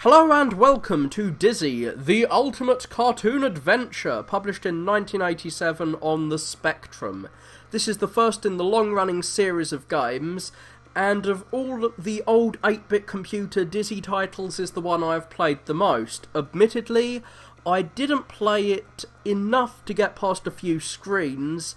Hello and welcome to Dizzy, the ultimate cartoon adventure, published in 1987 on the Spectrum. This is the first in the long-running series of games, and of all the old 8-bit computer Dizzy titles is the one I've played the most. Admittedly, I didn't play it enough to get past a few screens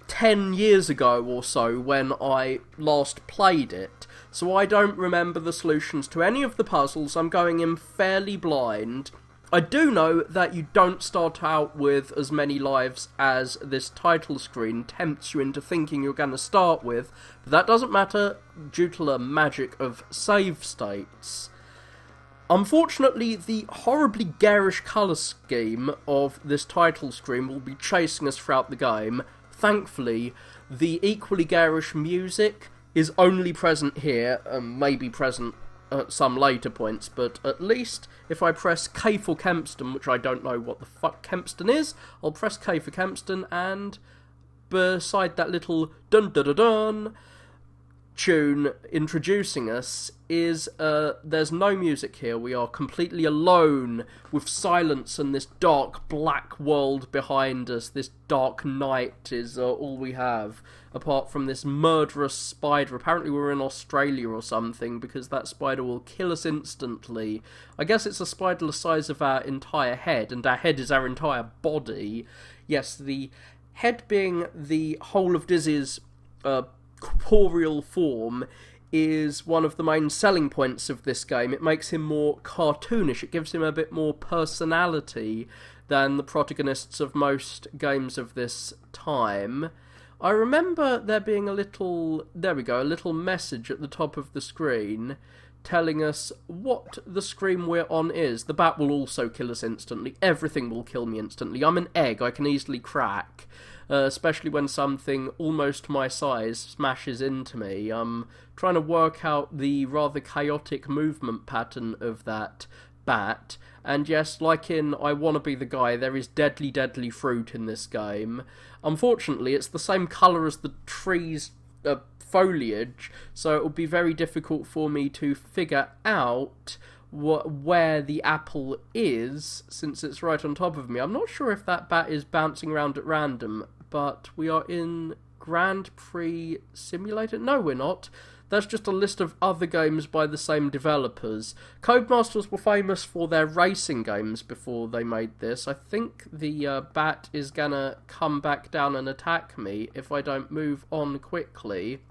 10 years ago or so when I last played it, so I don't remember the solutions to any of the puzzles. I'm going in fairly blind. I do know that you don't start out with as many lives as this title screen tempts you into thinking you're going to start with, but that doesn't matter due to the magic of save states. Unfortunately, the horribly garish colour scheme of this title screen will be chasing us throughout the game. Thankfully, the equally garish music is only present here, and may be present at some later points, but at least if I press K for Kempston, which I don't know what the fuck Kempston is, I'll press K for Kempston, and beside that little dun-dun-dun-dun tune introducing us is, there's no music here. We are completely alone with silence and this dark black world behind us. This dark night is all we have, apart from this murderous spider. Apparently we're in Australia or something, because that spider will kill us instantly. I guess it's a spider the size of our entire head, and our head is our entire body. Yes, the head being the whole of Dizzy's corporeal form is one of the main selling points of this game. It makes him more cartoonish. It gives him a bit more personality than the protagonists of most games of this time. I remember there being a little message at the top of the screen telling us what the screen we're on is. The bat will also kill us instantly. Everything will kill me instantly. I'm an egg I can easily crack. Especially when something almost my size smashes into me. I'm trying to work out the rather chaotic movement pattern of that bat. And yes, like in I Wanna Be the Guy, there is deadly, deadly fruit in this game. Unfortunately, it's the same colour as the tree's foliage, so it will be very difficult for me to figure out where the apple is, since it's right on top of me. I'm not sure if that bat is bouncing around at random, but we are in Grand Prix Simulator? No, we're not. That's just a list of other games by the same developers. Codemasters were famous for their racing games before they made this. I think the bat is gonna come back down and attack me if I don't move on quickly.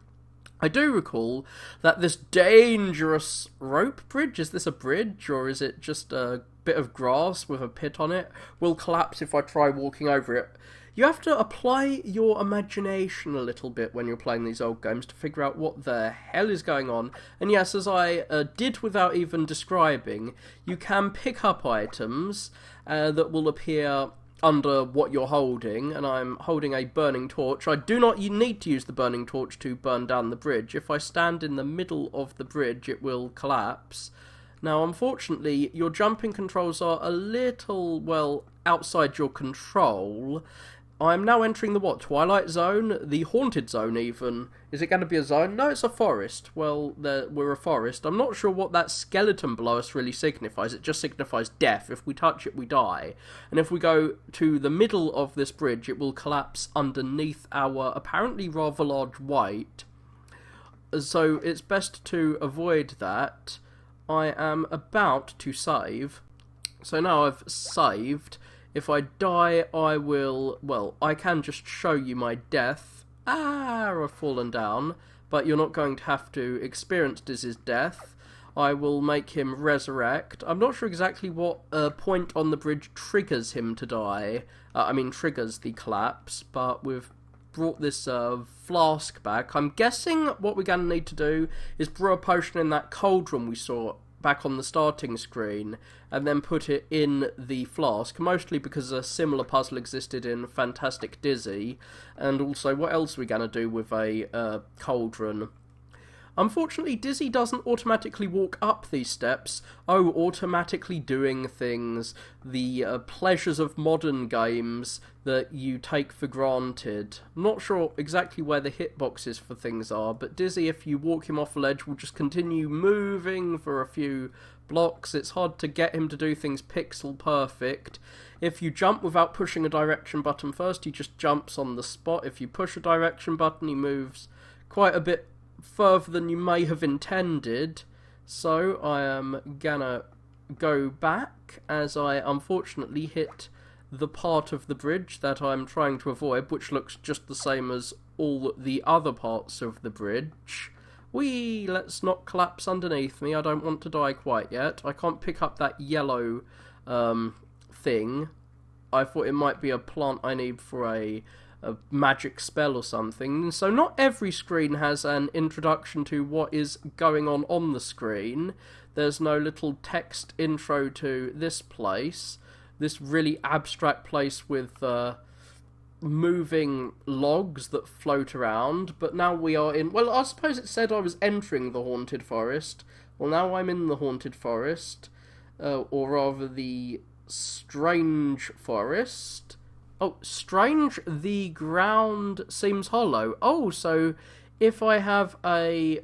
I do recall that this dangerous rope bridge, is this a bridge or is it just a bit of grass with a pit on it, will collapse if I try walking over it. You have to apply your imagination a little bit when you're playing these old games to figure out what the hell is going on. And yes, as I did without even describing, you can pick up items that will appear under what you're holding, and I'm holding a burning torch. You need to use the burning torch to burn down the bridge. If I stand in the middle of the bridge, it will collapse. Now, unfortunately, your jumping controls are a little, well, outside your control. I'm now entering the, Twilight Zone? The Haunted Zone, even. Is it going to be a zone? No, it's a forest. Well, we're a forest. I'm not sure what that skeleton below us really signifies. It just signifies death. If we touch it, we die. And if we go to the middle of this bridge, it will collapse underneath our apparently rather large weight. So it's best to avoid that. I am about to save. So now I've saved. If I die, I will... Well, I can just show you my death. I've fallen down. But you're not going to have to experience Dizzy's death. I will make him resurrect. I'm not sure exactly what point on the bridge triggers him to die. Triggers the collapse. But we've brought this flask back. I'm guessing what we're going to need to do is brew a potion in that cauldron we saw back on the starting screen, and then put it in the flask, mostly because a similar puzzle existed in Fantastic Dizzy. And also, what else are we going to do with a cauldron? Unfortunately, Dizzy doesn't automatically walk up these steps. Oh, automatically doing things. The pleasures of modern games that you take for granted. I'm not sure exactly where the hitboxes for things are, but Dizzy, if you walk him off a ledge, will just continue moving for a few blocks. It's hard to get him to do things pixel perfect. If you jump without pushing a direction button first, he just jumps on the spot. If you push a direction button, he moves quite a bit further than you may have intended. So I am gonna go back, as I unfortunately hit the part of the bridge that I'm trying to avoid, which looks just the same as all the other parts of the bridge. Let's not collapse underneath me. I don't want to die quite yet. I can't pick up that yellow thing. I thought it might be a plant I need for a magic spell or something. So not every screen has an introduction to what is going on the screen. There's no little text intro to this place. This really abstract place with moving logs that float around. But now we are in... Well, I suppose it said I was entering the Haunted Forest. Well, now I'm in the Haunted Forest. Or rather, the Strange Forest. Oh, strange, the ground seems hollow. Oh, so if I have a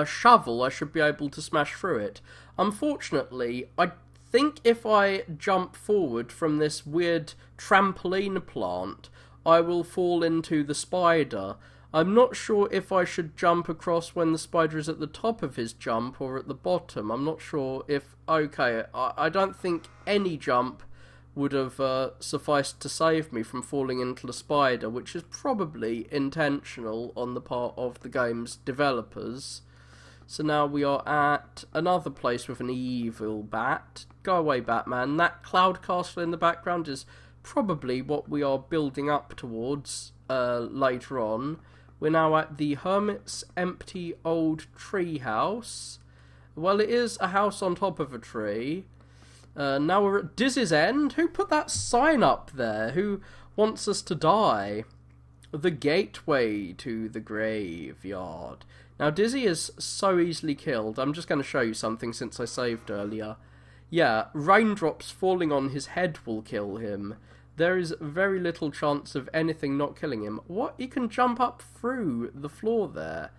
shovel, I should be able to smash through it. Unfortunately, I think if I jump forward from this weird trampoline plant, I will fall into the spider. I'm not sure if I should jump across when the spider is at the top of his jump or at the bottom. I'm not sure if... Okay, I don't think any jump would have sufficed to save me from falling into the spider, which is probably intentional on the part of the game's developers. So now we are at another place with an evil bat. Go away, Batman. That cloud castle in the background is probably what we are building up towards later on. We're now at the Hermit's empty old tree house. Well, it is a house on top of a tree. Now we're at Dizzy's End. Who put that sign up there? Who wants us to die? The gateway to the graveyard. Now, Dizzy is so easily killed. I'm just going to show you something since I saved earlier. Yeah, raindrops falling on his head will kill him. There is very little chance of anything not killing him. What? He can jump up through the floor there.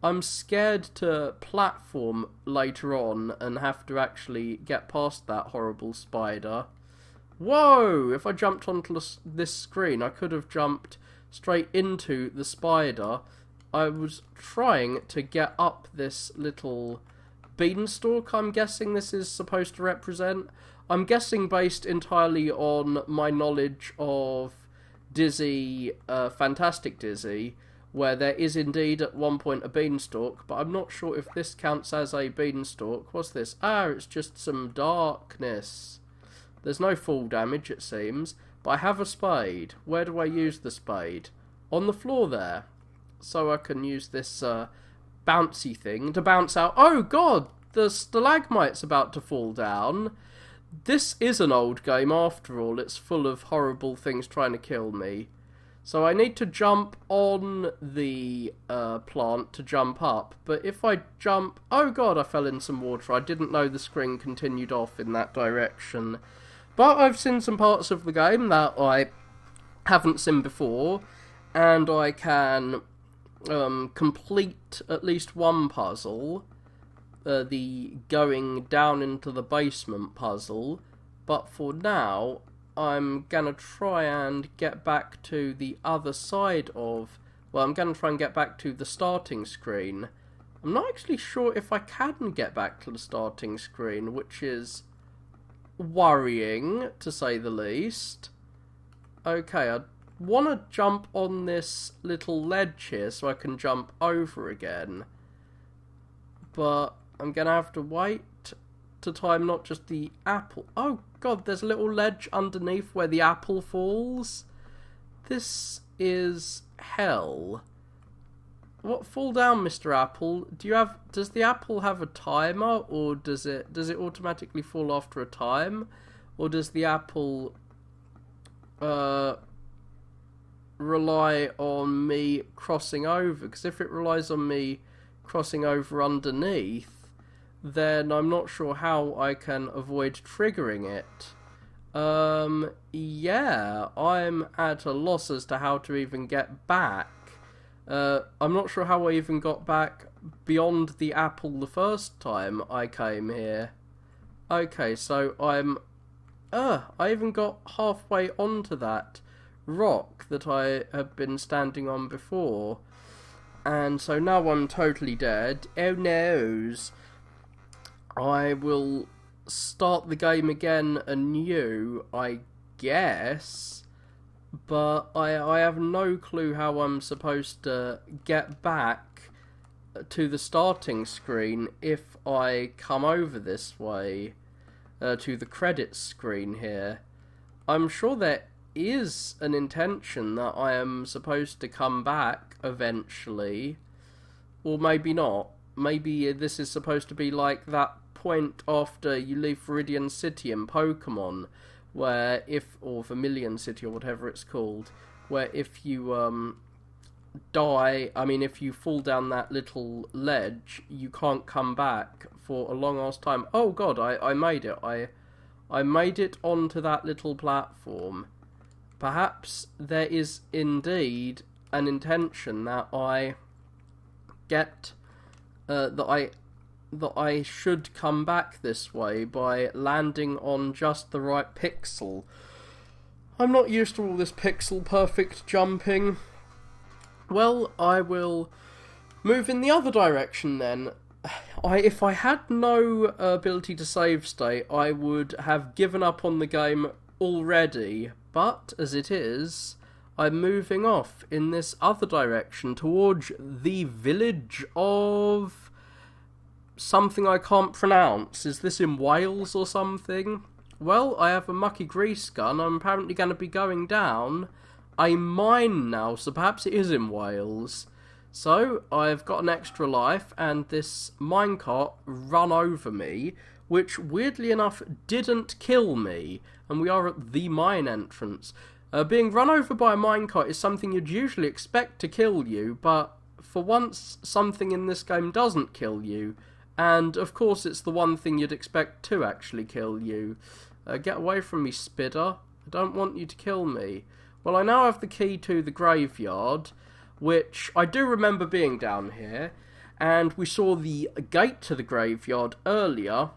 I'm scared to platform later on and have to actually get past that horrible spider. Whoa! If I jumped onto this screen, I could have jumped straight into the spider. I was trying to get up this little beanstalk, I'm guessing this is supposed to represent. I'm guessing based entirely on my knowledge of Dizzy, Fantastic Dizzy, where there is indeed at one point a beanstalk, but I'm not sure if this counts as a beanstalk. What's this? Ah, it's just some darkness. There's no fall damage, it seems, but I have a spade. Where do I use the spade? On the floor there. So I can use this bouncy thing to bounce out. Oh god, the stalagmite's about to fall down. This is an old game after all. It's full of horrible things trying to kill me. So I need to jump on the plant to jump up. But if I jump... Oh god, I fell in some water. I didn't know the screen continued off in that direction. But I've seen some parts of the game that I haven't seen before. And I can complete at least one puzzle. The going down into the basement puzzle. But for now, I'm going to try and get back to the other side of... Well, I'm going to try and get back to the starting screen. I'm not actually sure if I can get back to the starting screen, which is worrying, to say the least. Okay, I want to jump on this little ledge here so I can jump over again. But I'm going to have to wait to time not just the apple. Oh god, there's a little ledge underneath where the apple falls. This is hell. What? Fall down, Mr. Apple. Does the apple have a timer, or does it automatically fall after a time? Or does the apple rely on me crossing over? Because if it relies on me crossing over underneath, then I'm not sure how I can avoid triggering it. Yeah, I'm at a loss as to how to even get back. I'm not sure how I even got back beyond the apple the first time I came here. Okay, so I even got halfway onto that rock that I had been standing on before. And so now I'm totally dead. Oh noes. I will start the game again anew, I guess. But I have no clue how I'm supposed to get back to the starting screen if I come over this way to the credits screen here. I'm sure there is an intention that I am supposed to come back eventually, or maybe not. Maybe this is supposed to be like that point after you leave Viridian City in Pokemon, where or Vermilion City or whatever it's called, where if you if you fall down that little ledge, you can't come back for a long ass time. Oh god, I made it. I made it onto that little platform. Perhaps there is indeed an intention that I get that I should come back this way by landing on just the right pixel. I'm not used to all this pixel perfect jumping. Well, I will move in the other direction then. If I had no ability to save state, I would have given up on the game already. But, as it is, I'm moving off in this other direction towards the village of something I can't pronounce. Is this in Wales or something? Well, I have a mucky grease gun. I'm apparently going to be going down a mine now, so perhaps it is in Wales. So, I've got an extra life, and this minecart run over me, which, weirdly enough, didn't kill me, and we are at the mine entrance. Being run over by a minecart is something you'd usually expect to kill you, but for once, something in this game doesn't kill you, and, of course, it's the one thing you'd expect to actually kill you. Get away from me, Spidder. I don't want you to kill me. Well, I now have the key to the graveyard, which I do remember being down here, and we saw the gate to the graveyard earlier,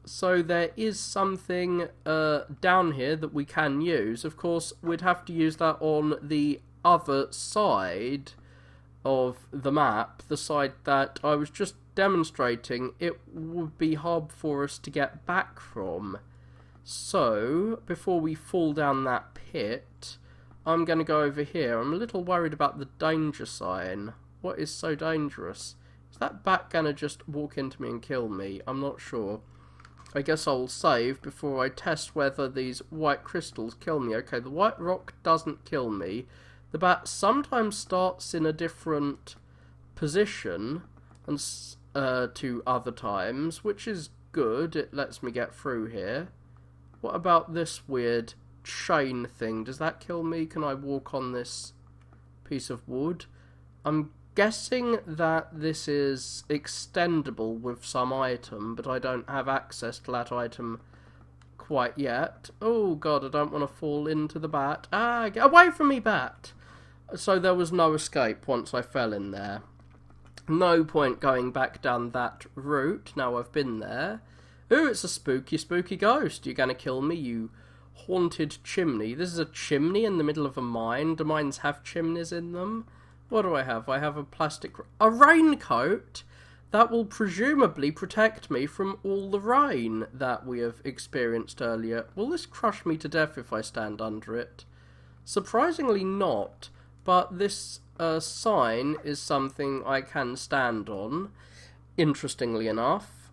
so there is something down here that we can use. Of course, we'd have to use that on the other side of the map, the side that I was just demonstrating. It would be hard for us to get back from. So, before we fall down that pit, I'm going to go over here. I'm a little worried about the danger sign. What is so dangerous? Is that bat going to just walk into me and kill me? I'm not sure. I guess I'll save before I test whether these white crystals kill me. Okay, the white rock doesn't kill me. The bat sometimes starts in a different position and to other times, which is good. It lets me get through here. What about this weird chain thing? Does that kill me? Can I walk on this piece of wood? I'm guessing that this is extendable with some item, but I don't have access to that item quite yet. Oh god, I don't want to fall into the bat. Ah, get away from me, bat! So there was no escape once I fell in there. No point going back down that route now I've been there. Ooh, it's a spooky, spooky ghost. You're gonna kill me, you haunted chimney. This is a chimney in the middle of a mine. Do mines have chimneys in them? What do I have? I have a raincoat that will presumably protect me from all the rain that we have experienced earlier. Will this crush me to death if I stand under it? Surprisingly not, but this sign is something I can stand on, interestingly enough.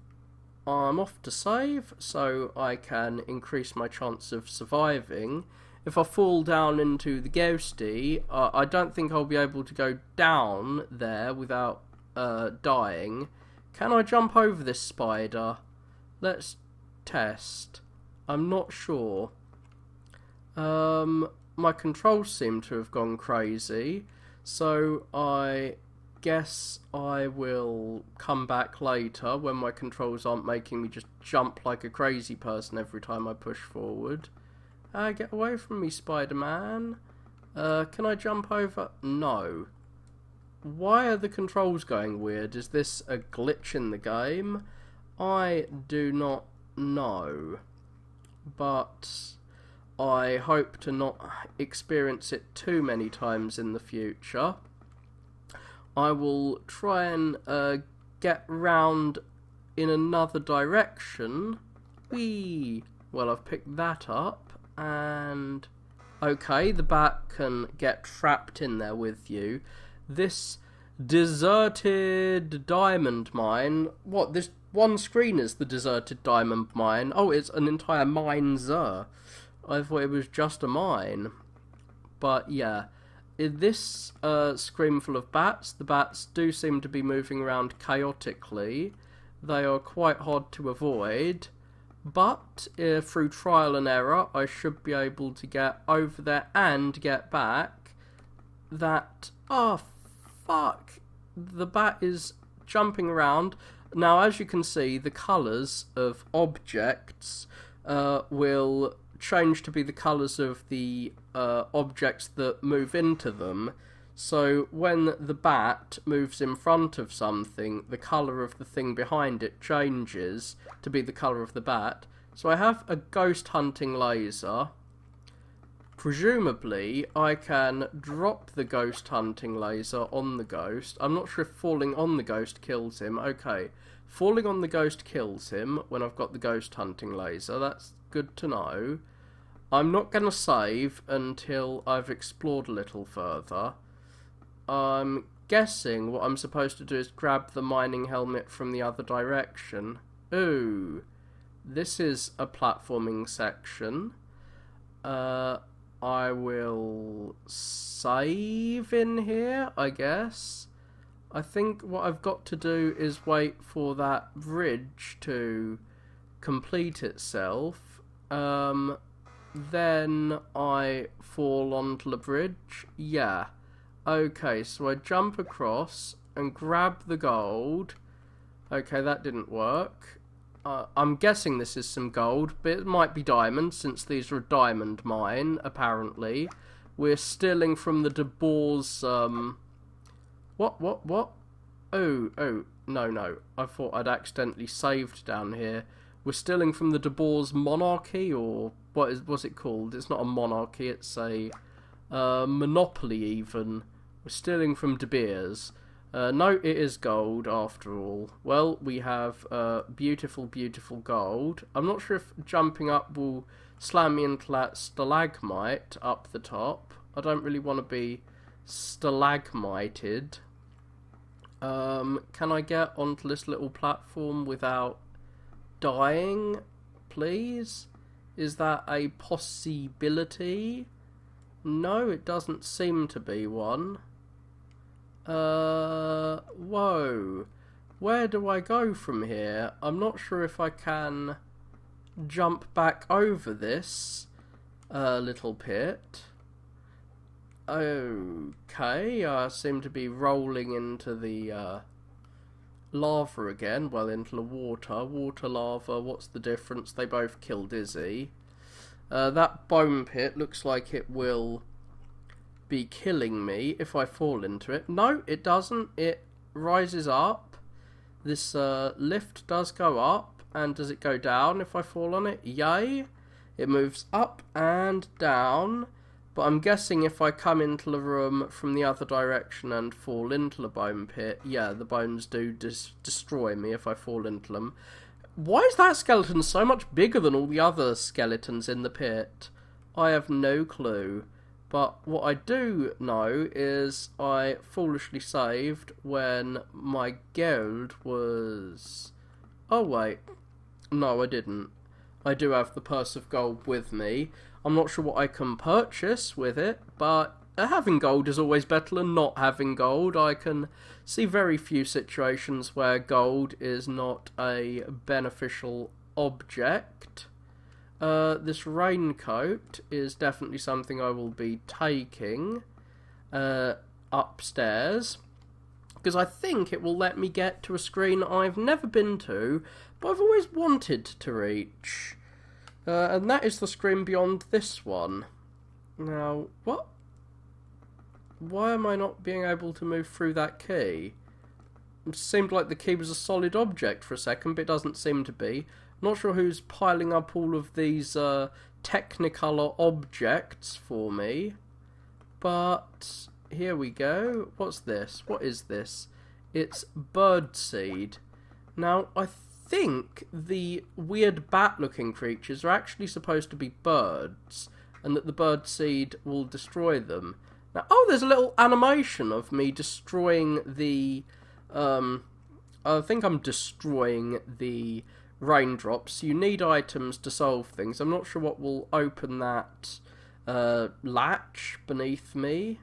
I'm off to save, so I can increase my chance of surviving. If I fall down into the ghosty, I don't think I'll be able to go down there without dying. Can I jump over this spider? Let's test. I'm not sure. My controls seem to have gone crazy, so I guess I will come back later when my controls aren't making me just jump like a crazy person every time I push forward. Get away from me, Spider-Man. Can I jump over? No. Why are the controls going weird? Is this a glitch in the game? I do not know. But I hope to not experience it too many times in the future. I will try and get round in another direction. Whee! Well, I've picked that up, and okay, the bat can get trapped in there with you. This deserted diamond mine. What, this one screen is the deserted diamond mine? Oh, it's an entire mine, sir. I thought it was just a mine. But yeah, in this screen full of bats, the bats do seem to be moving around chaotically. They are quite hard to avoid. But through trial and error, I should be able to get over there and get back. That... oh, fuck. The bat is jumping around. Now, as you can see, the colours of objects will change to be the colours of the objects that move into them. So when the bat moves in front of something, the colour of the thing behind it changes to be the colour of the bat. So I have a ghost hunting laser. Presumably, I can drop the ghost hunting laser on the ghost. I'm not sure if falling on the ghost kills him. Okay, falling on the ghost kills him when I've got the ghost hunting laser. That's good to know. I'm not going to save until I've explored a little further. I'm guessing what I'm supposed to do is grab the mining helmet from the other direction. Ooh, this is a platforming section. I will save in here, I guess. I think what I've got to do is wait for that bridge to complete itself. Then I fall onto the bridge. Yeah. Okay, so I jump across and grab the gold. Okay, that didn't work. I'm guessing this is some gold, but it might be diamond, since these are a diamond mine, apparently. We're stealing from the De Boer's, What? Oh, no. I thought I'd accidentally saved down here. We're stealing from the De Boer's monarchy, or what's it called? It's not a monarchy, it's a monopoly even. We're stealing from De Beers. No, it is gold after all. Well, we have beautiful, beautiful gold. I'm not sure if jumping up will slam me into that stalagmite up the top. I don't really want to be stalagmited. Can I get onto this little platform without dying, please? Is that a possibility? No, it doesn't seem to be one. Whoa. Where do I go from here? I'm not sure if I can jump back over this little pit. Okay, I seem to be rolling into the lava again. Well, into the water. Water, lava, what's the difference? They both kill Dizzy. That bone pit looks like it will be killing me if I fall into it. No, it doesn't. It rises up. This lift does go up. And does it go down if I fall on it? Yay. It moves up and down. But I'm guessing if I come into the room from the other direction and fall into the bone pit, yeah, the bones do destroy me if I fall into them. Why is that skeleton so much bigger than all the other skeletons in the pit? I have no clue. But what I do know is I foolishly saved when my gold was... Oh wait, no I didn't. I do have the purse of gold with me. I'm not sure what I can purchase with it, but having gold is always better than not having gold. I can see very few situations where gold is not a beneficial object. This raincoat is definitely something I will be taking upstairs. because I think it will let me get to a screen I've never been to, but I've always wanted to reach. And that is the screen beyond this one. Now, what? Why am I not being able to move through that key? It seemed like the key was a solid object for a second, but it doesn't seem to be. Not sure who's piling up all of these Technicolor objects for me. But here we go. What's this? What is this? It's birdseed. Now, I think the weird bat-looking creatures are actually supposed to be birds, and that the birdseed will destroy them. Now, oh, there's a little animation of me destroying the... I think I'm destroying the raindrops. You need items to solve things. I'm not sure what will open that latch beneath me.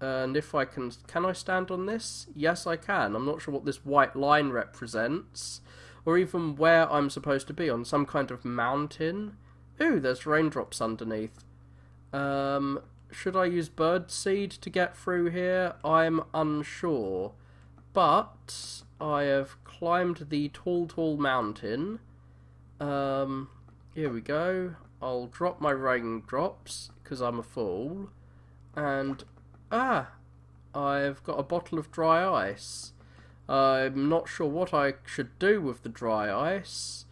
And if I can I stand on this? Yes, I can. I'm not sure what this white line represents, or even where I'm supposed to be, on some kind of mountain. Ooh, there's raindrops underneath. Should I use birdseed to get through here? I'm unsure. But I have climbed the tall mountain. Here we go. I'll drop my raindrops, because I'm a fool. And, I've got a bottle of dry ice. I'm not sure what I should do with the dry ice,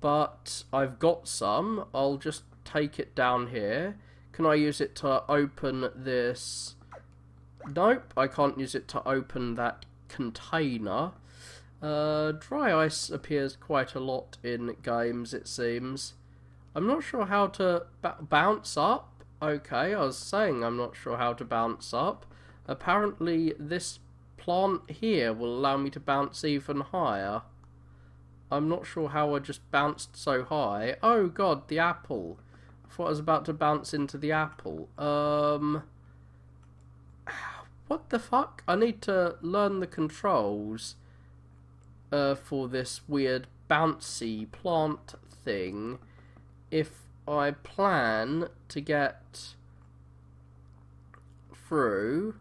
but I've got some. I'll just take it down here. Can I use it to open this? Nope, I can't use it to open that container. Dry ice appears quite a lot in games, it seems. I'm not sure how to bounce up. Okay, I was saying I'm not sure how to bounce up. Apparently this plant here will allow me to bounce even higher. I'm not sure how I just bounced so high. Oh god, the apple. I thought I was about to bounce into the apple. What the fuck? I need to learn the controls for this weird bouncy plant thing if I plan to get through.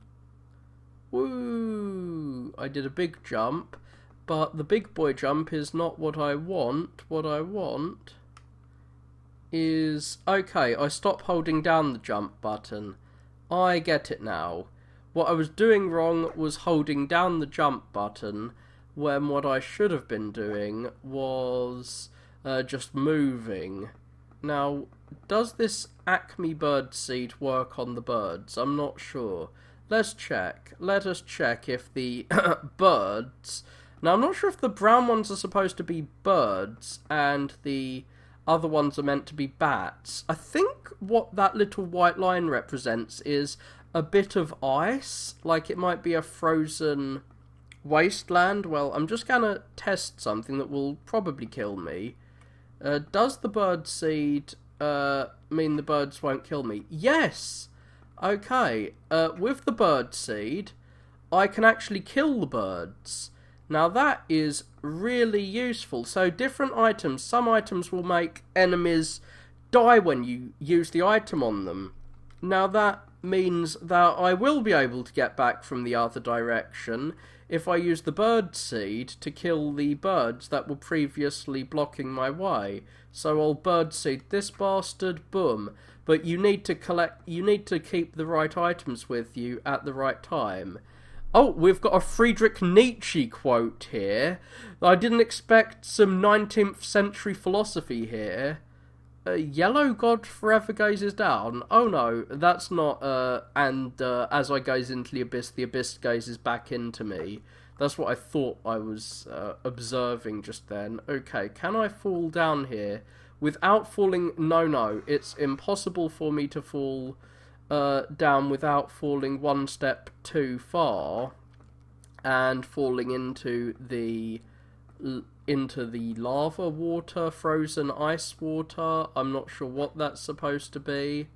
Woo! I did a big jump, but the big boy jump is not what I want. What I want is... Okay, I stop holding down the jump button. I get it now. What I was doing wrong was holding down the jump button, when what I should have been doing was just moving. Now, does this Acme birdseed work on the birds? I'm not sure. Let's check. Let us check if the birds... Now, I'm not sure if the brown ones are supposed to be birds and the other ones are meant to be bats. I think what that little white line represents is a bit of ice, like it might be a frozen wasteland. Well, I'm just gonna test something that will probably kill me. Does the birdseed mean the birds won't kill me? Yes! Okay, with the birdseed, I can actually kill the birds. Now that is really useful. So different items, some items will make enemies die when you use the item on them. Now that means that I will be able to get back from the other direction if I use the birdseed to kill the birds that were previously blocking my way. So I'll birdseed this bastard, boom. But you need to keep the right items with you at the right time. Oh, we've got a Friedrich Nietzsche quote here. I didn't expect some 19th century philosophy here. Yellow God forever gazes down. Oh no, that's not, as I gaze into the abyss gazes back into me. That's what I thought I was observing just then. Okay, can I fall down here without falling? No, it's impossible for me to fall down without falling one step too far and falling into the lava water, frozen ice water. I'm not sure what that's supposed to be,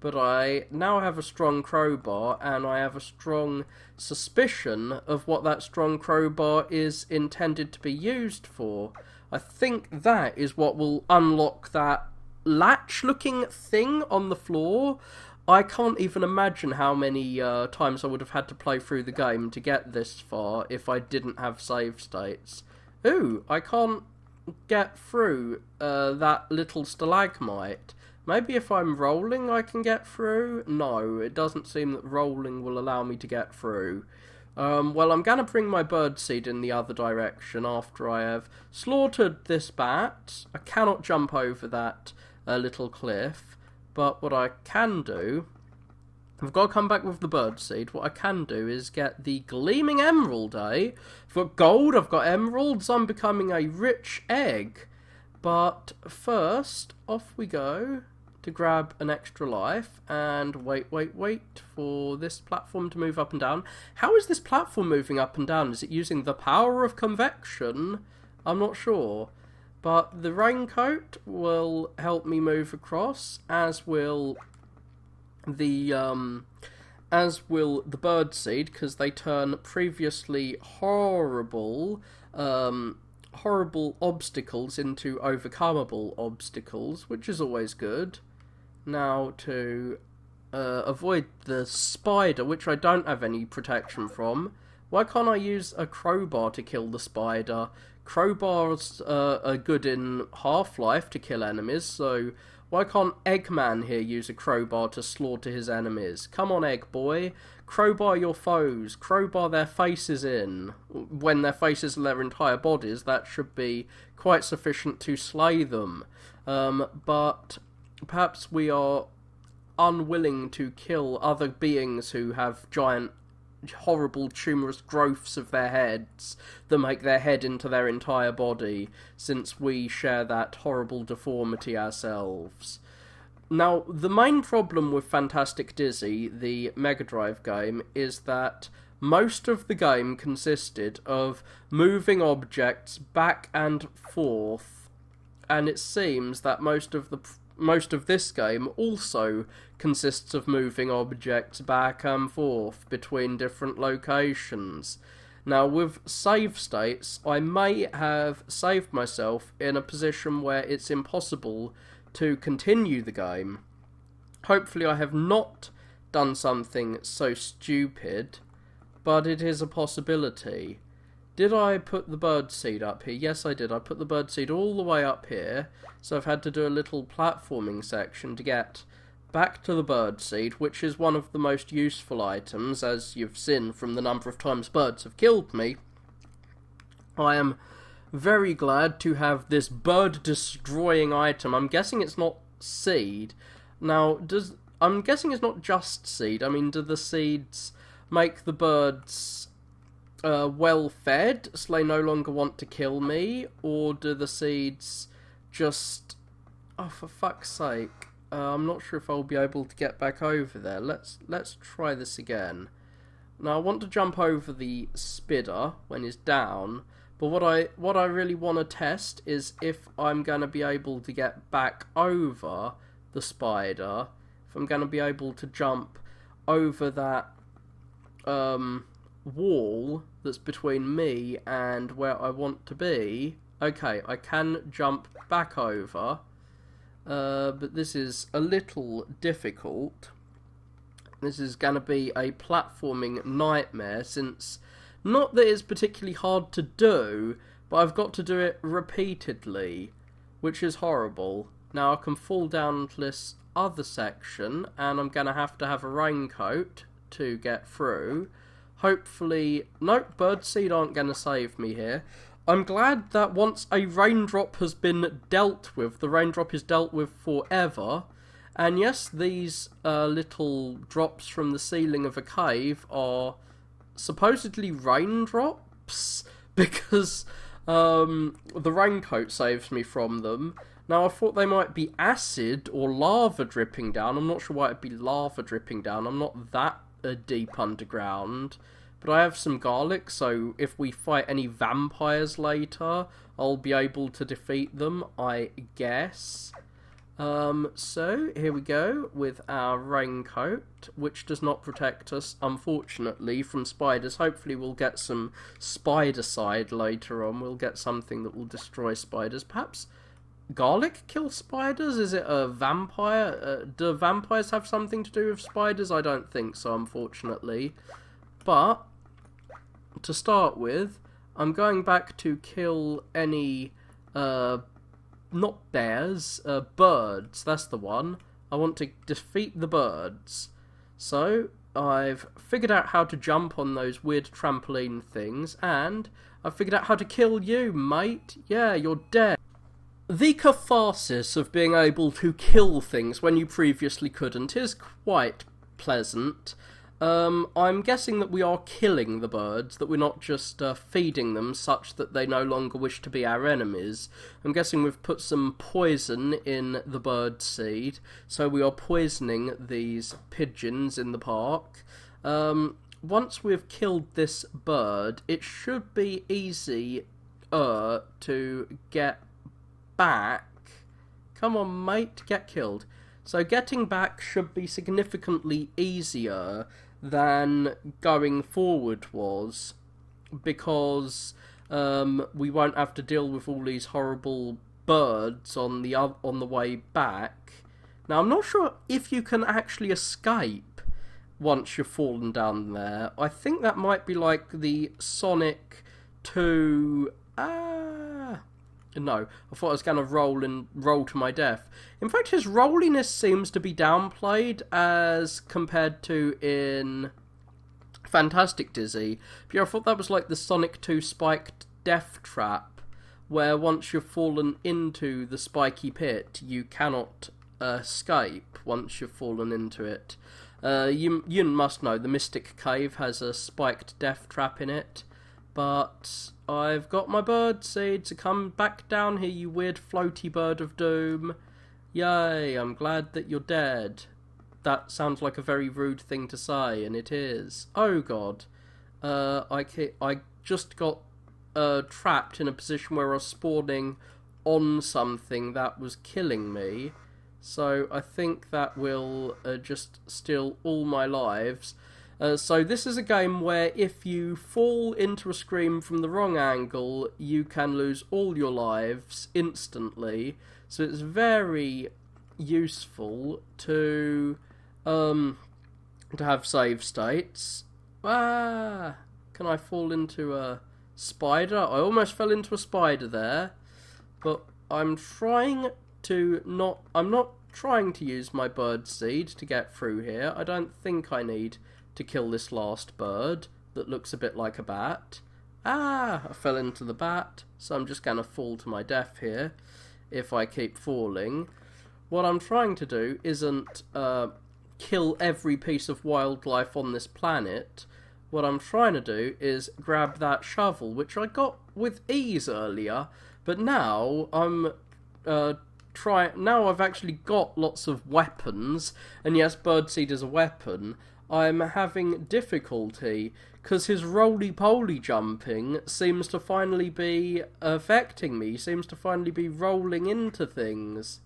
but I now have a strong crowbar, and I have a strong suspicion of what that strong crowbar is intended to be used for. I think that is what will unlock that latch-looking thing on the floor. I can't even imagine how many times I would have had to play through the game to get this far if I didn't have save states. Ooh, I can't get through that little stalagmite. Maybe if I'm rolling I can get through? No, it doesn't seem that rolling will allow me to get through. Well, I'm going to bring my birdseed in the other direction after I have slaughtered this bat. I cannot jump over that little cliff. But what I can do, I've got to come back with the birdseed. What I can do is get the gleaming emerald, eh? I've got gold, I've got emeralds, I'm becoming a rich egg. But first, off we go to grab an extra life and wait for this platform to move up and down. How is this platform moving up and down? Is it using the power of convection? I'm not sure. But the raincoat will help me move across, as will the birdseed, because they turn previously horrible obstacles into overcomable obstacles, which is always good. Now to avoid the spider, which I don't have any protection from. Why can't I use a crowbar to kill the spider? Crowbars are good in Half-Life to kill enemies, so why can't Eggman here use a crowbar to slaughter his enemies? Come on, Egg Boy. Crowbar your foes. Crowbar their faces in. When their faces are their entire bodies, that should be quite sufficient to slay them. But perhaps we are unwilling to kill other beings who have giant horrible tumorous growths of their heads that make their head into their entire body, since we share that horrible deformity ourselves. Now, the main problem with Fantastic Dizzy, the Mega Drive game, is that most of the game consisted of moving objects back and forth, and it seems that most of this game also consists of moving objects back and forth between different locations. Now, with save states, I may have saved myself in a position where it's impossible to continue the game. Hopefully I have not done something so stupid, but it is a possibility. Did I put the birdseed up here? Yes, I did. I put the birdseed all the way up here, so I've had to do a little platforming section to get back to the birdseed, which is one of the most useful items, as you've seen from the number of times birds have killed me. I am very glad to have this bird-destroying item. I'm guessing it's not seed. Now, I'm guessing it's not just seed. I mean, do the seeds make the birds well fed, so they no longer want to kill me, or do the seeds just... Oh, for fuck's sake. I'm not sure if I'll be able to get back over there. Let's try this again. Now, I want to jump over the spider when he's down, but what I really want to test is if I'm going to be able to get back over the spider, if I'm going to be able to jump over that wall that's between me and where I want to be. Okay, I can jump back over, but this is a little difficult. This is going to be a platforming nightmare, since not that it's particularly hard to do, but I've got to do it repeatedly, which is horrible. Now I can fall down to this other section, and I'm going to have a raincoat to get through. Hopefully... Nope, birdseed aren't going to save me here. I'm glad that once a raindrop has been dealt with, the raindrop is dealt with forever. And yes, these little drops from the ceiling of a cave are supposedly raindrops, because the raincoat saves me from them. Now, I thought they might be acid or lava dripping down. I'm not sure why it'd be lava dripping down. I'm not that deep underground. But I have some garlic, so if we fight any vampires later, I'll be able to defeat them, I guess. So, here we go with our raincoat, which does not protect us, unfortunately, from spiders. Hopefully we'll get some spider side later on. We'll get something that will destroy spiders. Perhaps garlic kill spiders? Is it a vampire? Do vampires have something to do with spiders? I don't think so, unfortunately. But, to start with, I'm going back to kill any, not bears, birds. That's the one. I want to defeat the birds. So, I've figured out how to jump on those weird trampoline things, and I've figured out how to kill you, mate. Yeah, you're dead. The catharsis of being able to kill things when you previously couldn't is quite pleasant. I'm guessing that we are killing the birds, that we're not just feeding them such that they no longer wish to be our enemies. I'm guessing we've put some poison in the bird seed, so we are poisoning these pigeons in the park. Once we've killed this bird, it should be easy to get back. Come on, mate, get killed. So getting back should be significantly easier than going forward was, because we won't have to deal with all these horrible birds on the way back. Now, I'm not sure if you can actually escape once you've fallen down there. I think that might be like the Sonic 2... No, I thought I was going to roll to my death. In fact, his rolliness seems to be downplayed as compared to in Fantastic Dizzy. But yeah, I thought that was like the Sonic 2 spiked death trap, where once you've fallen into the spiky pit, you cannot escape once you've fallen into it. You must know, the Mystic Cave has a spiked death trap in it. But I've got my bird seed, so come back down here, you weird floaty bird of doom. Yay, I'm glad that you're dead. That sounds like a very rude thing to say, and it is. Oh god. I just got trapped in a position where I was spawning on something that was killing me. So I think that will just steal all my lives. So this is a game where if you fall into a screen from the wrong angle, you can lose all your lives instantly. So it's very useful to have save states. Can I fall into a spider? I almost fell into a spider there, but I'm not trying to use my bird seed to get through here. I don't think I need to kill this last bird that looks a bit like a bat. I fell into the bat, so I'm just going to fall to my death here if I keep falling. What I'm trying to do isn't kill every piece of wildlife on this planet. What I'm trying to do is grab that shovel, which I got with ease earlier, but now now I've actually got lots of weapons, and yes, birdseed is a weapon. I'm having difficulty because his roly-poly jumping seems to finally be affecting me. He seems to finally be rolling into things.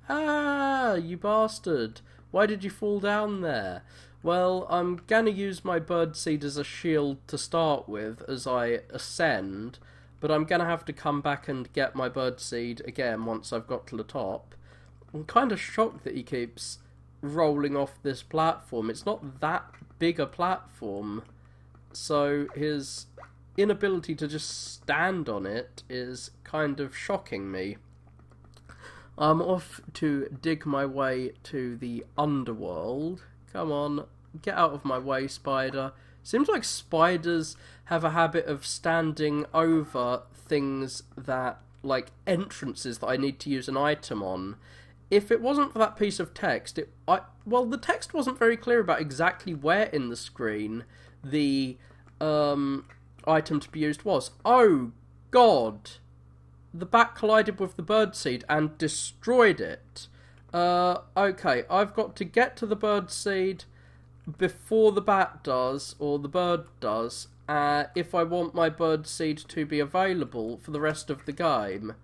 You bastard. Why did you fall down there? Well, I'm gonna use my birdseed as a shield to start with as I ascend, but I'm gonna have to come back and get my birdseed again once I've got to the top. I'm kind of shocked that he keeps rolling off this platform. It's not that big a platform, so his inability to just stand on it is kind of shocking me. I'm off to dig my way to the underworld. Come on, get out of my way, spider. Seems like spiders have a habit of standing over things that, like entrances that I need to use an item on. If it wasn't for that piece of text, the text wasn't very clear about exactly where in the screen the item to be used was. Oh, God. The bat collided with the birdseed and destroyed it. Okay, I've got to get to the birdseed before the bat does, or the bird does, if I want my birdseed to be available for the rest of the game.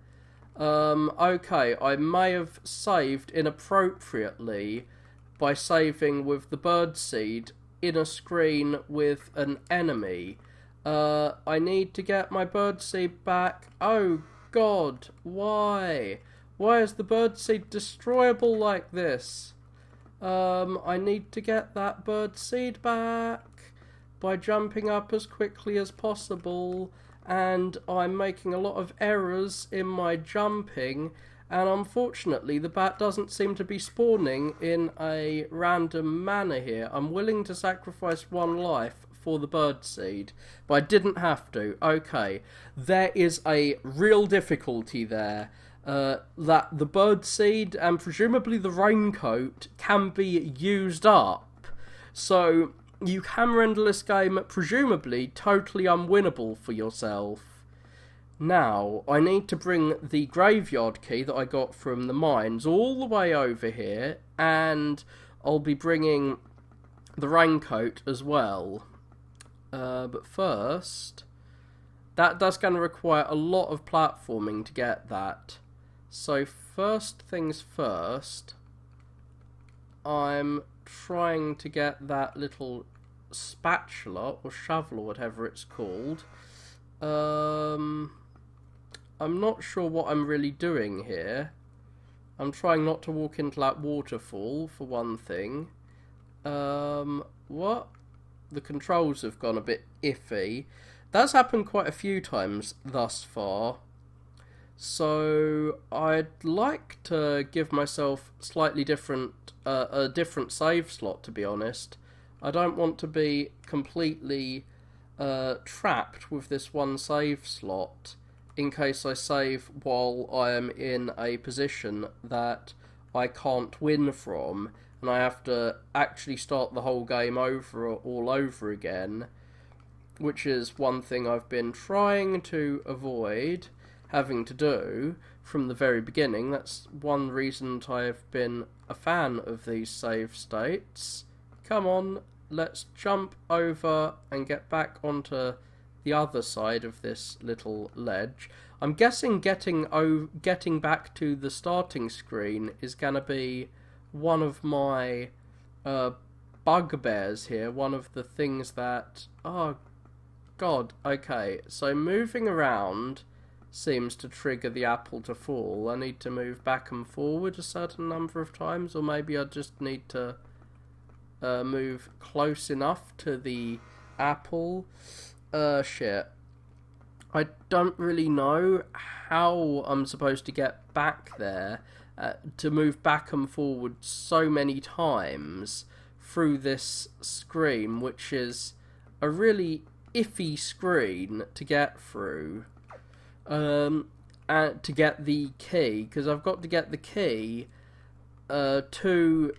Okay, I may have saved inappropriately by saving with the birdseed in a screen with an enemy. I need to get my birdseed back. Oh God, why? Why is the birdseed destroyable like this? I need to get that birdseed back by jumping up as quickly as possible, and I'm making a lot of errors in my jumping, and unfortunately the bat doesn't seem to be spawning in a random manner here. I'm willing to sacrifice one life for the birdseed, but I didn't have to. Okay, there is a real difficulty there. That the birdseed and presumably the raincoat can be used up. So you can render this game presumably totally unwinnable for yourself. Now, I need to bring the graveyard key that I got from the mines all the way over here, and I'll be bringing the raincoat as well. But first, that's going to require a lot of platforming to get that. So first things first, I'm trying to get that little spatula or shovel or whatever it's called. I'm not sure what I'm really doing here. I'm trying not to walk into that waterfall for one thing. What? The controls have gone a bit iffy. That's happened quite a few times thus far. So I'd like to give myself slightly different, a different save slot, to be honest. I don't want to be completely trapped with this one save slot in case I save while I am in a position that I can't win from, and I have to actually start the whole game over all over again, which is one thing I've been trying to avoid having to do from the very beginning. That's one reason I've been a fan of these save states. Come on, let's jump over and get back onto the other side of this little ledge. I'm guessing getting back to the starting screen is going to be one of my bugbears here, one of the things that... Oh, God, okay, so moving around seems to trigger the apple to fall. I need to move back and forward a certain number of times, or maybe I just need to move close enough to the apple. Shit. I don't really know how I'm supposed to get back there, to move back and forward so many times through this screen, which is a really iffy screen to get through. And to get the key, because I've got to get the key to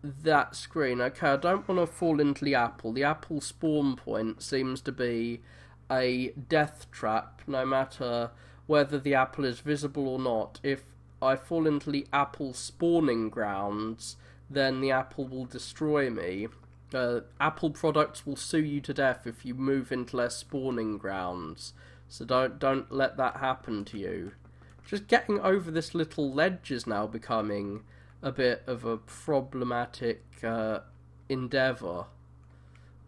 that screen. Okay, I don't want to fall into the apple. The apple spawn point seems to be a death trap, no matter whether the apple is visible or not. If I fall into the apple spawning grounds, then the apple will destroy me. Apple products will sue you to death if you move into their spawning grounds. So don't let that happen to you. Just getting over this little ledge is now becoming a bit of a problematic endeavour.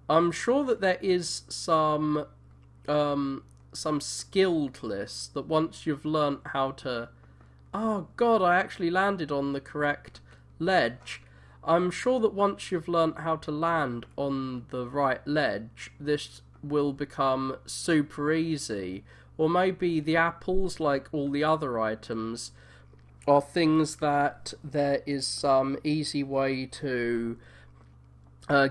I'm sure that there is some skilled list that once you've learnt how to... Oh God, I actually landed on the correct ledge. I'm sure that once you've learnt how to land on the right ledge, this will become super easy. Or maybe the apples, like all the other items, are things that there is some easy way to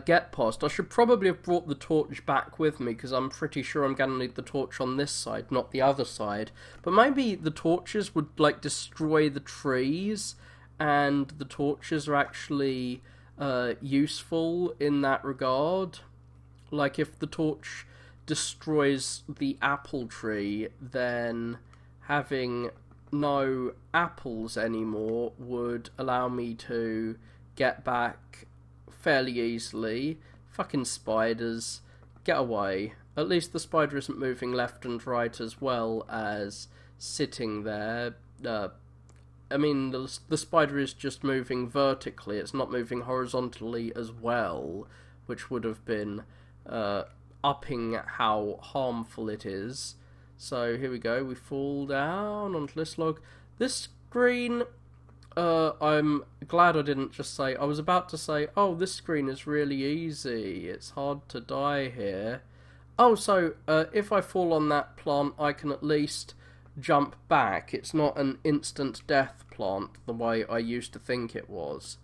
get past. I should probably have brought the torch back with me, because I'm pretty sure I'm going to need the torch on this side, not the other side. But maybe the torches would like destroy the trees, and the torches are actually useful in that regard. Like if the torch destroys the apple tree, then having no apples anymore would allow me to get back fairly easily. Fucking spiders, get away. At least the spider isn't moving left and right as well as sitting there. I mean, the spider is just moving vertically, it's not moving horizontally as well, which would have been upping how harmful it is. So here we go, we fall down onto this log. This screen, I'm glad I didn't just say, I was about to say, oh, this screen is really easy, it's hard to die here. Oh, so, if I fall on that plant, I can at least jump back. It's not an instant death plant the way I used to think it was.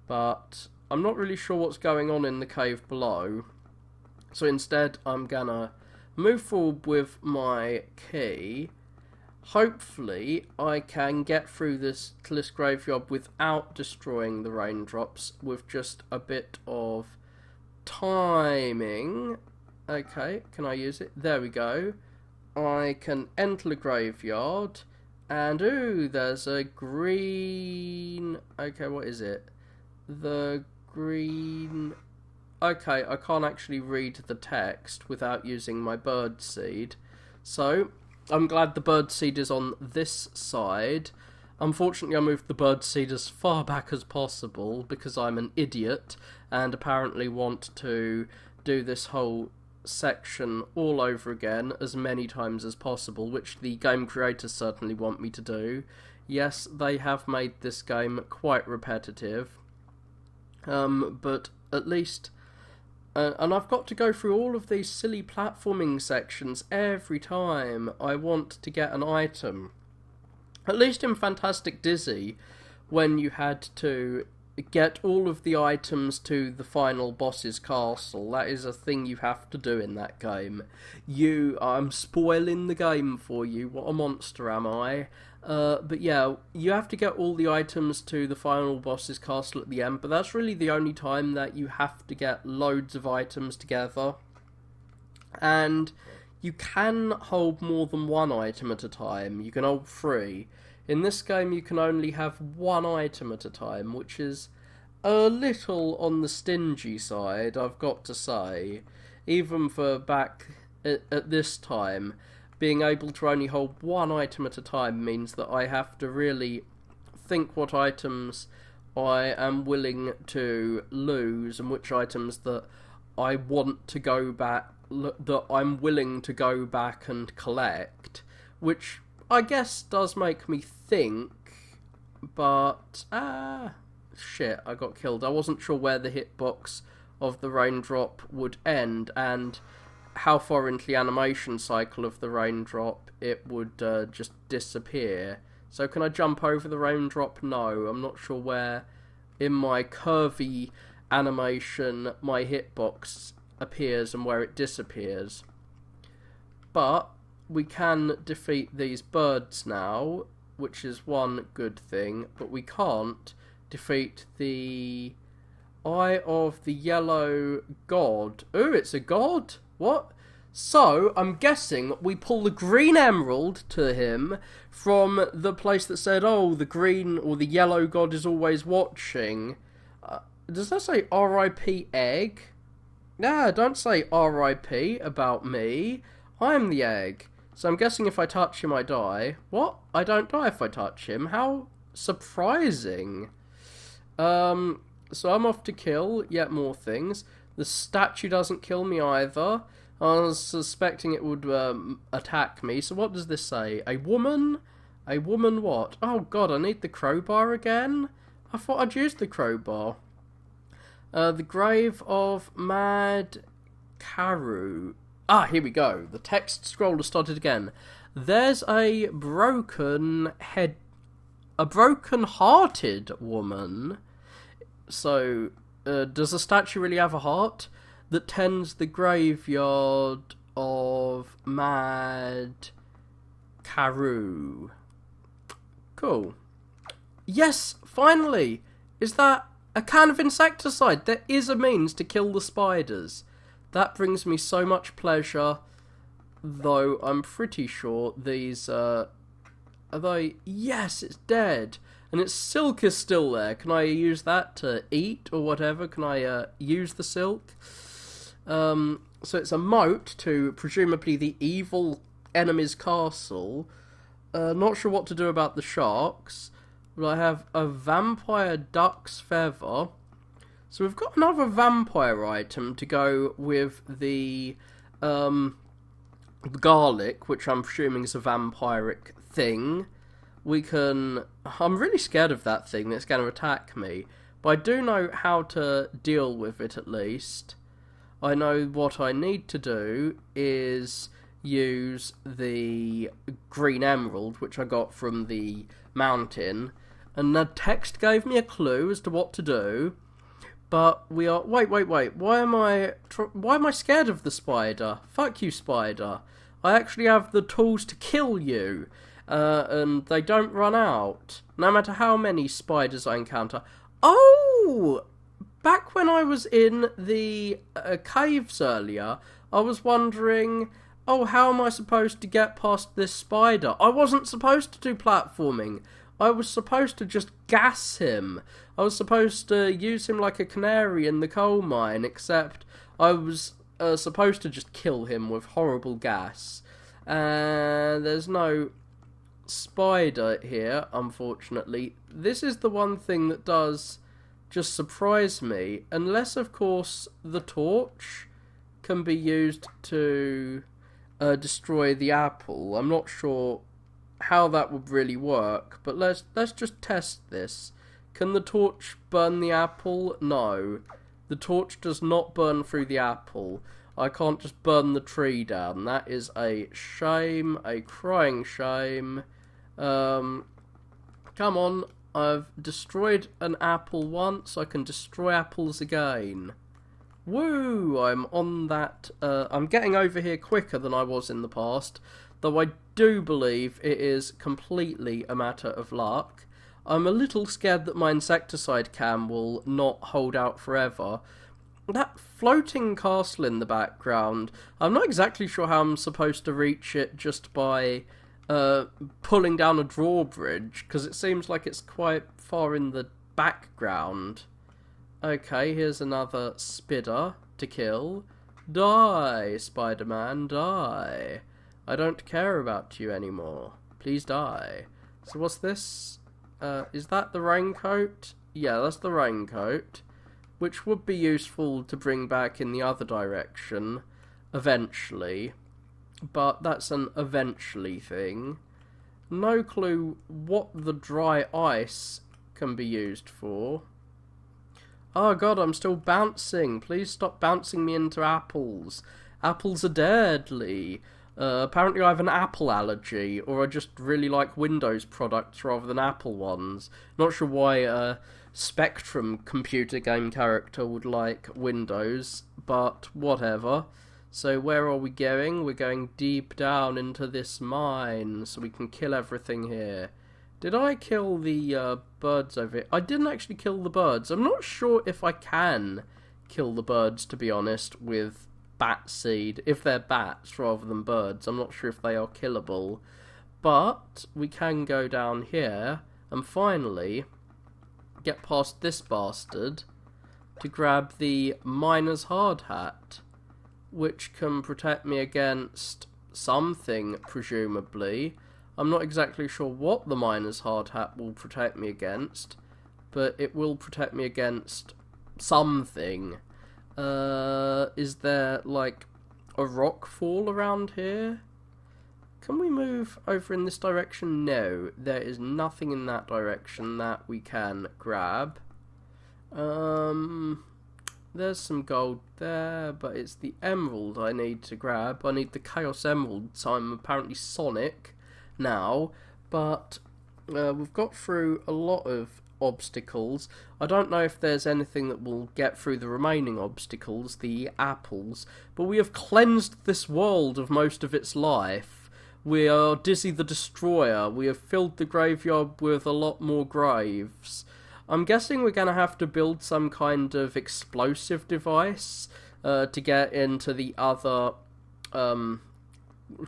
But I'm not really sure what's going on in the cave below. So instead, I'm gonna move forward with my key. Hopefully, I can get through this graveyard without destroying the raindrops with just a bit of timing. Okay, can I use it? There we go. I can enter the graveyard, and ooh, there's a green... Okay, what is it? The green... Okay, I can't actually read the text without using my birdseed. So, I'm glad the birdseed is on this side. Unfortunately, I moved the birdseed as far back as possible because I'm an idiot and apparently want to do this whole section all over again as many times as possible, which the game creators certainly want me to do. Yes, they have made this game quite repetitive, but at least... and I've got to go through all of these silly platforming sections every time I want to get an item. At least in Fantastic Dizzy, when you had to get all of the items to the final boss's castle, that is a thing you have to do in that game. I'm spoiling the game for you, what a monster am I. But yeah, you have to get all the items to the final boss's castle at the end, but that's really the only time that you have to get loads of items together. And you can hold more than one item at a time, you can hold 3. In this game you can only have 1 item at a time, which is a little on the stingy side, I've got to say. Even for back at this time, being able to only hold 1 item at a time means that I have to really think what items I am willing to lose and which items that I want to go back, that I'm willing to go back and collect, which I guess does make me think, but shit, I got killed. I wasn't sure where the hitbox of the raindrop would end and how far into the animation cycle of the raindrop it would just disappear. So can I jump over the raindrop? No, I'm not sure where in my curvy animation my hitbox appears and where it disappears. But we can defeat these birds now, which is one good thing, but we can't defeat the Eye of the Yellow God. Ooh, it's a god? What? So, I'm guessing we pull the green emerald to him from the place that said, oh, the green or the yellow god is always watching. Does that say R.I.P. egg? Nah, don't say R.I.P. about me. I'm the egg. So I'm guessing if I touch him, I die. What? I don't die if I touch him? How surprising. So I'm off to kill yet more things. The statue doesn't kill me either. I was suspecting it would attack me. So what does this say? A woman? A woman what? Oh god, I need the crowbar again? I thought I'd used the crowbar. The grave of Mad Karu. Ah, here we go. The text scroll has started again. There's a broken-hearted woman. So, does the statue really have a heart? That tends the graveyard of Mad Karu. Cool. Yes, finally! Is that a can of insecticide? There is a means to kill the spiders. That brings me so much pleasure, though I'm pretty sure these, are they... Yes, it's dead! And its silk is still there. Can I use that to eat or whatever? Can I use the silk? So it's a moat to presumably the evil enemy's castle. Not sure what to do about the sharks. But I have a vampire duck's feather. So we've got another vampire item to go with the garlic, which I'm presuming is a vampiric thing. we can... I'm really scared of that thing that's going to attack me, but I do know how to deal with it at least. I know what I need to do is use the green emerald, which I got from the mountain, and the text gave me a clue as to what to do. But we are... Wait. Why am I scared of the spider? Fuck you, spider. I actually have the tools to kill you. And they don't run out. No matter how many spiders I encounter. Oh! Back when I was in the caves earlier, I was wondering... Oh, how am I supposed to get past this spider? I wasn't supposed to do platforming. I was supposed to just gas him. I was supposed to use him like a canary in the coal mine, except I was supposed to just kill him with horrible gas. And there's no spider here, unfortunately. This is the one thing that does just surprise me. Unless, of course, the torch can be used to destroy the apple. I'm not sure how that would really work, but let's just test this. Can the torch burn the apple? No. The torch does not burn through the apple. I can't just burn the tree down. That is a shame, a crying shame. Come on, I've destroyed an apple once, I can destroy apples again. Woo! I'm on that, I'm getting over here quicker than I was in the past, though I do believe it is completely a matter of luck. I'm a little scared that my insecticide can will not hold out forever. That floating castle in the background, I'm not exactly sure how I'm supposed to reach it just by pulling down a drawbridge, because it seems like it's quite far in the background. Okay, here's another spider to kill. Die, Spider-Man, die. I don't care about you anymore. Please die. So what's this? Is that the raincoat? Yeah, that's the raincoat, which would be useful to bring back in the other direction eventually, but that's an eventually thing. No clue what the dry ice can be used for. Oh god, I'm still bouncing. Please stop bouncing me into apples. Apples are deadly. Apparently I have an apple allergy, or I just really like Windows products rather than Apple ones. Not sure why a Spectrum computer game character would like Windows, but whatever. So where are we going? We're going deep down into this mine, so we can kill everything here. Did I kill the birds over here? I didn't actually kill the birds. I'm not sure if I can kill the birds, to be honest, with bat seed. If they're bats rather than birds, I'm not sure if they are killable. But we can go down here and finally get past this bastard to grab the miner's hard hat, which can protect me against something, presumably. I'm not exactly sure what the miner's hard hat will protect me against, but it will protect me against something. Is there, like, a rock fall around here? Can we move over in this direction? No, there is nothing in that direction that we can grab. There's some gold there, but it's the emerald I need to grab. I need the Chaos Emerald, so I'm apparently Sonic now, but we've got through a lot of obstacles. I don't know if there's anything that will get through the remaining obstacles, the apples, but we have cleansed this world of most of its life. We are Dizzy the Destroyer. We have filled the graveyard with a lot more graves. I'm guessing we're going to have to build some kind of explosive device to get into the other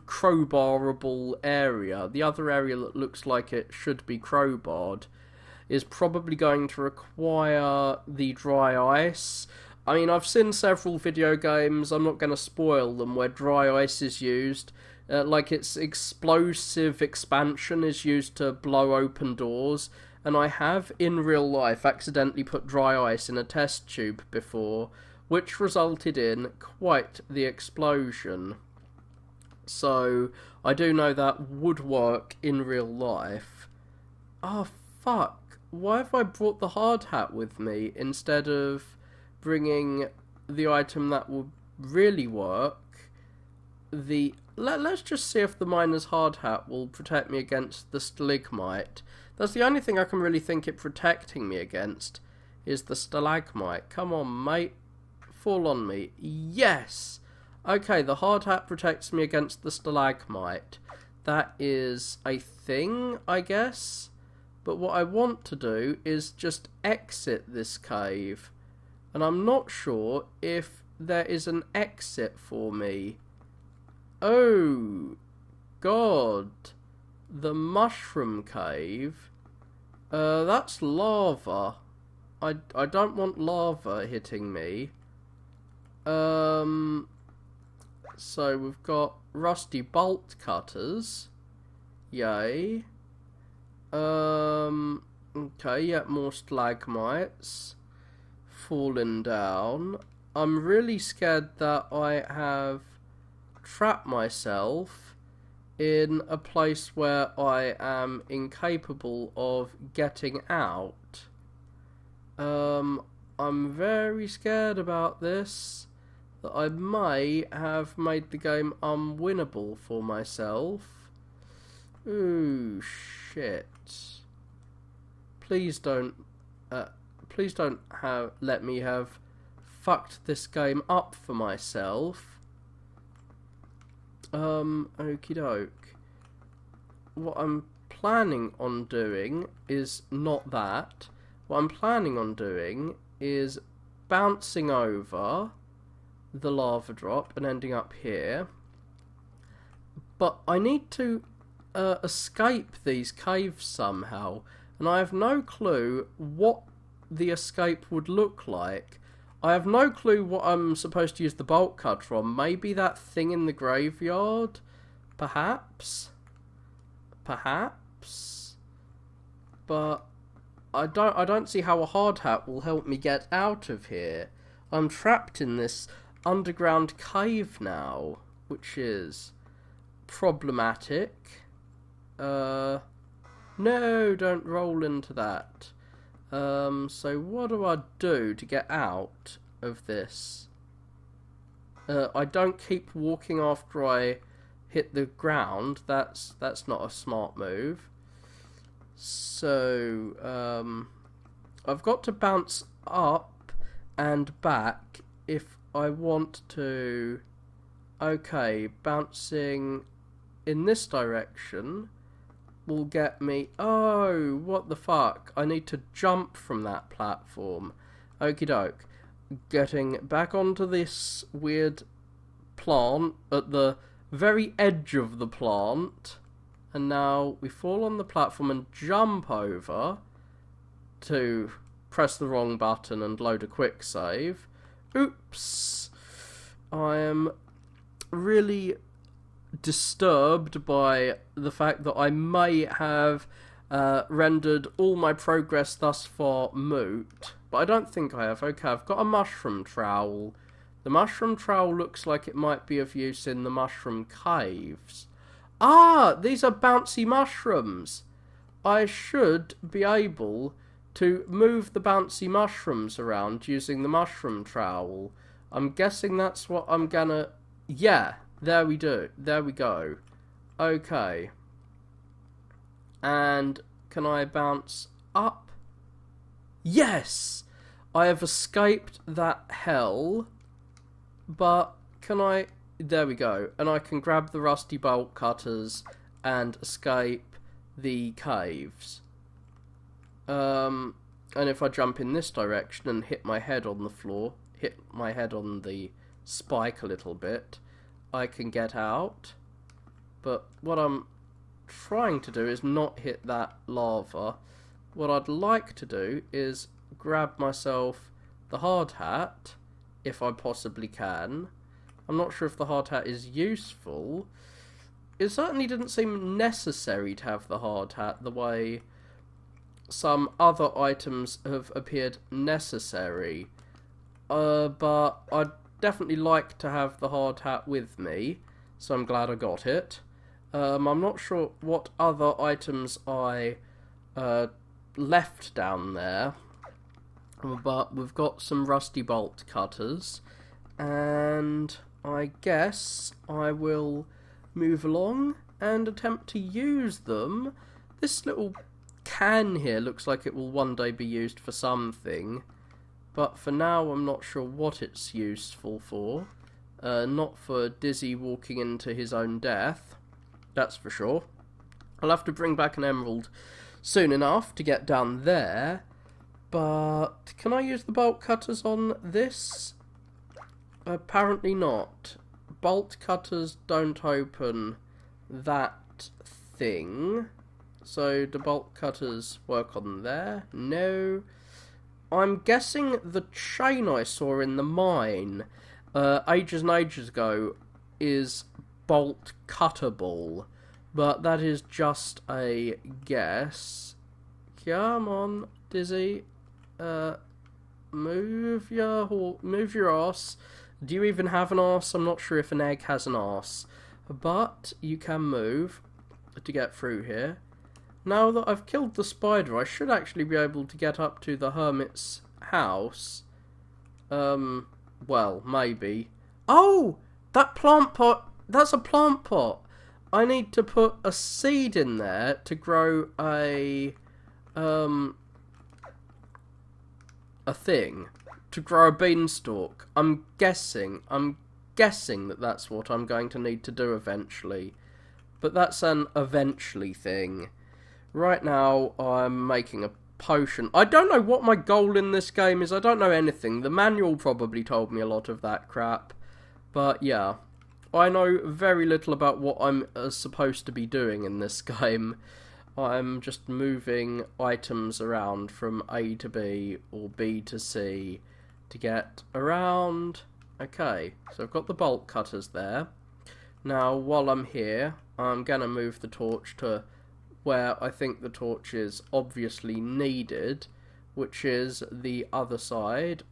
crowbarable area. The other area that looks like it should be crowbarred is probably going to require the dry ice. I mean, I've seen several video games, I'm not going to spoil them, where dry ice is used. Like its explosive expansion is used to blow open doors, and I have, in real life, accidentally put dry ice in a test tube before, which resulted in quite the explosion. So, I do know that would work in real life. Oh, fuck. Why have I brought the hard hat with me instead of bringing the item that will really work? Let's just see if the miner's hard hat will protect me against the stalagmite. That's the only thing I can really think it protecting me against, is the stalagmite. Come on, mate. Fall on me. Yes! Okay, the hard hat protects me against the stalagmite. That is a thing, I guess. But what I want to do is just exit this cave. And I'm not sure if there is an exit for me. Oh, God. The mushroom cave. That's lava. I don't want lava hitting me. So we've got rusty bolt cutters. Yay. Okay, yeah, more stalagmites falling down. I'm really scared that I have trapped myself in a place where I am incapable of getting out. I'm very scared about this, that I may have made the game unwinnable for myself. Ooh, shit. Please don't let me have fucked this game up for myself. Okie doke. What I'm planning on doing is not that. What I'm planning on doing is bouncing over the lava drop and ending up here. But I need to escape these caves somehow, and I have no clue what the escape would look like. I have no clue what I'm supposed to use the bolt cutter on. Maybe that thing in the graveyard? Perhaps? Perhaps? But I don't see how a hard hat will help me get out of here. I'm trapped in this underground cave now, which is problematic. No, don't roll into that. So what do I do to get out of this? I don't keep walking after I hit the ground. That's not a smart move. So, I've got to bounce up and back if I want to. Okay, bouncing in this direction will get me. Oh, what the fuck? I need to jump from that platform. Okie doke. Getting back onto this weird plant at the very edge of the plant. And now we fall on the platform and jump over to press the wrong button and load a quick save. Oops. I am really disturbed by the fact that I may have rendered all my progress thus far moot. But I don't think I have. Okay, I've got a mushroom trowel. The mushroom trowel looks like it might be of use in the mushroom caves. Ah, these are bouncy mushrooms. I should be able to move the bouncy mushrooms around using the mushroom trowel. I'm guessing that's what I'm gonna... Yeah, there we do. There we go. Okay. And can I bounce up? Yes! I have escaped that hell. But can I... There we go. And I can grab the rusty bolt cutters and escape the caves. And if I jump in this direction and hit my head on the floor, hit my head on the spike a little bit, I can get out. But what I'm trying to do is not hit that lava. What I'd like to do is grab myself the hard hat, if I possibly can. I'm not sure if the hard hat is useful. It certainly didn't seem necessary to have the hard hat the way some other items have appeared necessary. But I'd definitely like to have the hard hat with me, so I'm glad I got it. I'm not sure what other items I left down there, but we've got some rusty bolt cutters, and I guess I will move along and attempt to use them. This little can here looks like it will one day be used for something, but for now I'm not sure what it's useful for. Not for Dizzy walking into his own death, that's for sure. I'll have to bring back an emerald soon enough to get down there, but can I use the bolt cutters on this? Apparently not. Bolt cutters don't open that thing. So do bolt cutters work on there? No. I'm guessing the chain I saw in the mine ages and ages ago is bolt cuttable, but that is just a guess. Come on, Dizzy. Move your arse. Do you even have an arse? I'm not sure if an egg has an arse, but you can move to get through here. Now that I've killed the spider, I should actually be able to get up to the hermit's house. Well, maybe. Oh! That plant pot! That's a plant pot! I need to put a seed in there to grow a thing. To grow a beanstalk. I'm guessing that that's what I'm going to need to do eventually. But that's an eventually thing. Right now, I'm making a potion. I don't know what my goal in this game is. I don't know anything. The manual probably told me a lot of that crap. But yeah, I know very little about what I'm supposed to be doing in this game. I'm just moving items around from A to B or B to C to get around. Okay, so I've got the bolt cutters there. Now, while I'm here, I'm going to move the torch to where I think the torch is obviously needed, which is the other side,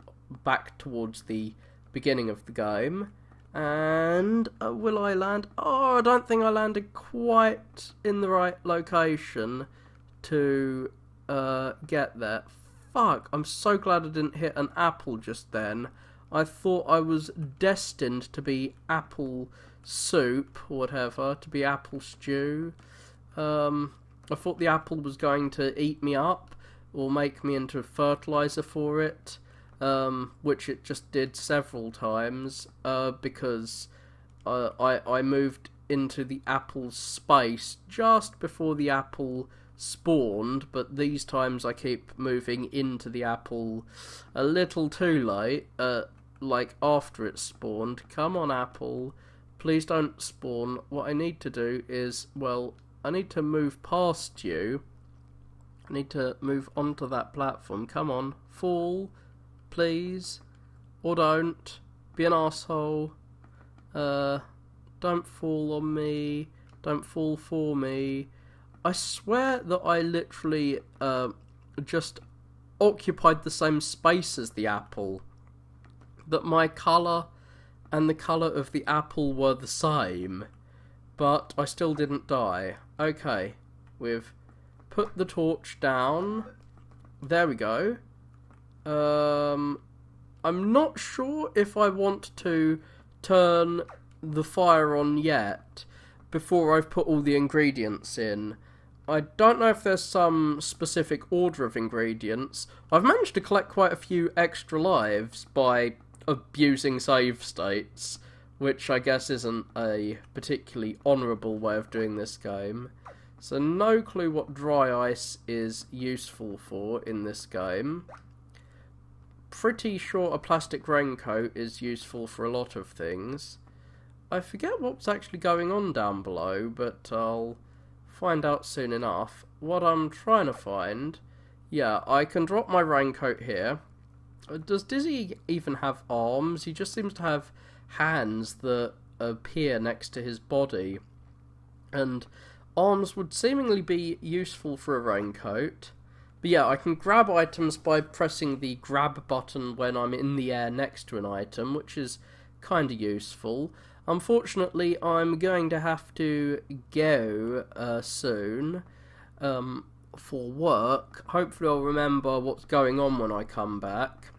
back towards the beginning of the game. And will I land? Oh, I don't think I landed quite in the right location to get there. Fuck, I'm so glad I didn't hit an apple just then. I thought I was destined to be apple soup, or whatever, to be apple stew. I thought the apple was going to eat me up, or make me into fertilizer for it, which it just did several times, because I moved into the apple's space just before the apple spawned, but these times I keep moving into the apple a little too late, like after it's spawned. Come on, apple, please don't spawn. What I need to do is, well, I need to move past you. I need to move onto that platform. Come on, fall, please, or don't. Be an asshole. Don't fall on me. Don't fall for me. I swear that I literally just occupied the same space as the apple. That my colour and the colour of the apple were the same. But I still didn't die. Okay, we've put the torch down. There we go. I'm not sure if I want to turn the fire on yet before I've put all the ingredients in. I don't know if there's some specific order of ingredients. I've managed to collect quite a few extra lives by abusing save states, which I guess isn't a particularly honourable way of doing this game. So no clue what dry ice is useful for in this game. Pretty sure a plastic raincoat is useful for a lot of things. I forget what's actually going on down below, but I'll find out soon enough. What I'm trying to find... Yeah, I can drop my raincoat here. Does Dizzy even have arms? He just seems to have hands that appear next to his body. And arms would seemingly be useful for a raincoat. But yeah, I can grab items by pressing the grab button when I'm in the air next to an item, which is kind of useful. Unfortunately, I'm going to have to go soon. for work. Hopefully I'll remember what's going on when I come back.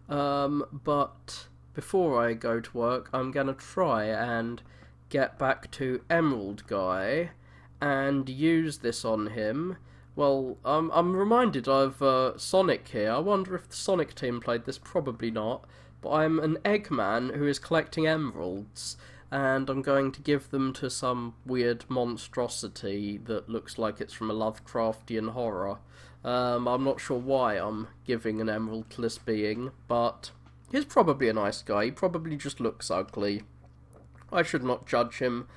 But before I go to work, I'm going to try and get back to Emerald Guy and use this on him. Well, I'm reminded of Sonic here. I wonder if the Sonic team played this. Probably not. But I'm an Eggman who is collecting emeralds, and I'm going to give them to some weird monstrosity that looks like it's from a Lovecraftian horror. I'm not sure why I'm giving an emerald to this being, but he's probably a nice guy. He probably just looks ugly. I should not judge him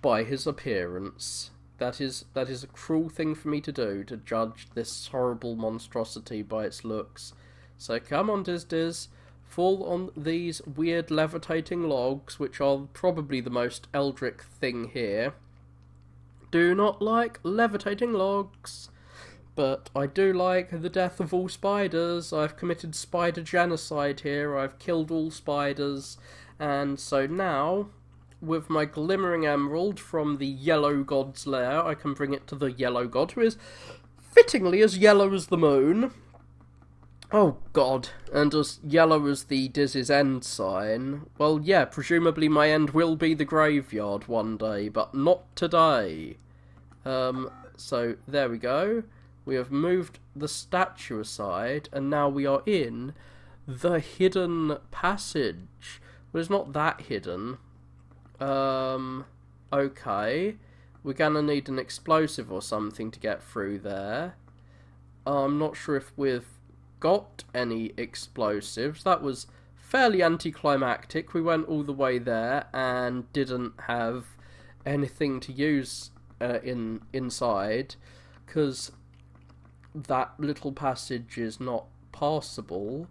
by his appearance. That is a cruel thing for me to do, to judge this horrible monstrosity by its looks. So come on, Diz, fall on these weird levitating logs, which are probably the most eldritch thing here. Do not like levitating logs, but I do like the death of all spiders. I've committed spider genocide here. I've killed all spiders, and so now, with my glimmering emerald from the yellow god's lair, I can bring it to the yellow god, who is fittingly as yellow as the moon. Oh god, and as yellow as the Diz's end sign. Well, yeah, presumably my end will be the graveyard one day, but not today. So there we go. We have moved the statue aside, and now we are in the hidden passage. Well, it's not that hidden. Okay. We're gonna need an explosive or something to get through there. I'm not sure if we've got any explosives. That was fairly anticlimactic. We went all the way there and didn't have anything to use inside, because that little passage is not passable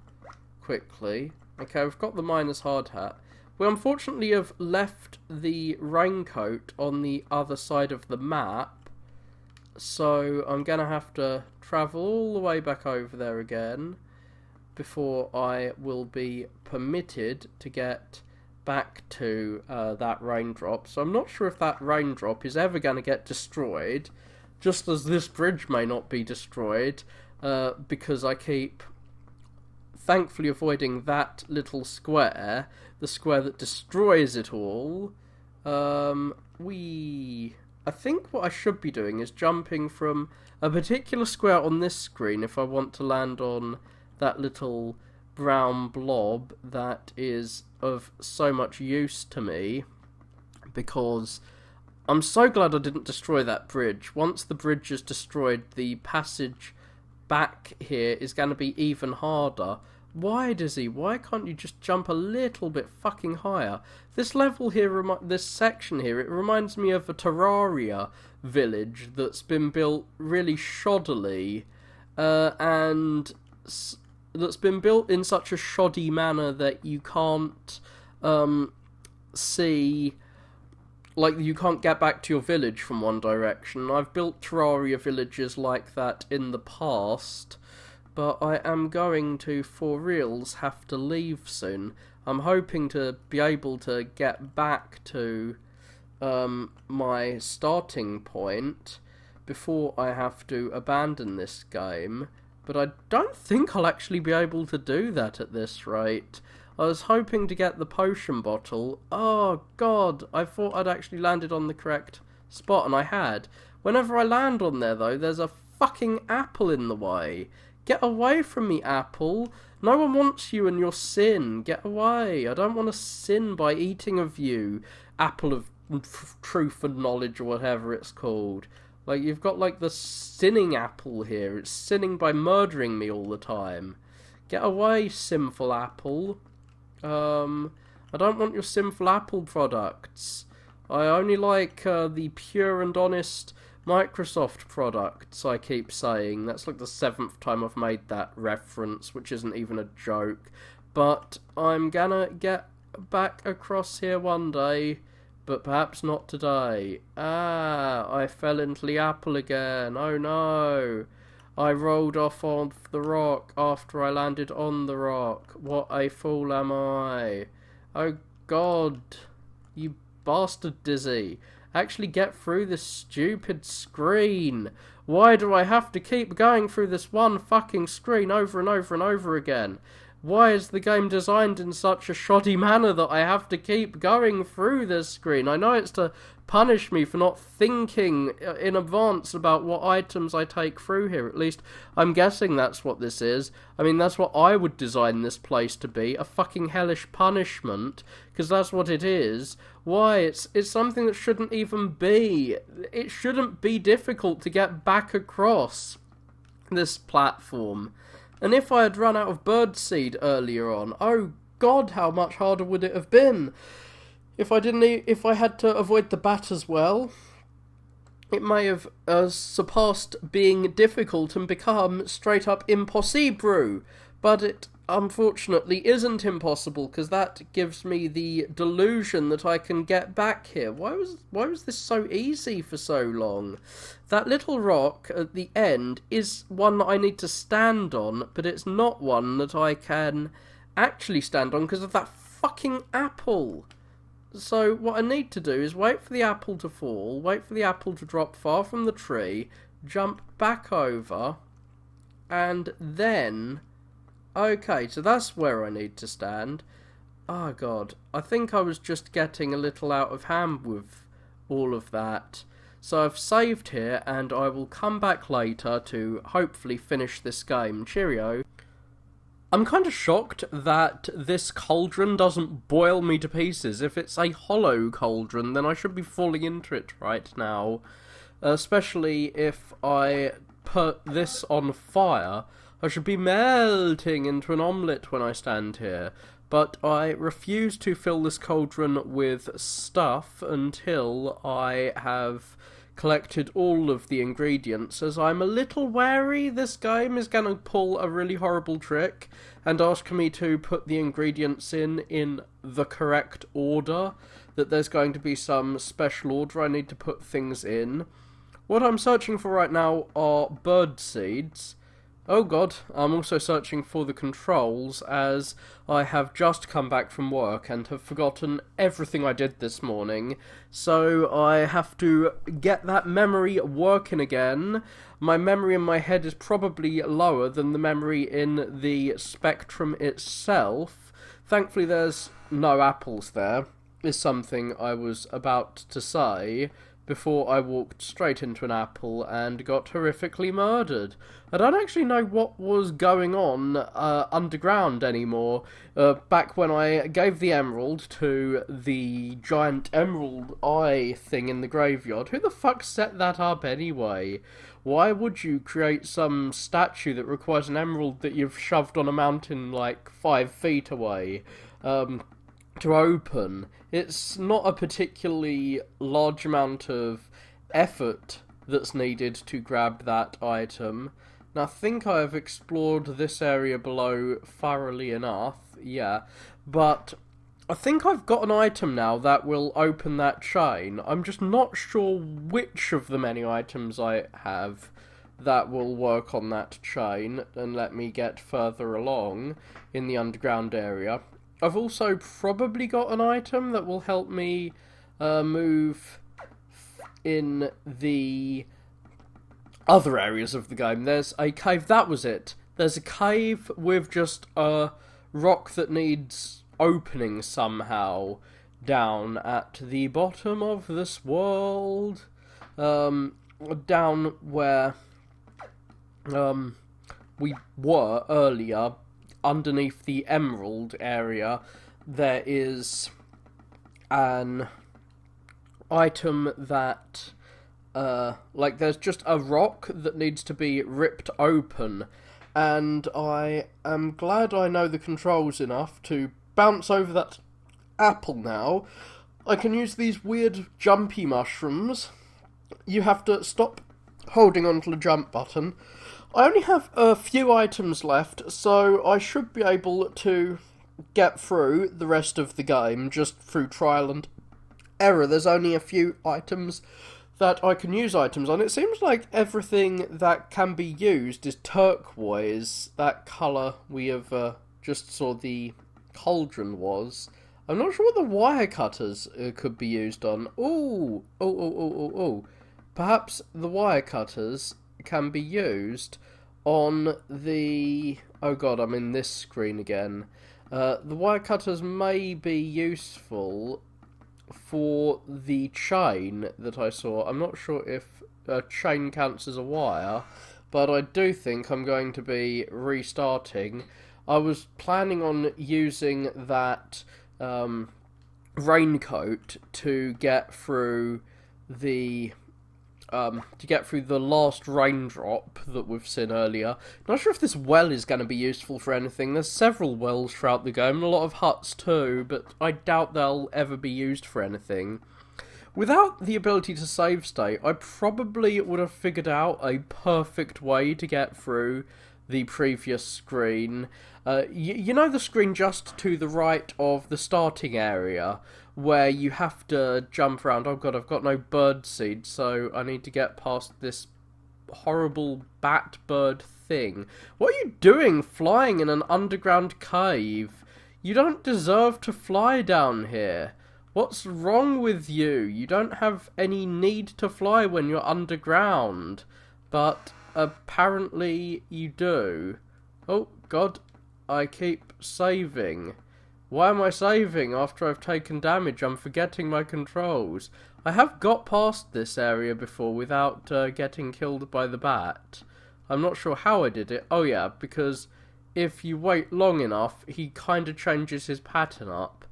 quickly. Okay, we've got the miner's hard hat. We unfortunately have left the raincoat on the other side of the map, so I'm going to have to travel all the way back over there again before I will be permitted to get back to that raindrop. So I'm not sure if that raindrop is ever going to get destroyed, just as this bridge may not be destroyed, because I keep thankfully avoiding that little square, the square that destroys it all. I think what I should be doing is jumping from a particular square on this screen if I want to land on that little brown blob that is of so much use to me, because I'm so glad I didn't destroy that bridge. Once the bridge is destroyed, the passage back here is going to be even harder. Why, Dizzy? Why can't you just jump a little bit fucking higher? This level here, this section here, it reminds me of a Terraria village that's been built really shoddily, and that's been built in such a shoddy manner that you can't see, like, you can't get back to your village from one direction. I've built Terraria villages like that in the past, but I am going to, for reals, have to leave soon. I'm hoping to be able to get back to my starting point before I have to abandon this game, but I don't think I'll actually be able to do that at this rate. I was hoping to get the potion bottle. Oh god, I thought I'd actually landed on the correct spot, and I had. Whenever I land on there, though, there's a fucking apple in the way. Get away from me, apple. No one wants you and your sin. Get away. I don't want to sin by eating of you. Apple of truth and knowledge, or whatever it's called. Like, you've got, like, the sinning apple here. It's sinning by murdering me all the time. Get away, sinful apple. I don't want your sinful apple products. I only like the pure and honest Microsoft products, I keep saying. That's like the 7th time I've made that reference, which isn't even a joke. But I'm gonna get back across here one day, but perhaps not today. I fell into the apple again. Oh no. I rolled off the rock after I landed on the rock. What a fool am I. Oh god. You bastard, Dizzy. actually get through this stupid screen. Why do I have to keep going through this one fucking screen over and over and over again? Why is the game designed in such a shoddy manner that I have to keep going through this screen? I know it's to punish me for not thinking in advance about what items I take through here. At least, I'm guessing that's what this is. I mean, that's what I would design this place to be. A fucking hellish punishment. Because that's what it is. Why? It's something that shouldn't even be. It shouldn't be difficult to get back across this platform. And if I had run out of birdseed earlier on, oh god, how much harder would it have been? If I had to avoid the bat as well, it may have surpassed being difficult and become straight up impossible. But it unfortunately isn't impossible, because that gives me the delusion that I can get back here. Why was this so easy for so long? That little rock at the end is one that I need to stand on, but it's not one that I can actually stand on because of that fucking apple. So what I need to do is wait for the apple to fall, wait for the apple to drop far from the tree, jump back over, and then... Okay, so that's where I need to stand. Oh god, I think I was just getting a little out of hand with all of that. So I've saved here, and I will come back later to hopefully finish this game. Cheerio. I'm kind of shocked that this cauldron doesn't boil me to pieces. If it's a hollow cauldron, then I should be falling into it right now. Especially if I put this on fire. I should be melting into an omelette when I stand here, but I refuse to fill this cauldron with stuff until I have collected all of the ingredients, as I'm a little wary this game is going to pull a really horrible trick and ask me to put the ingredients in the correct order, that there's going to be some special order I need to put things in. What I'm searching for right now are bird seeds. Oh god, I'm also searching for the controls, as I have just come back from work and have forgotten everything I did this morning, so I have to get that memory working again. My memory in my head is probably lower than the memory in the Spectrum itself. Thankfully there's no apples there, is something I was about to say, before I walked straight into an apple and got horrifically murdered. I don't actually know what was going on underground anymore. Back when I gave the emerald to the giant emerald eye thing in the graveyard. Who the fuck set that up anyway? Why would you create some statue that requires an emerald that you've shoved on a mountain like 5 feet away to open? It's not a particularly large amount of effort that's needed to grab that item. Now, I think I have explored this area below thoroughly enough, yeah, but I think I've got an item now that will open that chain. I'm just not sure which of the many items I have that will work on that chain and let me get further along in the underground area. I've also probably got an item that will help me move in the other areas of the game. There's a cave, that was it. There's a cave with just a rock that needs opening somehow down at the bottom of this world. Down where we were earlier. Underneath the emerald area, there is an item that, like, there's just a rock that needs to be ripped open, and I am glad I know the controls enough to bounce over that apple now. I can use these weird jumpy mushrooms. You have to stop holding onto the jump button. I only have a few items left, so I should be able to get through the rest of the game just through trial and error. There's only a few items that I can use items on. It seems like everything that can be used is turquoise, that colour we have just saw the cauldron was. I'm not sure what the wire cutters could be used on. Oh. Perhaps the wire cutters can be used on the... Oh god, I'm in this screen again. The wire cutters may be useful for the chain that I saw. I'm not sure if a chain counts as a wire, but I do think I'm going to be restarting. I was planning on using that raincoat to get through the last raindrop that we've seen earlier. Not sure if this well is going to be useful for anything. There's several wells throughout the game, and a lot of huts too, but I doubt they'll ever be used for anything. Without the ability to save state, I probably would have figured out a perfect way to get through the previous screen. You know the screen just to the right of the starting area, where you have to jump around. Oh god, I've got no bird seed, so I need to get past this horrible bat bird thing. What are you doing flying in an underground cave? You don't deserve to fly down here. What's wrong with you? You don't have any need to fly when you're underground. But apparently you do. Oh god, I keep saving. Why am I saving after I've taken damage? I'm forgetting my controls. I have got past this area before without getting killed by the bat. I'm not sure how I did it. Oh yeah, because if you wait long enough, he kind of changes his pattern up.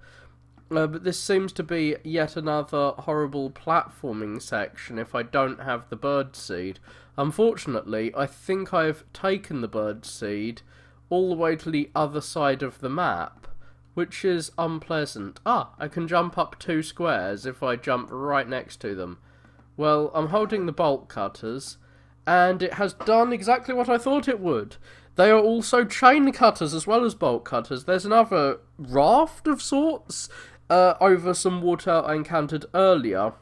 But this seems to be yet another horrible platforming section if I don't have the bird seed. Unfortunately, I think I've taken the bird seed all the way to the other side of the map, which is unpleasant. Ah, I can jump up 2 squares if I jump right next to them. Well, I'm holding the bolt cutters, and it has done exactly what I thought it would. They are also chain cutters as well as bolt cutters. There's another raft of sorts over some water I encountered earlier,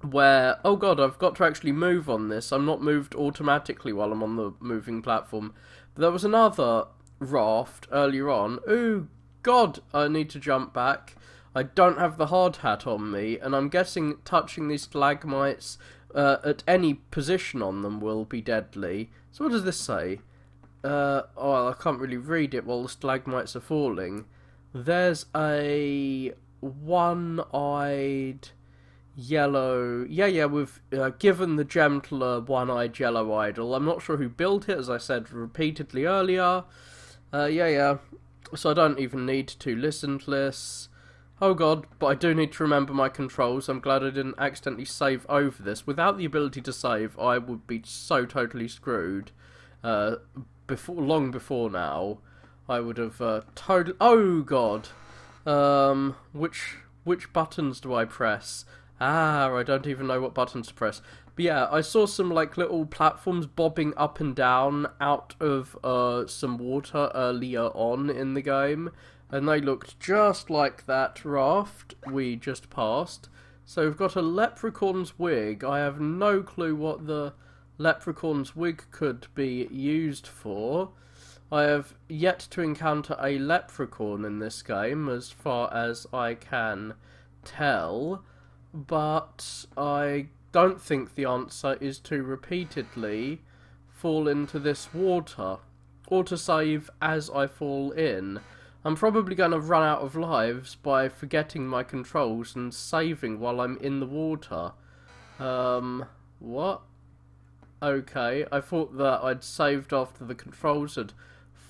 where, oh god, I've got to actually move on this. I'm not moved automatically while I'm on the moving platform. But there was another raft earlier on. Ooh, god, I need to jump back. I don't have the hard hat on me, and I'm guessing touching these stalagmites at any position on them will be deadly. So what does this say? Oh, I can't really read it while the stalagmites are falling. There's a one-eyed yellow... Yeah, we've given the gentler one-eyed yellow idol. I'm not sure who built it, as I said repeatedly earlier. Yeah. So I don't even need to listen to this. Oh god, but I do need to remember my controls. I'm glad I didn't accidentally save over this. Without the ability to save, I would be so totally screwed. Long before now, I would have totally... Oh god. Which buttons do I press? I don't even know what buttons to press. But yeah, I saw some like little platforms bobbing up and down out of some water earlier on in the game, and they looked just like that raft we just passed. So we've got a leprechaun's wig. I have no clue what the leprechaun's wig could be used for. I have yet to encounter a leprechaun in this game, as far as I can tell, but I don't think the answer is to repeatedly fall into this water, or to save as I fall in. I'm probably going to run out of lives by forgetting my controls and saving while I'm in the water. What? Okay, I thought that I'd saved after the controls had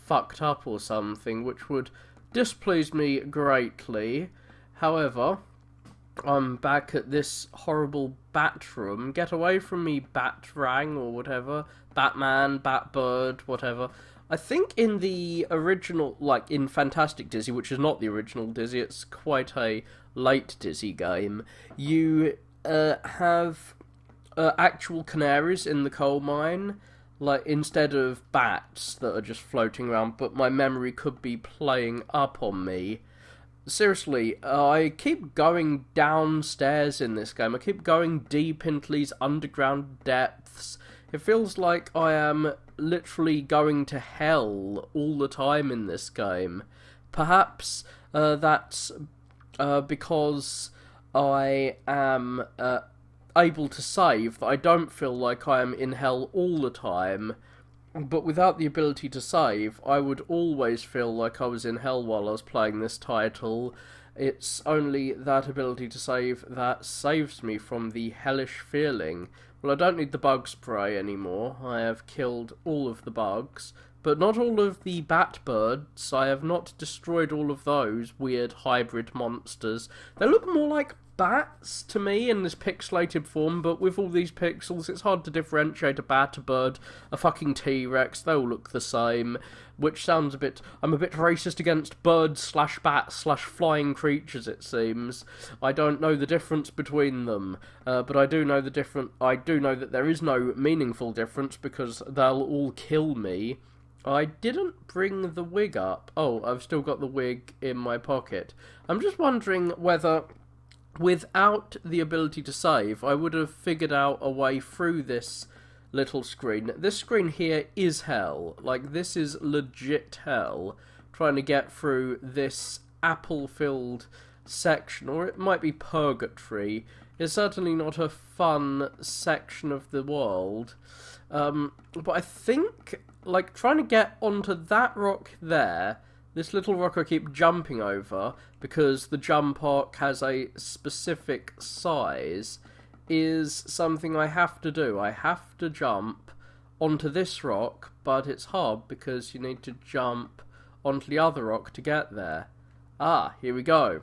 fucked up or something, which would displease me greatly. However, I'm back at this horrible bat room. Get away from me, Batrang, or whatever. Batman, Batbird, whatever. I think in the original, like in Fantastic Dizzy, which is not the original Dizzy, it's quite a late Dizzy game, you have actual canaries in the coal mine, like instead of bats that are just floating around, but my memory could be playing up on me. Seriously, I keep going downstairs in this game. I keep going deep into these underground depths. It feels like I am literally going to hell all the time in this game. Perhaps that's because I am able to save, that I don't feel like I am in hell all the time. But without the ability to save, I would always feel like I was in hell while I was playing this title. It's only that ability to save that saves me from the hellish feeling. Well, I don't need the bug spray anymore. I have killed all of the bugs, but not all of the bat birds. I have not destroyed all of those weird hybrid monsters. They look more like bats to me in this pixelated form, but with all these pixels it's hard to differentiate a bat, a bird, a fucking T-Rex. They all look the same, which sounds a bit... I'm a bit racist against birds slash bats slash flying creatures, it seems. I don't know the difference between them, but I do know that there is no meaningful difference because they'll all kill me. I didn't bring the wig up. Oh, I've still got the wig in my pocket. I'm just wondering whether, without the ability to save, I would have figured out a way through this little screen. This screen here is hell. Like, this is legit hell. Trying to get through this apple-filled section, or it might be purgatory. It's certainly not a fun section of the world. But I think, like, trying to get onto that rock there, this little rock I keep jumping over, because the jump arc has a specific size, is something I have to do. I have to jump onto this rock, but it's hard because you need to jump onto the other rock to get there. Ah, here we go.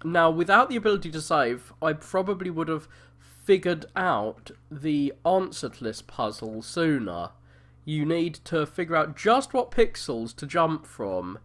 Now, without the ability to save, I probably would have figured out the answer to this puzzle sooner. You need to figure out just what pixels to jump from.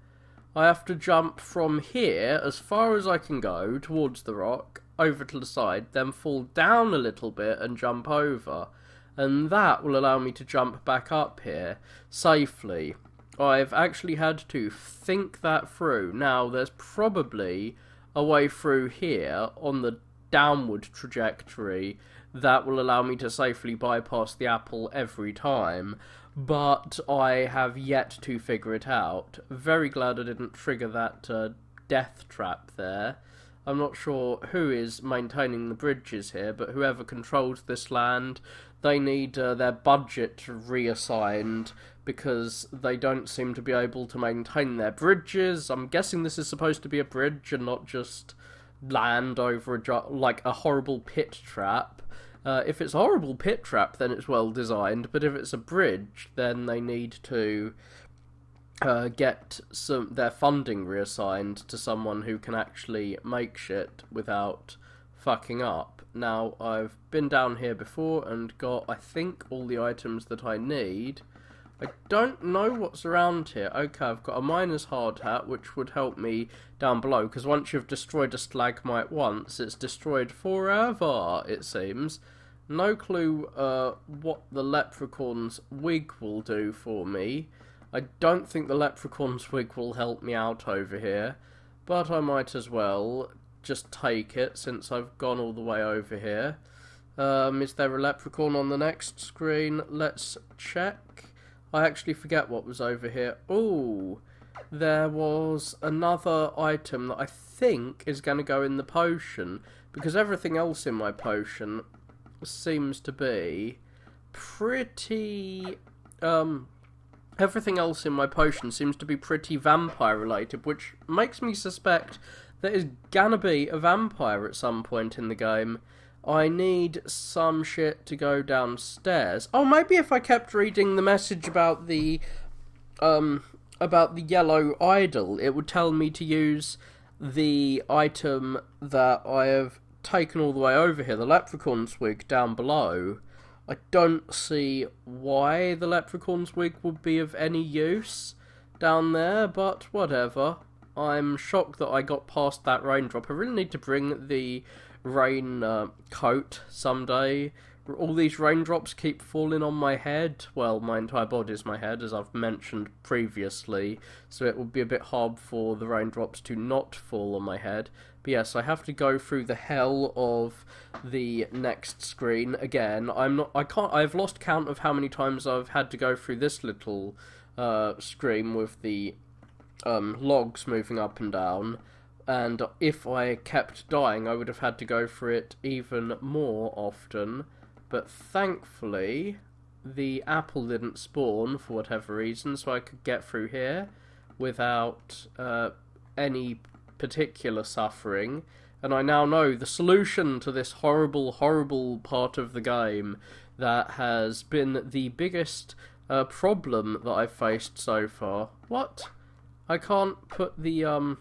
I have to jump from here as far as I can go towards the rock, over to the side, then fall down a little bit and jump over. And that will allow me to jump back up here safely. I've actually had to think that through. Now, there's probably a way through here on the downward trajectory that will allow me to safely bypass the apple every time, but I have yet to figure it out. Very glad I didn't trigger that death trap there. I'm not sure who is maintaining the bridges here, but whoever controls this land, they need their budget reassigned because they don't seem to be able to maintain their bridges. I'm guessing this is supposed to be a bridge and not just land over like a horrible pit trap. If it's a horrible pit trap, then it's well designed, but if it's a bridge, then they need to get their funding reassigned to someone who can actually make shit without fucking up. Now, I've been down here before and got, I think, all the items that I need. I don't know what's around here. Okay, I've got a miner's hard hat, which would help me down below, because once you've destroyed a stalagmite once, it's destroyed forever, it seems. No clue what the leprechaun's wig will do for me. I don't think the leprechaun's wig will help me out over here, but I might as well just take it since I've gone all the way over here. Is there a leprechaun on the next screen? Let's check. I actually forget what was over here. Ooh, there was another item that I think is going to go in the potion, because everything else in my potion seems to be pretty... everything else in my potion seems to be pretty vampire-related, which makes me suspect there is gonna be a vampire at some point in the game. I need some shit to go downstairs. Oh, maybe if I kept reading the message about the yellow idol, it would tell me to use the item that I have taken all the way over here, the leprechaun's wig down below. I don't see why the leprechaun's wig would be of any use down there, but whatever. I'm shocked that I got past that raindrop. I really need to bring the rain coat someday. All these raindrops keep falling on my head. Well, my entire body is my head, as I've mentioned previously, so it would be a bit hard for the raindrops to not fall on my head. But yes, I have to go through the hell of the next screen again. I've lost count of how many times I've had to go through this little screen with the logs moving up and down. and if I kept dying, I would have had to go for it even more often. But thankfully, the apple didn't spawn for whatever reason, so I could get through here without any particular suffering. And I now know the solution to this horrible, horrible part of the game that has been the biggest problem that I've faced so far. What? I can't put the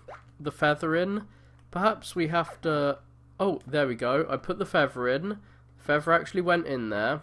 feather in? Perhaps we have to... Oh, there we go. I put the feather in. Feather actually went in there.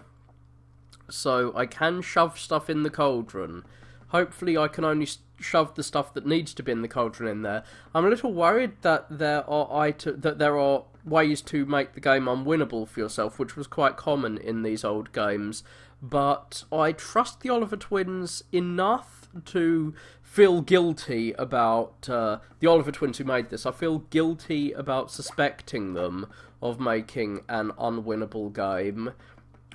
So I can shove stuff in the cauldron. Hopefully I can only shove the stuff that needs to be in the cauldron in there. I'm a little worried that there are ways to make the game unwinnable for yourself, which was quite common in these old games. But I trust the Oliver twins enough to feel guilty about the Oliver twins who made this. I feel guilty about suspecting them of making an unwinnable game.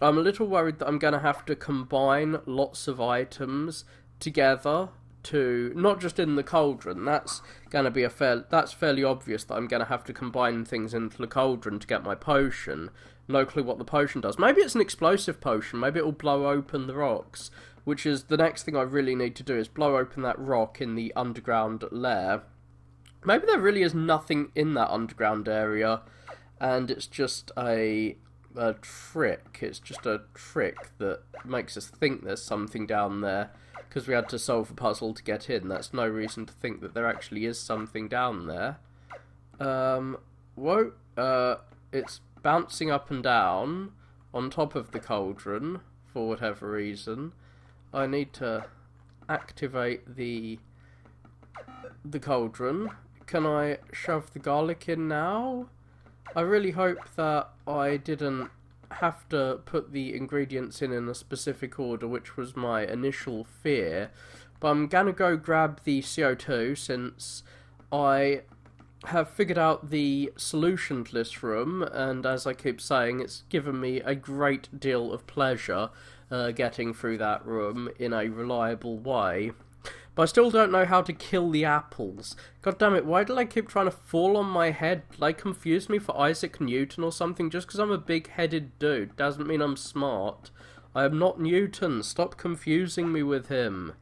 I'm a little worried that I'm going to have to combine lots of items together to, not just in the cauldron, that's going to be that's fairly obvious that I'm going to have to combine things into the cauldron to get my potion. No clue what the potion does. Maybe it's an explosive potion, maybe it will blow open the rocks, which is the next thing I really need to do, is blow open that rock in the underground lair. Maybe there really is nothing in that underground area, and it's just a trick. It's just a trick that makes us think there's something down there, because we had to solve a puzzle to get in. That's no reason to think that there actually is something down there. Whoa, it's bouncing up and down on top of the cauldron for whatever reason. I need to activate the cauldron. Can I shove the garlic in now? I really hope that I didn't have to put the ingredients in a specific order, which was my initial fear. But I'm gonna go grab the CO2 since I have figured out the solution to this room, and as I keep saying, it's given me a great deal of pleasure getting through that room in a reliable way. But I still don't know how to kill the apples. God damn it, why do they keep trying to fall on my head? They confuse me for Isaac Newton or something. Just because I'm a big-headed dude doesn't mean I'm smart. I am not Newton. Stop confusing me with him.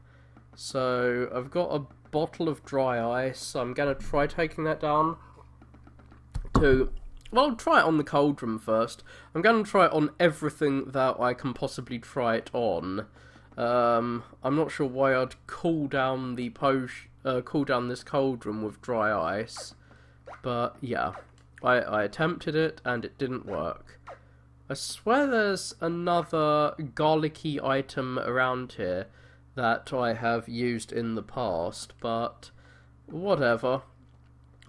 So, I've got a bottle of dry ice. I'm going to try taking that down to... Well, I'll try it on the cauldron first. I'm going to try it on everything that I can possibly try it on. I'm not sure why I'd cool down the cool down this cauldron with dry ice, but yeah, I attempted it and it didn't work. I swear there's another garlicky item around here that I have used in the past, but whatever.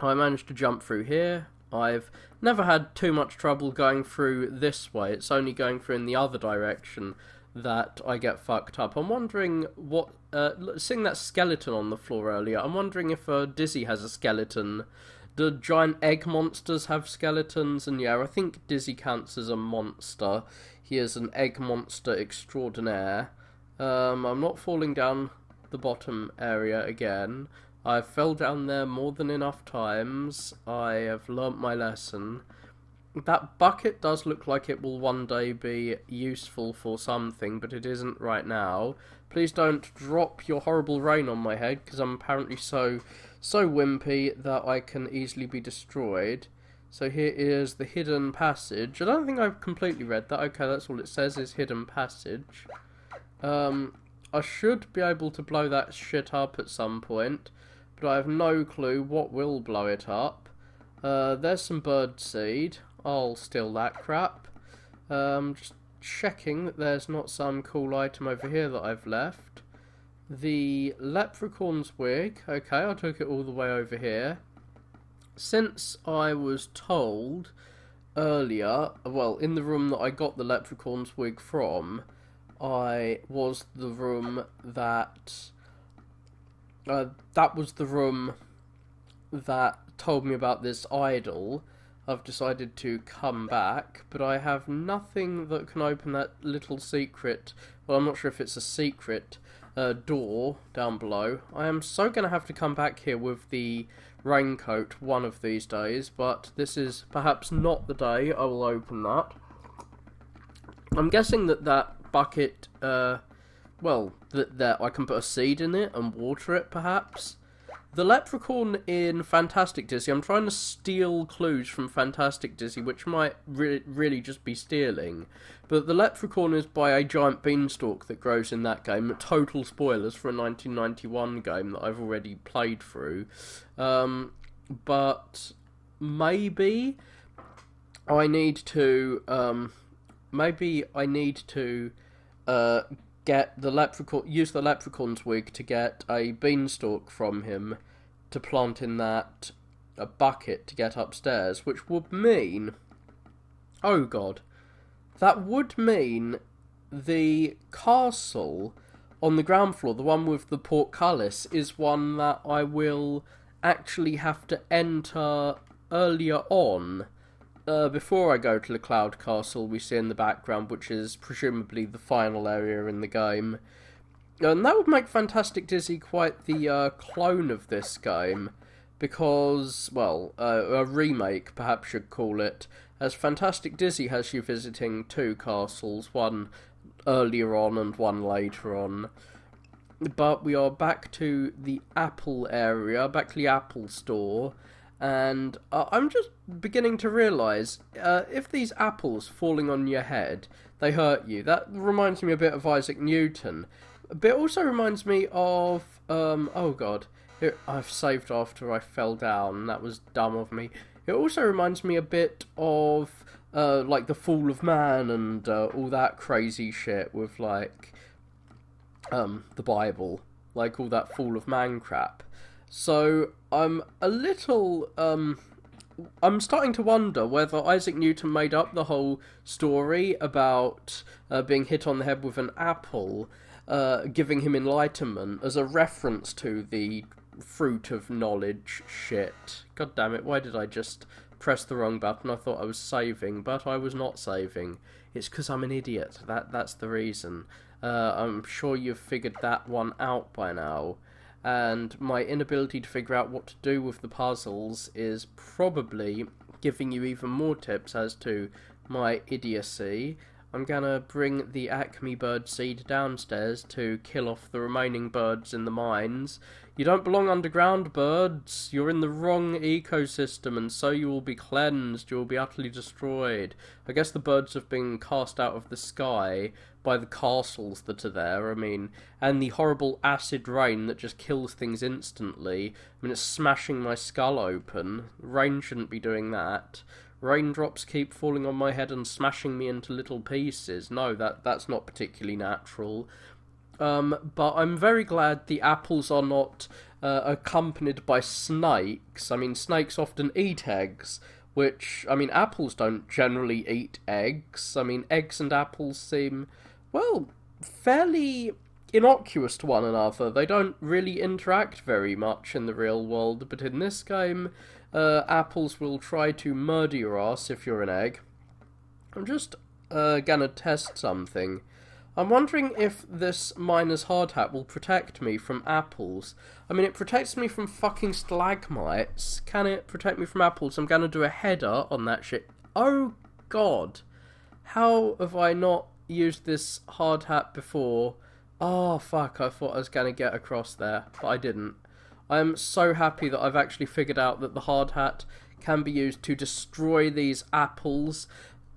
I managed to jump through here. I've never had too much trouble going through this way. It's only going through in the other direction that I get fucked up. I'm wondering what... seeing that skeleton on the floor earlier, I'm wondering if Dizzy has a skeleton. Do giant egg monsters have skeletons? And yeah, I think Dizzy counts as a monster. He is an egg monster extraordinaire. I'm not falling down the bottom area again. I fell down there more than enough times. I have learnt my lesson. That bucket does look like it will one day be useful for something, but it isn't right now. Please don't drop your horrible rain on my head, because I'm apparently so wimpy that I can easily be destroyed. So here is the hidden passage. I don't think I've completely read that. Okay, that's all it says is hidden passage. I should be able to blow that shit up at some point, but I have no clue what will blow it up. There's some bird seed. I'll steal that crap. Just checking that there's not some cool item over here that I've left. The leprechaun's wig. Okay, I took it all the way over here. Since I was told earlier, well, in the room that I got the leprechaun's wig from, was the room that... that was the room that told me about this idol. I've decided to come back, but I have nothing that can open that little secret. Well, I'm not sure if it's a secret door down below. I am so going to have to come back here with the raincoat one of these days, but this is perhaps not the day I will open that. I'm guessing that bucket, well, that I can put a seed in it and water it, perhaps. The leprechaun in Fantastic Dizzy, I'm trying to steal clues from Fantastic Dizzy, which might really just be stealing. But the leprechaun is by a giant beanstalk that grows in that game. Total spoilers for a 1991 game that I've already played through. But maybe I need to... get the leprechaun, use the leprechaun's wig to get a beanstalk from him to plant in that a bucket to get upstairs, which would mean, oh god, that would mean the castle on the ground floor, the one with the portcullis, is one that I will actually have to enter earlier on. Before I go to the cloud castle we see in the background, which is presumably the final area in the game. And that would make Fantastic Dizzy quite the clone of this game, because, well, a remake, perhaps you'd call it, as Fantastic Dizzy has you visiting two castles, one earlier on and one later on. But we are back to the Apple area, back to the Apple store. And I'm just beginning to realise, if these apples falling on your head, they hurt you. That reminds me a bit of Isaac Newton. But it also reminds me of, oh god, I've saved after I fell down. That was dumb of me. It also reminds me a bit of, like, the Fall of Man and all that crazy shit with, like, the Bible. Like, all that Fall of Man crap. So, I'm a little, I'm starting to wonder whether Isaac Newton made up the whole story about being hit on the head with an apple, giving him enlightenment, as a reference to the fruit of knowledge shit. God damn it, why did I just press the wrong button? I thought I was saving, but I was not saving. It's because I'm an idiot, that's the reason. I'm sure you've figured that one out by now. And my inability to figure out what to do with the puzzles is probably giving you even more tips as to my idiocy. I'm gonna bring the Acme bird seed downstairs to kill off the remaining birds in the mines. You don't belong underground, birds. You're in the wrong ecosystem, and so you will be cleansed. You will be utterly destroyed. I guess the birds have been cast out of the sky by the castles that are there, and the horrible acid rain that just kills things instantly. It's smashing my skull open. Rain shouldn't be doing that. Raindrops keep falling on my head and smashing me into little pieces. No, that's not particularly natural. But I'm very glad the apples are not accompanied by snakes. Snakes often eat eggs, which, apples don't generally eat eggs. Eggs and apples seem, well, fairly innocuous to one another. They don't really interact very much in the real world, but in this game, apples will try to murder your ass if you're an egg. I'm just gonna test something. I'm wondering if this miner's hard hat will protect me from apples. It protects me from fucking stalagmites. Can it protect me from apples? I'm gonna do a header on that shit. Oh god. How have I not used this hard hat before? Oh fuck, I thought I was gonna get across there, but I didn't. I'm so happy that I've actually figured out that the hard hat can be used to destroy these apples.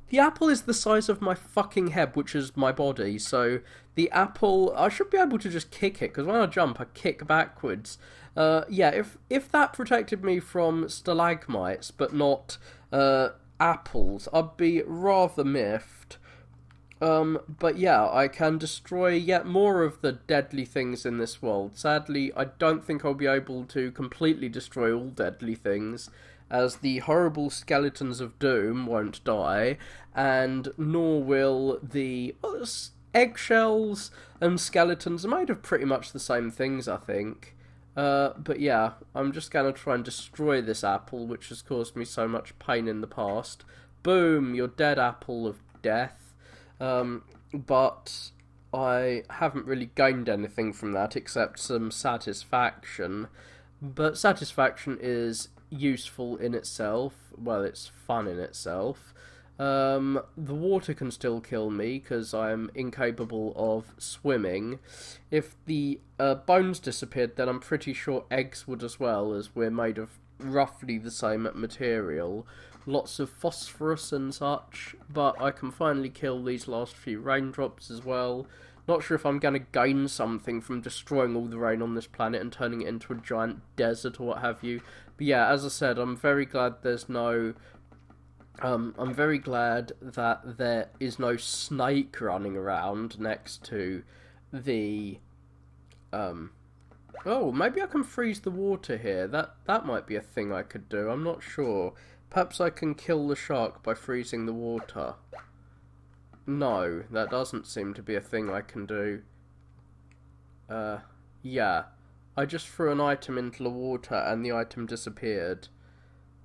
The apple is the size of my fucking head, which is my body, so the apple, I should be able to just kick it, because when I jump, I kick backwards. Yeah, if that protected me from stalagmites, but not apples, I'd be rather miffed. But yeah, I can destroy yet more of the deadly things in this world. Sadly, I don't think I'll be able to completely destroy all deadly things, as the horrible skeletons of doom won't die, and nor will the eggshells and skeletons are made of pretty much the same things, I think. But yeah, I'm just going to try and destroy this apple, which has caused me so much pain in the past. Boom, you're dead, apple of death. But I haven't really gained anything from that except some satisfaction. But satisfaction is useful in itself. Well, it's fun in itself. The water can still kill me because I'm incapable of swimming. If the bones disappeared, then I'm pretty sure eggs would as well, as we're made of roughly the same material. Lots of phosphorus and such, but I can finally kill these last few raindrops as well. Not sure if I'm going to gain something from destroying all the rain on this planet and turning it into a giant desert or what have you. But yeah, as I said, I'm very glad there's no... I'm very glad that there is no snake running around next to the... Oh, maybe I can freeze the water here. That might be a thing I could do. I'm not sure. Perhaps I can kill the shark by freezing the water. No, that doesn't seem to be a thing I can do. Yeah. I just threw an item into the water and the item disappeared.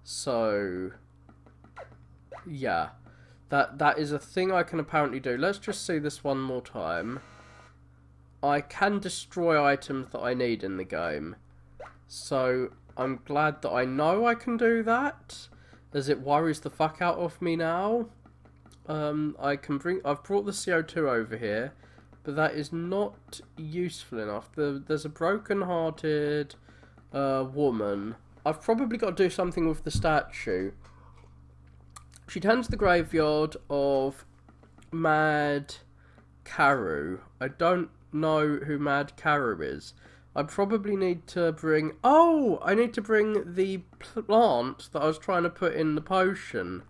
So... yeah. That is a thing I can apparently do. Let's just see this one more time. I can destroy items that I need in the game. So, I'm glad that I know I can do that, as it worries the fuck out of me now. I've brought the CO2 over here, but that is not useful enough. There's a broken-hearted woman. I've probably got to do something with the statue. She tends the graveyard of Mad Karu. I don't know who Mad Karu is. I probably need to bring... Oh! I need to bring the plant that I was trying to put in the potion.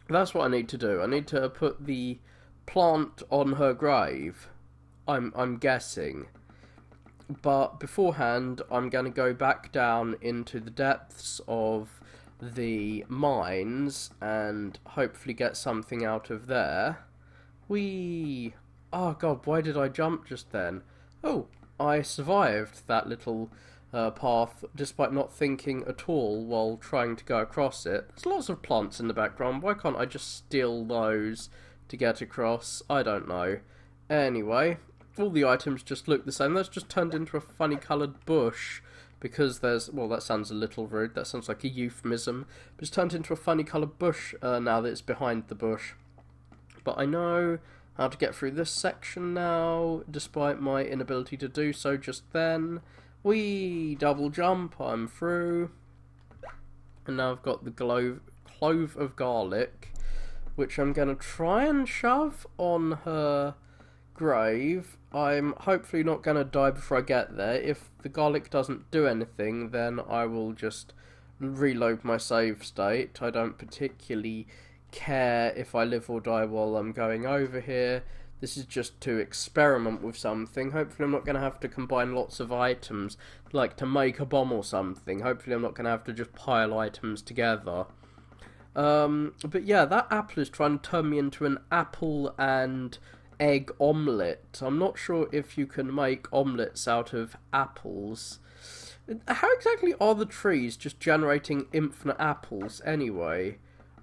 That's what I need to do. I need to put the plant on her grave. I'm guessing. But beforehand, I'm going to go back down into the depths of the mines and hopefully get something out of there. Whee! Oh god, why did I jump just then? Oh, I survived that little path despite not thinking at all while trying to go across it. There's lots of plants in the background. Why can't I just steal those to get across? I don't know. Anyway, all the items just look the same. That's just turned into a funny coloured bush because there's... well, that sounds a little rude. That sounds like a euphemism. But it's turned into a funny coloured bush now that it's behind the bush. But I know how to get through this section now, despite my inability to do so just then. Whee! Double jump, I'm through. And now I've got the clove of garlic, which I'm going to try and shove on her grave. I'm hopefully not going to die before I get there. If the garlic doesn't do anything, then I will just reload my save state. I don't particularly care if I live or die while I'm going over here. This is just to experiment with something. Hopefully I'm not going to have to combine lots of items, like to make a bomb or something. Hopefully I'm not going to have to just pile items together. But yeah, that apple is trying to turn me into an apple and egg omelette. I'm not sure if you can make omelettes out of apples. How exactly are the trees just generating infinite apples anyway?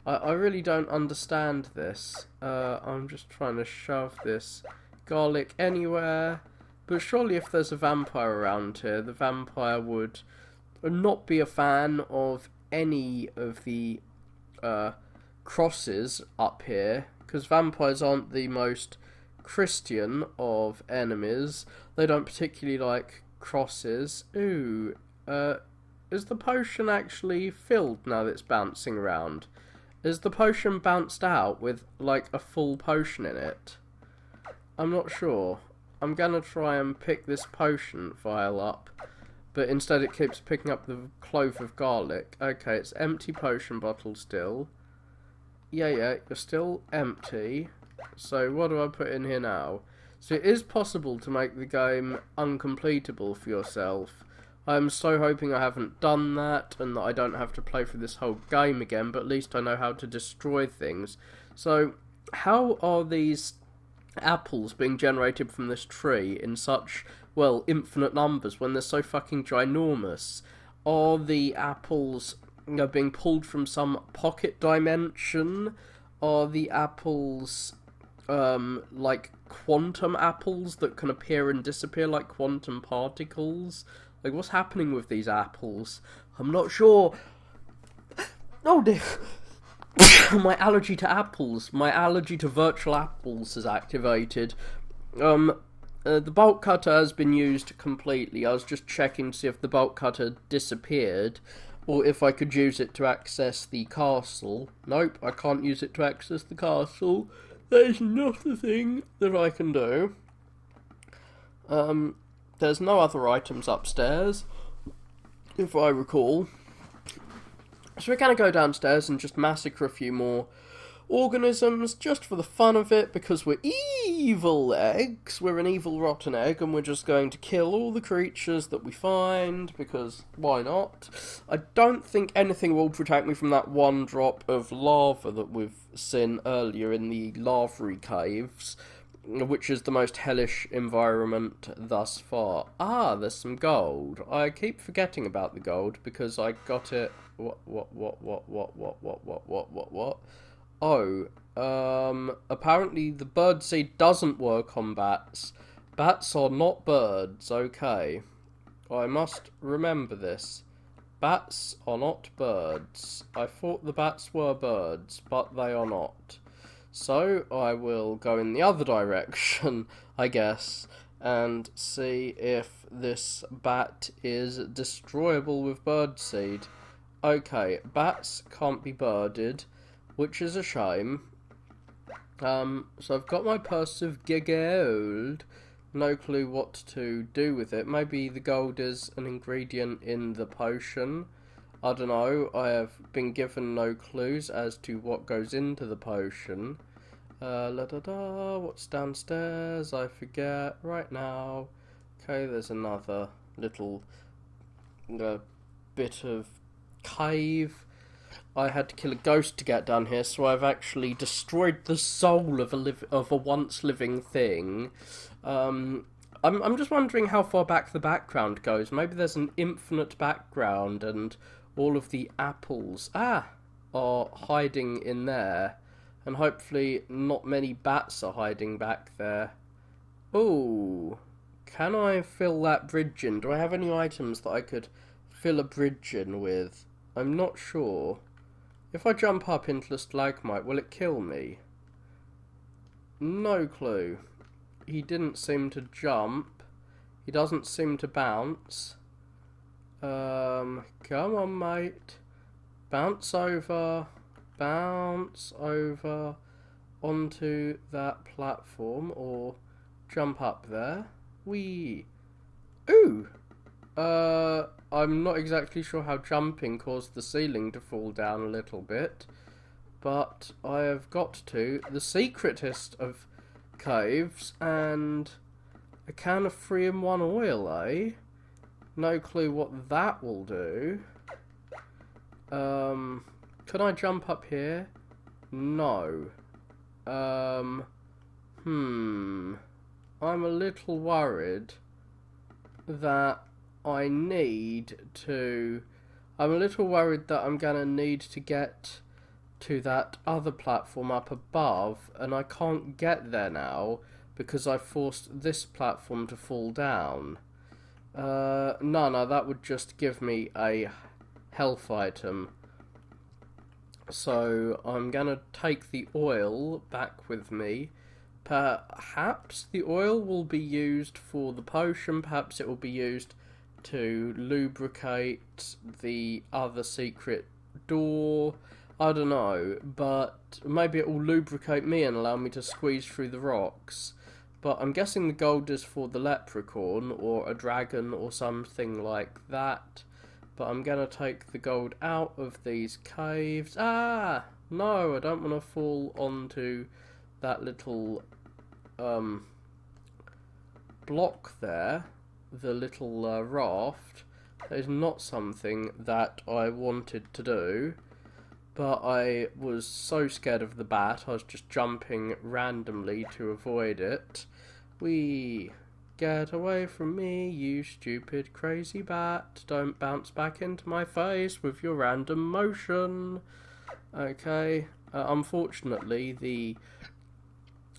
I really don't understand this. I'm just trying to shove this garlic anywhere. But surely if there's a vampire around here, the vampire would not be a fan of any of the crosses up here. Because vampires aren't the most Christian of enemies. They don't particularly like crosses. Ooh, is the potion actually filled now that it's bouncing around? Is the potion bounced out with, like, a full potion in it? I'm not sure. I'm gonna try and pick this potion vial up, but instead it keeps picking up the clove of garlic. Okay, it's empty potion bottle still. Yeah, you're still empty. So what do I put in here now? So it is possible to make the game uncompletable for yourself. I'm so hoping I haven't done that and that I don't have to play through this whole game again, but at least I know how to destroy things. So, how are these apples being generated from this tree in such, well, infinite numbers when they're so fucking ginormous? Are the apples, being pulled from some pocket dimension? Are the apples like quantum apples that can appear and disappear like quantum particles. Like, what's happening with these apples? I'm not sure. Oh dear. My allergy to apples, my allergy to virtual apples has activated. The bolt cutter has been used completely. I was just checking to see if the bolt cutter disappeared, or if I could use it to access the castle. Nope, I can't use it to access the castle. That is not a thing that I can do. There's no other items upstairs, if I recall. So we're going to go downstairs and just massacre a few more organisms, just for the fun of it, because we're evil eggs. We're an evil rotten egg, and we're just going to kill all the creatures that we find, because why not? I don't think anything will protect me from that one drop of lava that we've seen earlier in the Lavery Caves, which is the most hellish environment thus far. Ah, there's some gold. I keep forgetting about the gold because I got it. What? Oh, apparently the birdseed doesn't work on bats. Bats are not birds, okay. I must remember this. Bats are not birds. I thought the bats were birds, but they are not. So I will go in the other direction, I guess, and see if this bat is destroyable with birdseed. Okay, bats can't be birded, which is a shame. So I've got my purse of gold. No clue what to do with it. Maybe the gold is an ingredient in the potion. I don't know. I have been given no clues as to what goes into the potion. What's downstairs? I forget right now. Okay, there's another little bit of cave. I had to kill a ghost to get down here, so I've actually destroyed the soul of a once living thing. I'm just wondering how far back the background goes. Maybe there's an infinite background, and all of the apples are hiding in there, and hopefully not many bats are hiding back there. Oh, can I fill that bridge in? Do I have any items that I could fill a bridge in with? I'm not sure. If I jump up into the stalagmite, will it kill me? No clue. He didn't seem to jump. He doesn't seem to bounce. Come on, mate. Bounce over onto that platform, or jump up there. Whee! Ooh! I'm not exactly sure how jumping caused the ceiling to fall down a little bit, but I have got to the secretest of caves, and a can of 3-in-1 oil, eh? No clue what that will do. Can I jump up here? No. I'm a little worried that I'm a little worried that I'm gonna need to get to that other platform up above, and I can't get there now because I forced this platform to fall down. No, that would just give me a health item. So I'm gonna take the oil back with me. Perhaps the oil will be used for the potion, perhaps it will be used to lubricate the other secret door. I don't know, but maybe it will lubricate me and allow me to squeeze through the rocks. But I'm guessing the gold is for the leprechaun or a dragon or something like that. But I'm gonna take the gold out of these caves. Ah! No, I don't want to fall onto that little block there. The little raft. That is not something that I wanted to do. But I was so scared of the bat, I was just jumping randomly to avoid it. Get away from me, you stupid crazy bat. Don't bounce back into my face with your random motion. Okay, unfortunately the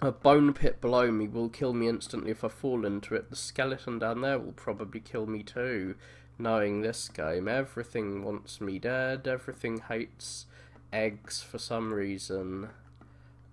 A bone pit below me will kill me instantly if I fall into it. The skeleton down there will probably kill me too. Knowing this game, everything wants me dead, everything hates eggs for some reason.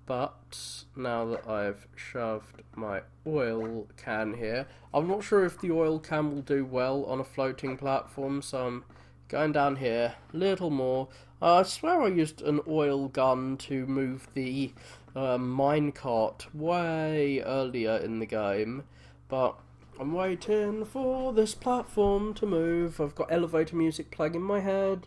But now that I've shoved my oil can here, I'm not sure if the oil can will do well on a floating platform, so I'm going down here a little more. I swear I used an oil gun to move the minecart way earlier in the game, but I'm waiting for this platform to move. I've got elevator music playing in my head.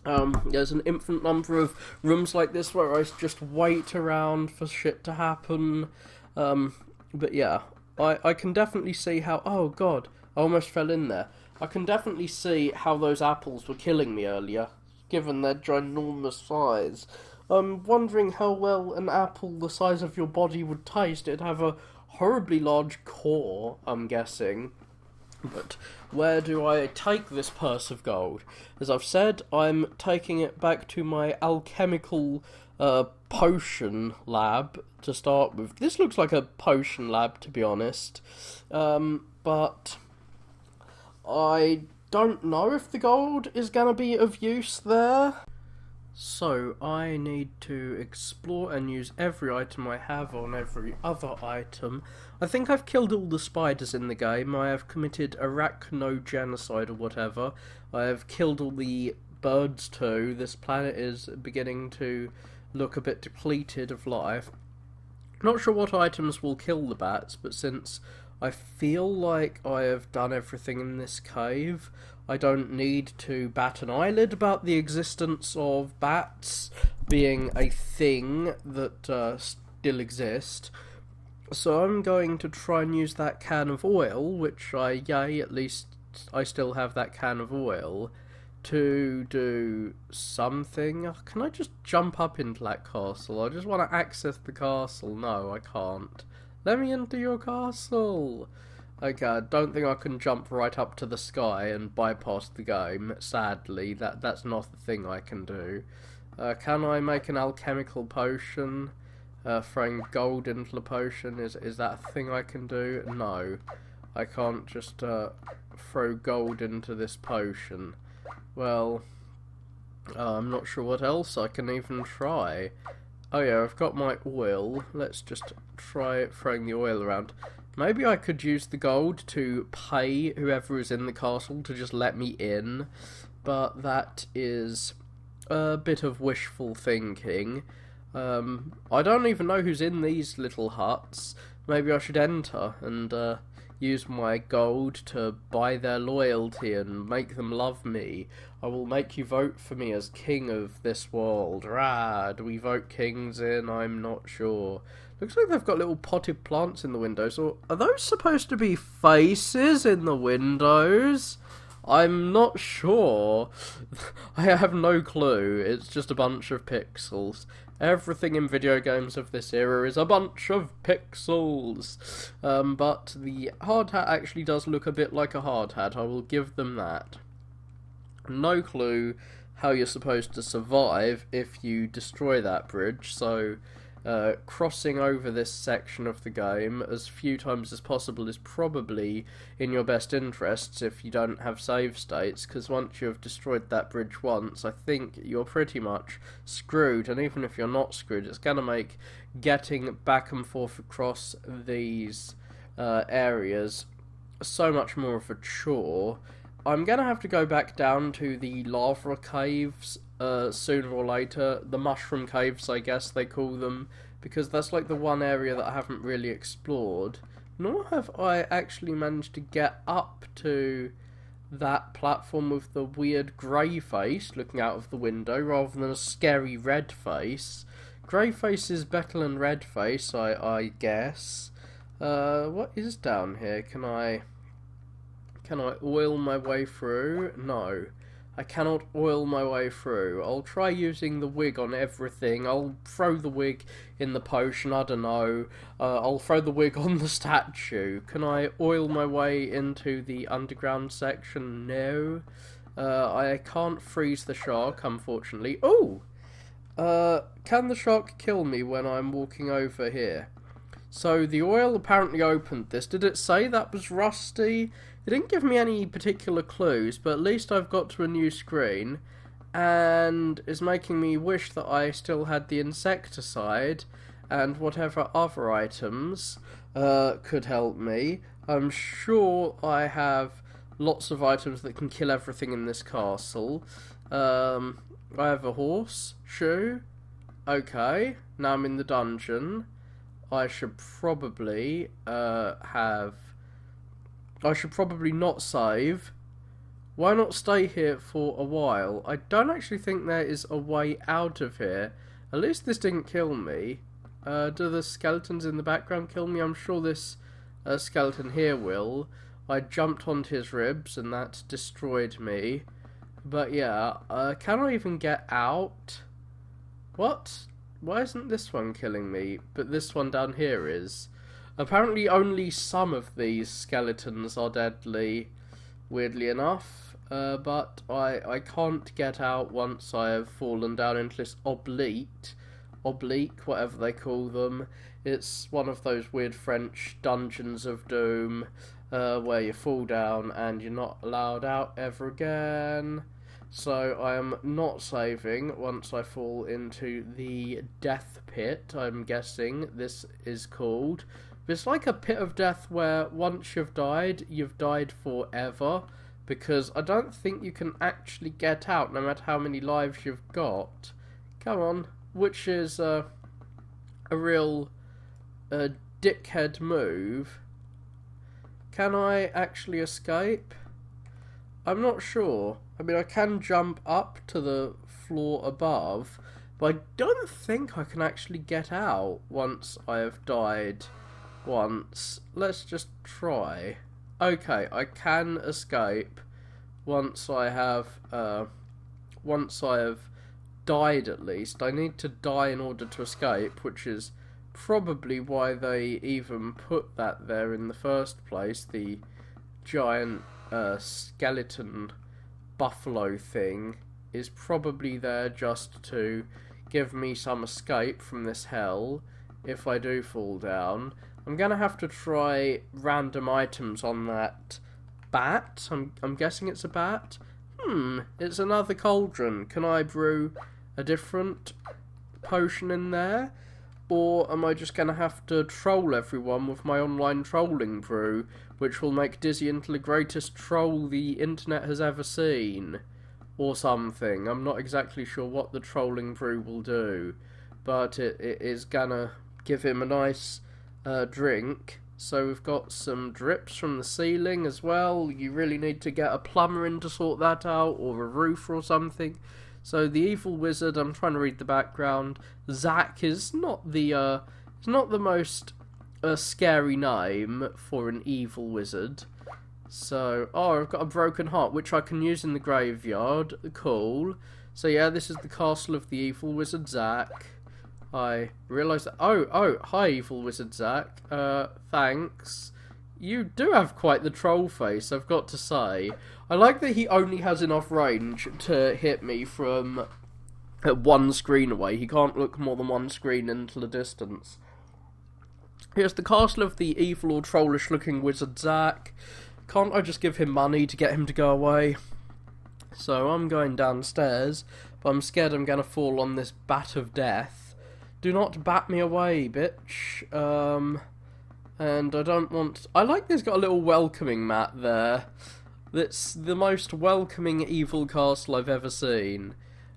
There's an infinite number of rooms like this where I just wait around for shit to happen. But yeah, I can definitely see how... Oh god, I almost fell in there. I can definitely see how those apples were killing me earlier, given their ginormous size. I'm wondering how well an apple the size of your body would taste. It'd have a horribly large core, I'm guessing. But where do I take this purse of gold? As I've said, I'm taking it back to my alchemical potion lab to start with. This looks like a potion lab, to be honest. But I don't know if the gold is going to be of use there. So I need to explore and use every item I have on every other item. I think I've killed all the spiders in the game. I have committed arachnogenocide or whatever. I have killed all the birds too. This planet is beginning to look a bit depleted of life. Not sure what items will kill the bats, but since I feel like I have done everything in this cave, I don't need to bat an eyelid about the existence of bats being a thing that still exist. So I'm going to try and use that can of oil, which at least I still have that can of oil, to do something. Oh, can I just jump up into that castle? I just want to access the castle. No, I can't. Let me into your castle. Okay, I don't think I can jump right up to the sky and bypass the game, sadly. That's not the thing I can do. Can I make an alchemical potion? Throwing gold into the potion, is that a thing I can do? No. I can't just throw gold into this potion. Well, I'm not sure what else I can even try. Oh yeah, I've got my oil. Let's just try throwing the oil around. Maybe I could use the gold to pay whoever is in the castle to just let me in, but that is a bit of wishful thinking. I don't even know who's in these little huts. Maybe I should enter and use my gold to buy their loyalty and make them love me. I will make you vote for me as king of this world. Rah, do we vote kings in? I'm not sure. Looks like they've got little potted plants in the windows. Or are those supposed to be faces in the windows? I'm not sure. I have no clue. It's just a bunch of pixels. Everything in video games of this era is a bunch of pixels. But the hard hat actually does look a bit like a hard hat. I will give them that. No clue how you're supposed to survive if you destroy that bridge, so crossing over this section of the game as few times as possible is probably in your best interests if you don't have save states, because once you have destroyed that bridge once, I think you're pretty much screwed, and even if you're not screwed, it's going to make getting back and forth across these areas so much more of a chore. I'm going to have to go back down to the lava caves sooner or later. The mushroom caves, I guess they call them, because that's like the one area that I haven't really explored. Nor have I actually managed to get up to that platform with the weird grey face looking out of the window rather than a scary red face. Grey face is better than red face, I guess. What is down here? Can I oil my way through? No. I cannot oil my way through. I'll try using the wig on everything. I'll throw the wig in the potion, I don't know. I'll throw the wig on the statue. Can I oil my way into the underground section? No. I can't freeze the shark, unfortunately. Oh! Can the shark kill me when I'm walking over here? So the oil apparently opened this. Did it say that was rusty? It didn't give me any particular clues, but at least I've got to a new screen, and is making me wish that I still had the insecticide and whatever other items could help me. I'm sure I have lots of items that can kill everything in this castle. I have a horse, shoe. Okay, now I'm in the dungeon. I should probably I should probably not save. Why not stay here for a while? I don't actually think there is a way out of here. At least this didn't kill me. Do the skeletons in the background kill me? I'm sure this skeleton here will. I jumped onto his ribs and that destroyed me. But yeah, can I even get out? What? Why isn't this one killing me, but this one down here is? Apparently only some of these skeletons are deadly, weirdly enough. But I can't get out once I have fallen down into this oblique, whatever they call them. It's one of those weird French dungeons of doom, where you fall down and you're not allowed out ever again. So I am not saving once I fall into the death pit, I'm guessing this is called. It's like a pit of death where once you've died forever, because I don't think you can actually get out no matter how many lives you've got. Come on, which is a real dickhead move. Can I actually escape? I'm not sure. I mean, I can jump up to the floor above, but I don't think I can actually get out once I have died once. Let's just try. Okay, I can escape once I have died at least. I need to die in order to escape, which is probably why they even put that there in the first place, the giant skeleton buffalo thing is probably there just to give me some escape from this hell if I do fall down. I'm gonna have to try random items on that bat. I'm guessing it's a bat. It's another cauldron. Can I brew a different potion in there? Or am I just going to have to troll everyone with my online trolling brew, which will make Dizzy into the greatest troll the internet has ever seen? Or something. I'm not exactly sure what the trolling brew will do, but it is going to give him a nice drink. So we've got some drips from the ceiling as well. You really need to get a plumber in to sort that out, or a roofer or something. So the evil wizard, I'm trying to read the background. Zach is not the most scary name for an evil wizard. So, I've got a broken heart, which I can use in the graveyard. Cool. So yeah, this is the castle of the evil wizard Zach. I realised that. Oh, hi, evil wizard Zach. Thanks. You do have quite the troll face, I've got to say. I like that he only has enough range to hit me from one screen away. He can't look more than one screen into the distance. Here's the castle of the evil or trollish looking wizard Zach. Can't I just give him money to get him to go away? So I'm going downstairs, but I'm scared I'm going to fall on this bat of death. Do not bat me away, bitch. And I don't want... I like this got a little welcoming mat there. That's the most welcoming evil castle I've ever seen.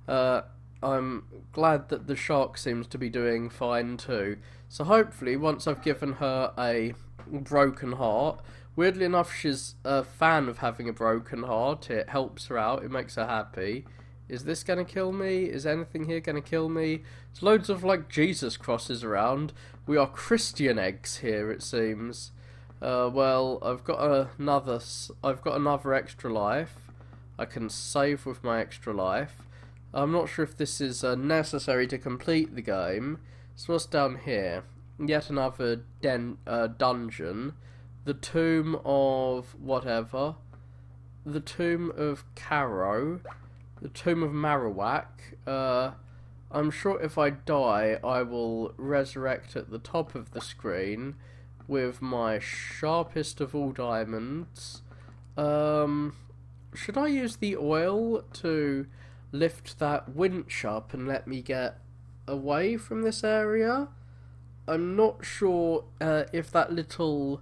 I'm glad that the shark seems to be doing fine too. So hopefully, once I've given her a broken heart... Weirdly enough, she's a fan of having a broken heart. It helps her out. It makes her happy. Is this going to kill me? Is anything here going to kill me? There's loads of, like, Jesus crosses around. We are Christian eggs here, it seems. Well, I've got another extra life. I can save with my extra life. I'm not sure if this is necessary to complete the game. So what's down here? Yet another dungeon. The tomb of whatever. The tomb of Caro. The tomb of Marowak. I'm sure if I die, I will resurrect at the top of the screen with my sharpest of all diamonds. Should I use the oil to lift that winch up and let me get away from this area? I'm not sure if that little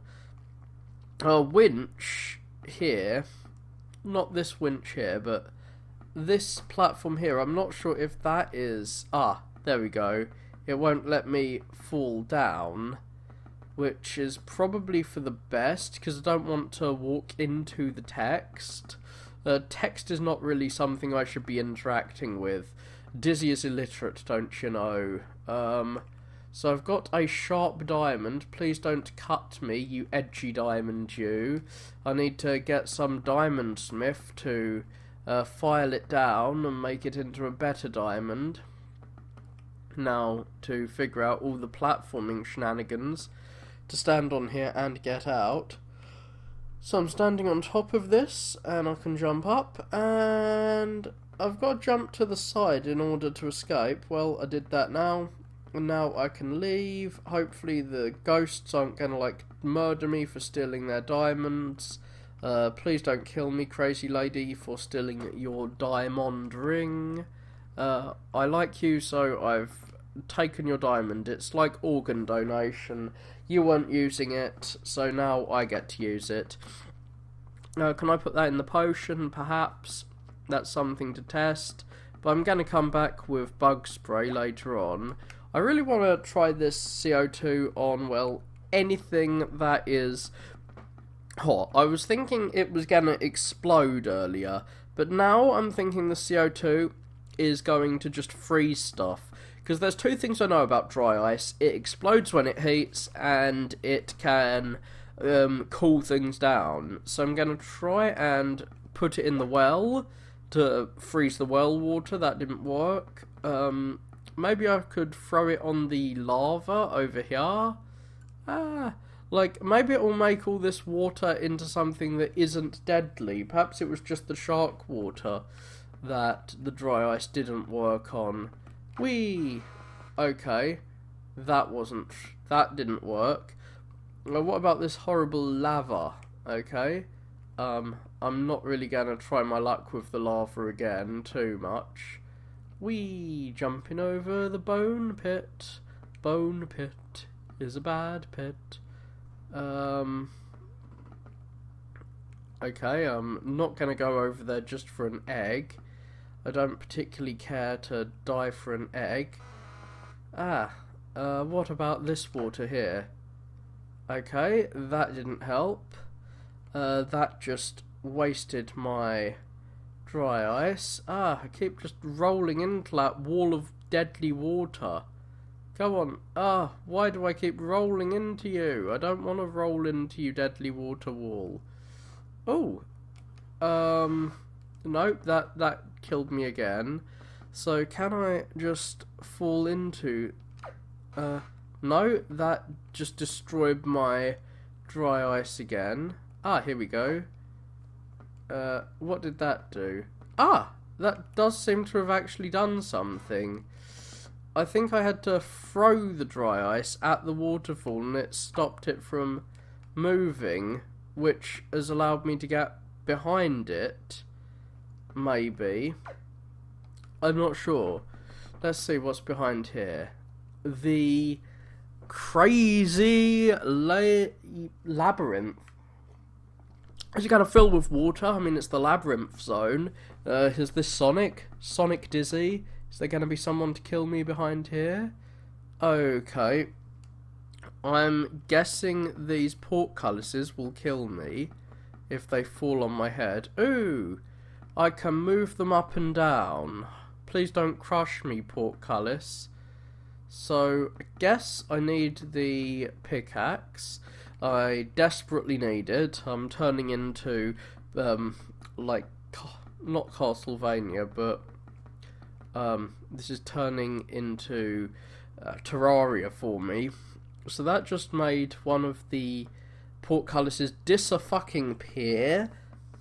winch here, not this winch here, but this platform here, I'm not sure if that is... Ah, there we go. It won't let me fall down, which is probably for the best, because I don't want to walk into the text. Text is not really something I should be interacting with. Dizzy is illiterate, don't you know? So I've got a sharp diamond. Please don't cut me, you edgy diamond, you. I need to get some diamond smith to file it down and make it into a better diamond. Now, to figure out all the platforming shenanigans to stand on here and get out. So I'm standing on top of this, and I can jump up, and I've got to jump to the side in order to escape. Well, I did that now, and now I can leave. Hopefully the ghosts aren't going to, like, murder me for stealing their diamonds. Please don't kill me, crazy lady, for stealing your diamond ring. I like you, so I've taken your diamond. It's like organ donation. You weren't using it, so now I get to use it. Can I put that in the potion, perhaps? That's something to test. But I'm going to come back with bug spray later on. I really want to try this CO2 on, well, anything that is hot. I was thinking it was going to explode earlier, but now I'm thinking the CO2 is going to just freeze stuff. Because there's two things I know about dry ice. It explodes when it heats, and it can cool things down. So I'm going to try and put it in the well to freeze the well water. That didn't work. Maybe I could throw it on the lava over here. Like, maybe it will make all this water into something that isn't deadly. Perhaps it was just the shark water that the dry ice didn't work on. Whee! Okay. That didn't work. What about this horrible lava? Okay. I'm not really going to try my luck with the lava again too much. Whee! Jumping over the bone pit. Bone pit is a bad pit. Okay, I'm not going to go over there just for an egg. I don't particularly care to die for an egg. What about this water here? Okay, that didn't help. That just wasted my dry ice. I keep just rolling into that wall of deadly water. Go on. Why do I keep rolling into you? I don't want to roll into you, deadly water wall. Oh. Nope, that killed me again. So can I just fall into... no, that just destroyed my dry ice again. Here we go. What did that do? That does seem to have actually done something. I think I had to throw the dry ice at the waterfall and it stopped it from moving, which has allowed me to get behind it. Maybe. I'm not sure. Let's see what's behind here. The crazy labyrinth. Is it going to fill with water? I mean, it's the labyrinth zone. Is this Sonic? Sonic Dizzy? Is there going to be someone to kill me behind here? Okay. I'm guessing these portcullises will kill me if they fall on my head. Ooh! I can move them up and down. Please don't crush me, portcullis. So, I guess I need the pickaxe. I desperately need it. I'm turning into, like, not Castlevania, but, this is turning into Terraria for me. So that just made one of the portcullises dis-a-fucking-pear.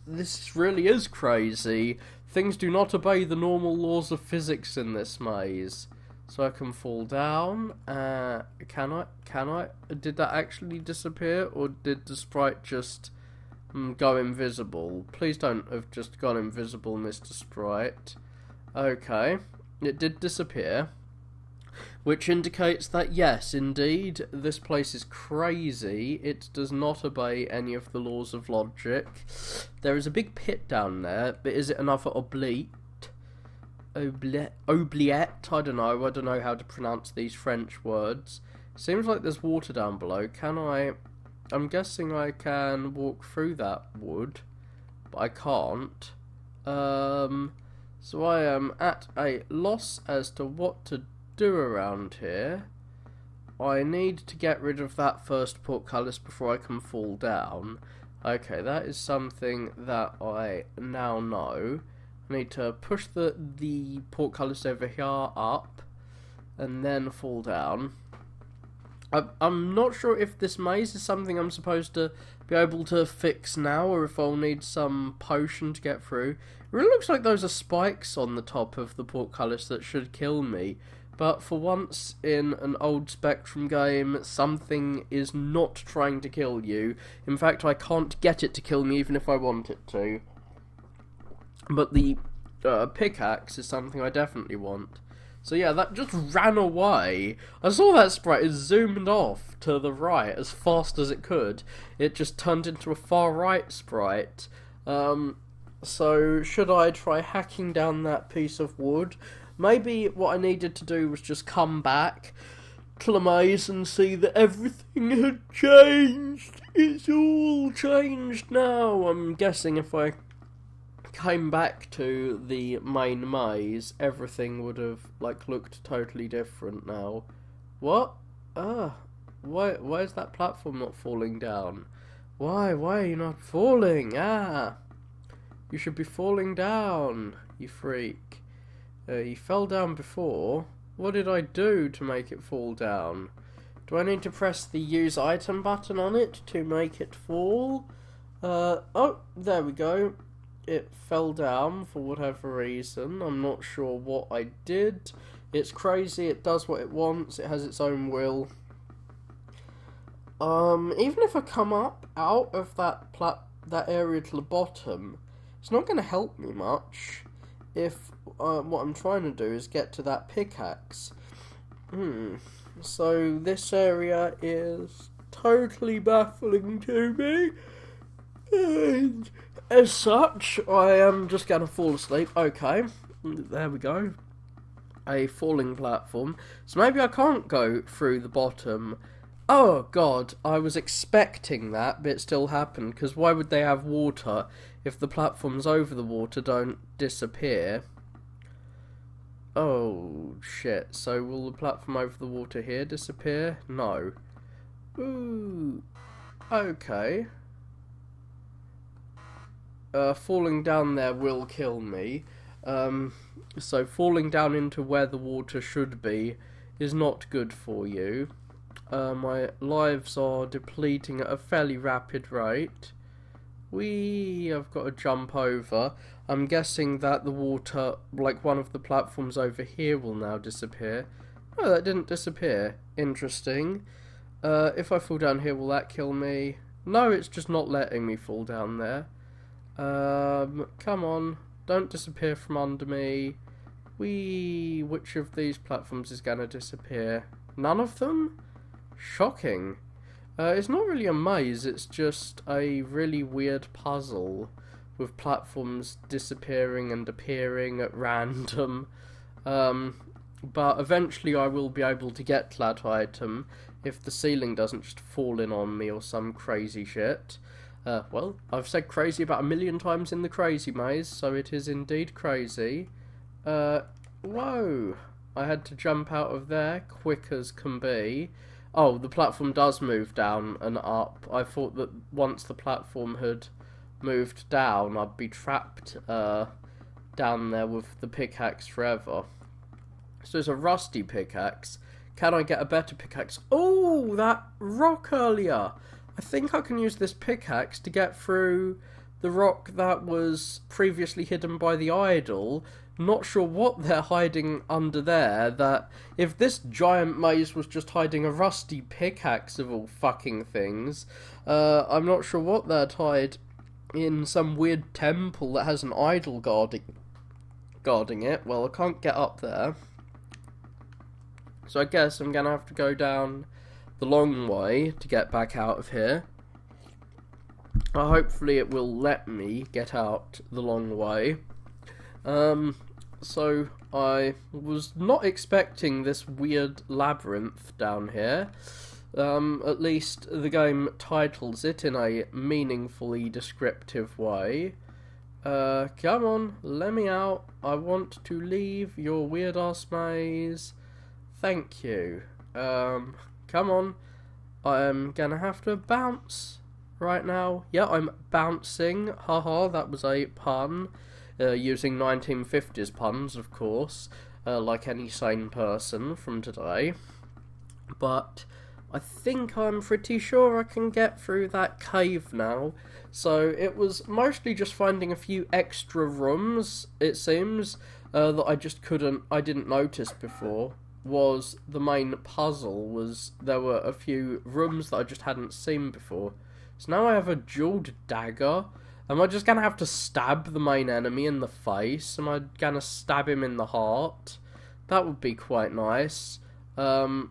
This really is crazy. Things do not obey the normal laws of physics in this maze. so I can fall down. Can I? Can I? Did that actually disappear, or did the sprite just go invisible? Please don't have just gone invisible, Mr. Sprite. Okay, it did disappear, which indicates that yes, indeed, this place is crazy. It does not obey any of the laws of logic. There is a big pit down there, but is it another oubliette? Oubliette? I don't know how to pronounce these French words. Seems like there's water down below. Can I... I'm guessing I can walk through that wood, but I can't. So I am at a loss as to what to do around here. I need to get rid of that first portcullis before I can fall down. Okay, that is something that I now know. I need to push the portcullis over here up and then fall down. I'm not sure if this maze is something I'm supposed to be able to fix now, or if I'll need some potion to get through. It really looks like those are spikes on the top of the portcullis that should kill me. But for once in an old Spectrum game, something is not trying to kill you. In fact, I can't get it to kill me even if I want it to. But the pickaxe is something I definitely want. So yeah, that just ran away. I saw that sprite, it zoomed off to the right as fast as it could. It just turned into a far right sprite. So should I try hacking down that piece of wood? Maybe what I needed to do was just come back to the maze and see that everything had changed. It's all changed now. I'm guessing if I came back to the main maze, everything would have looked totally different now. What? Why is that platform not falling down? Why are you not falling? You should be falling down, you freak. You fell down before. What did I do to make it fall down? Do I need to press the use item button on it to make it fall? Oh, there we go. It fell down for whatever reason. I'm not sure what I did. It's crazy. It does what it wants. It has its own will. Even if I come up out of that area to the bottom, it's not going to help me much if what I'm trying to do is get to that pickaxe. So this area is totally baffling to me. And as such, I am just going to fall asleep. Okay, there we go. A falling platform. So maybe I can't go through the bottom. Oh god, I was expecting that, but it still happened. Because why would they have water if the platforms over the water don't disappear? Oh shit, so will the platform over the water here disappear? No. Ooh, okay. Falling down there will kill me. So falling down into where the water should be is not good for you. My lives are depleting at a fairly rapid rate. I've got to jump over. I'm guessing that the water, one of the platforms over here, will now disappear. Oh, that didn't disappear. Interesting. If I fall down here, will that kill me? No, it's just not letting me fall down there. Come on, don't disappear from under me. Which of these platforms is going to disappear? None of them? Shocking. It's not really a maze, it's just a really weird puzzle with platforms disappearing and appearing at random. But eventually I will be able to get that item if the ceiling doesn't just fall in on me or some crazy shit. Well, I've said crazy about 1,000,000 times in the crazy maze, so it is indeed crazy. Whoa! I had to jump out of there quick as can be. Oh, the platform does move down and up. I thought that once the platform had moved down, I'd be trapped down there with the pickaxe forever. So it's a rusty pickaxe. Can I get a better pickaxe? Oh, that rock earlier! I think I can use this pickaxe to get through the rock that was previously hidden by the idol. Not sure what they're hiding under there, that if this giant maze was just hiding a rusty pickaxe of all fucking things, I'm not sure what they're tied in some weird temple that has an idol guarding it. Well, I can't get up there, so I guess I'm gonna have to go down the long way to get back out of here. Hopefully it will let me get out the long way. So I was not expecting this weird labyrinth down here. At least the game titles it in a meaningfully descriptive way. Come on, let me out. I want to leave your weird ass maze. Thank you. Come on. I'm gonna have to bounce right now. Yeah, I'm bouncing. Haha, that was a pun. Using 1950s puns, of course, like any sane person from today. But I think I'm pretty sure I can get through that cave now. So it was mostly just finding a few extra rooms, it seems, that I didn't notice before. Was the main puzzle, was there were a few rooms that I just hadn't seen before. So now I have a jeweled dagger. Am I just going to have to stab the main enemy in the face? Am I going to stab him in the heart? That would be quite nice. So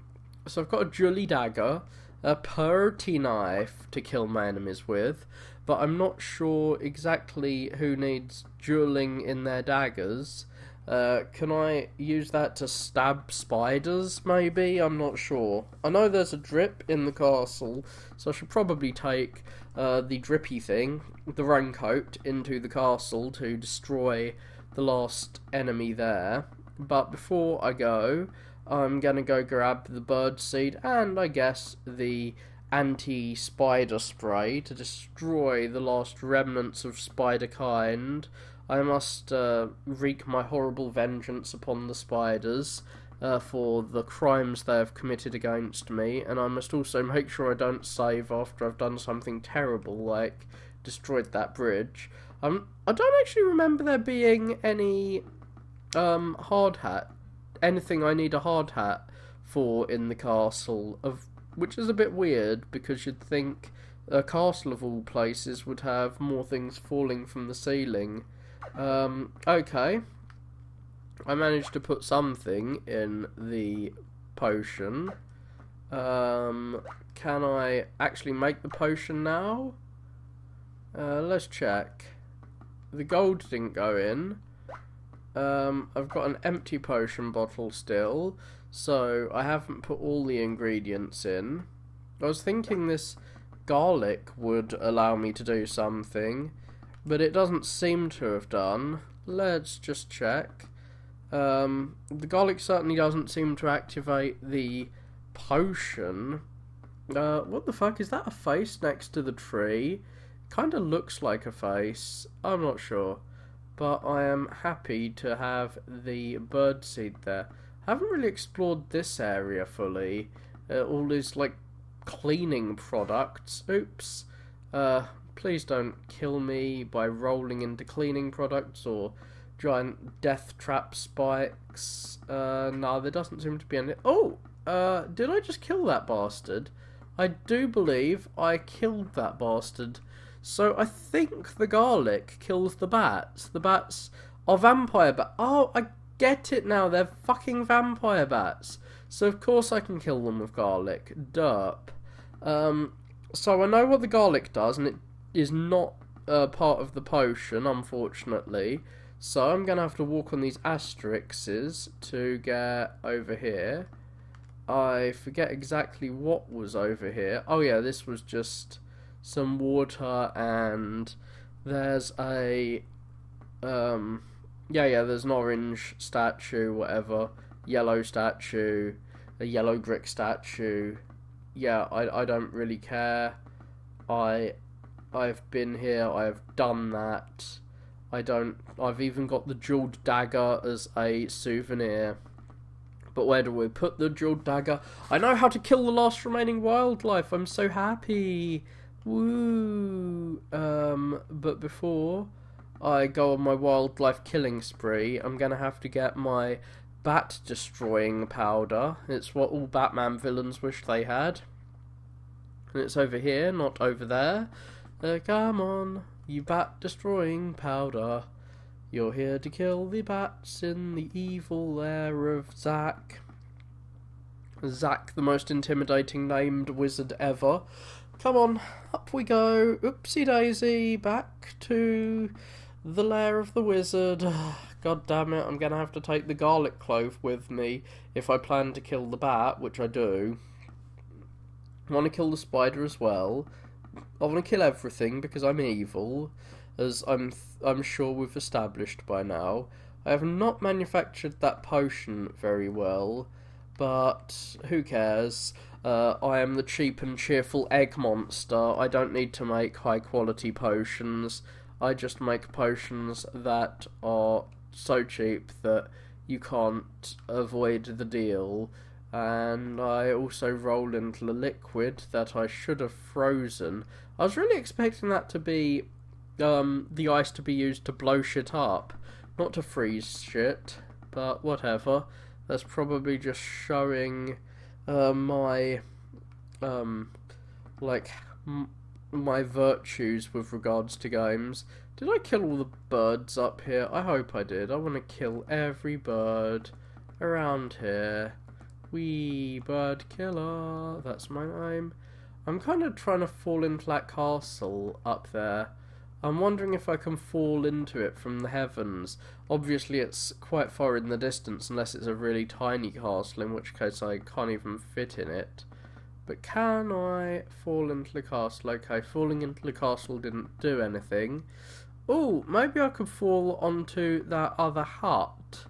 I've got a jewelly dagger, a purty knife to kill my enemies with, but I'm not sure exactly who needs jeweling in their daggers. Can I use that to stab spiders, maybe? I'm not sure. I know there's a drip in the castle, so I should probably take the drippy thing, the raincoat, into the castle to destroy the last enemy there. But before I go, I'm gonna go grab the bird seed and, I guess, the anti-spider spray to destroy the last remnants of spider kind. I must wreak my horrible vengeance upon the spiders for the crimes they have committed against me, and I must also make sure I don't save after I've done something terrible, like destroyed that bridge. I don't actually remember there being any hard hat, anything I need a hard hat for in the castle, which is a bit weird, because you'd think a castle of all places would have more things falling from the ceiling. Okay. I managed to put something in the potion. Can I actually make the potion now? Let's check. The gold didn't go in. I've got an empty potion bottle still, so I haven't put all the ingredients in. I was thinking this garlic would allow me to do something, but it doesn't seem to have done. Let's just check. The garlic certainly doesn't seem to activate the potion. What the fuck? Is that a face next to the tree? Kinda looks like a face. I'm not sure. But I am happy to have the birdseed there. I haven't really explored this area fully. All these, like, cleaning products. Oops. Please don't kill me by rolling into cleaning products or giant death trap spikes. No, there doesn't seem to be any. Oh! Did I just kill that bastard? I do believe I killed that bastard. So I think the garlic kills the bats. The bats are vampire bats. Oh, I get it now. They're fucking vampire bats. So of course I can kill them with garlic. Derp. So I know what the garlic does, and it is not part of the potion, unfortunately. So I'm going to have to walk on these asterisks to get over here. I forget exactly what was over here. Oh yeah, this was just some water, and there's a there's an orange statue, whatever, yellow statue, a yellow brick statue. Yeah, I don't really care. I've been here, I've done that. I've even got the jeweled dagger as a souvenir. But where do we put the jeweled dagger? I know how to kill the last remaining wildlife. I'm so happy. Woo! But before I go on my wildlife killing spree, I'm gonna have to get my bat destroying powder. It's what all Batman villains wish they had. And it's over here, not over there. Come on, you bat destroying powder. You're here to kill the bats in the evil lair of Zack. Zack, the most intimidating named wizard ever. Come on, up we go. Oopsie daisy, back to the lair of the wizard. God damn it, I'm gonna have to take the garlic clove with me if I plan to kill the bat, which I do. I want to kill the spider as well. I want to kill everything because I'm evil, as I'm sure we've established by now. I have not manufactured that potion very well, but who cares? I am the cheap and cheerful egg monster. I don't need to make high quality potions. I just make potions that are so cheap that you can't avoid the deal. And I also roll into the liquid that I should have frozen. I was really expecting that to be the ice to be used to blow shit up, not to freeze shit, but whatever. That's probably just showing my my virtues with regards to games. Did I kill all the birds up here? I hope I did. I want to kill every bird around here. Wee bird killer, that's my name. I'm kind of trying to fall into that castle up there. I'm wondering if I can fall into it from the heavens. Obviously it's quite far in the distance unless it's a really tiny castle, in which case I can't even fit in it. But can I fall into the castle? Okay, falling into the castle didn't do anything. Oh, maybe I could fall onto that other hut.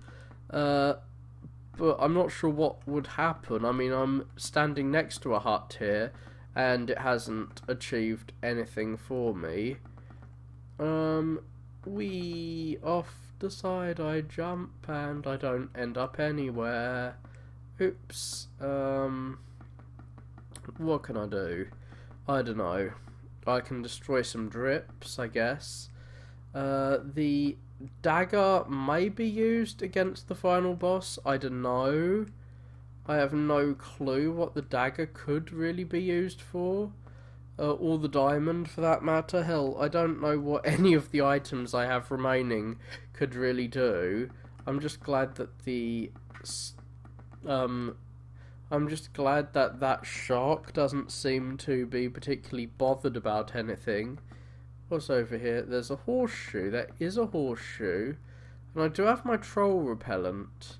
But I'm not sure what would happen. I mean, I'm standing next to a hut here, and it hasn't achieved anything for me. Wee off the side I jump, and I don't end up anywhere. Oops. What can I do? I don't know. I can destroy some drips, I guess. The dagger may be used against the final boss. I don't know. I have no clue what the dagger could really be used for. Or the diamond, for that matter. Hell, I don't know what any of the items I have remaining could really do. I'm just glad that I'm just glad that that shark doesn't seem to be particularly bothered about anything. What's over here? There's a horseshoe. There is a horseshoe. And I do have my troll repellent.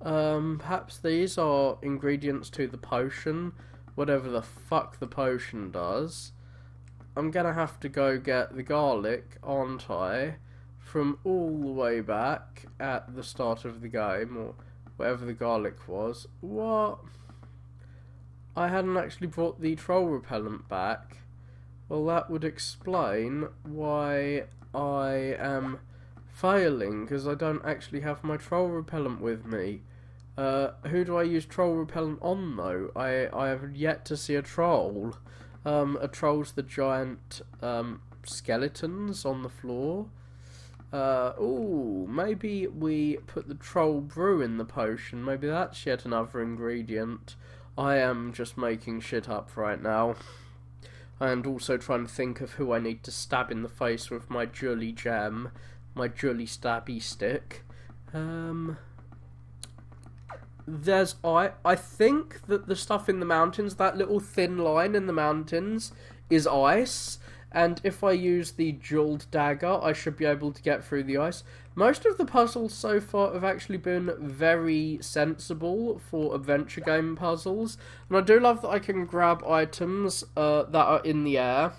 Perhaps these are ingredients to the potion. Whatever the fuck the potion does. I'm gonna have to go get the garlic, aren't I? From all the way back at the start of the game, or whatever the garlic was. What? I hadn't actually brought the troll repellent back. Well, that would explain why I am failing, because I don't actually have my troll repellent with me. Who do I use troll repellent on, though? I have yet to see a troll. A troll's the giant skeletons on the floor. Ooh, maybe we put the troll brew in the potion. Maybe that's yet another ingredient. I am just making shit up right now. And also trying to think of who I need to stab in the face with my jolly gem, my jolly stabby stick. I think that the stuff in the mountains, that little thin line in the mountains, is ice. And if I use the jeweled dagger, I should be able to get through the ice. Most of the puzzles so far have actually been very sensible for adventure game puzzles. And I do love that I can grab items that are in the air.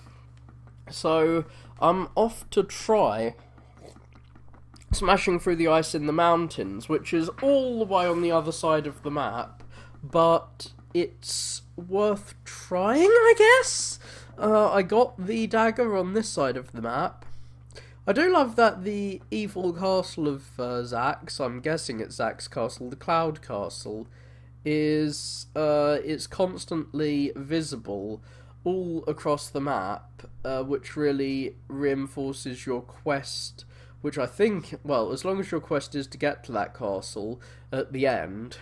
So I'm off to try smashing through the ice in the mountains, which is all the way on the other side of the map. But it's worth trying, I guess? I got the dagger on this side of the map. I do love that the evil castle of Zack, so I'm guessing it's Zack's castle, the Cloud Castle, is it's constantly visible all across the map, which really reinforces your quest, which I think, well, as long as your quest is to get to that castle at the end,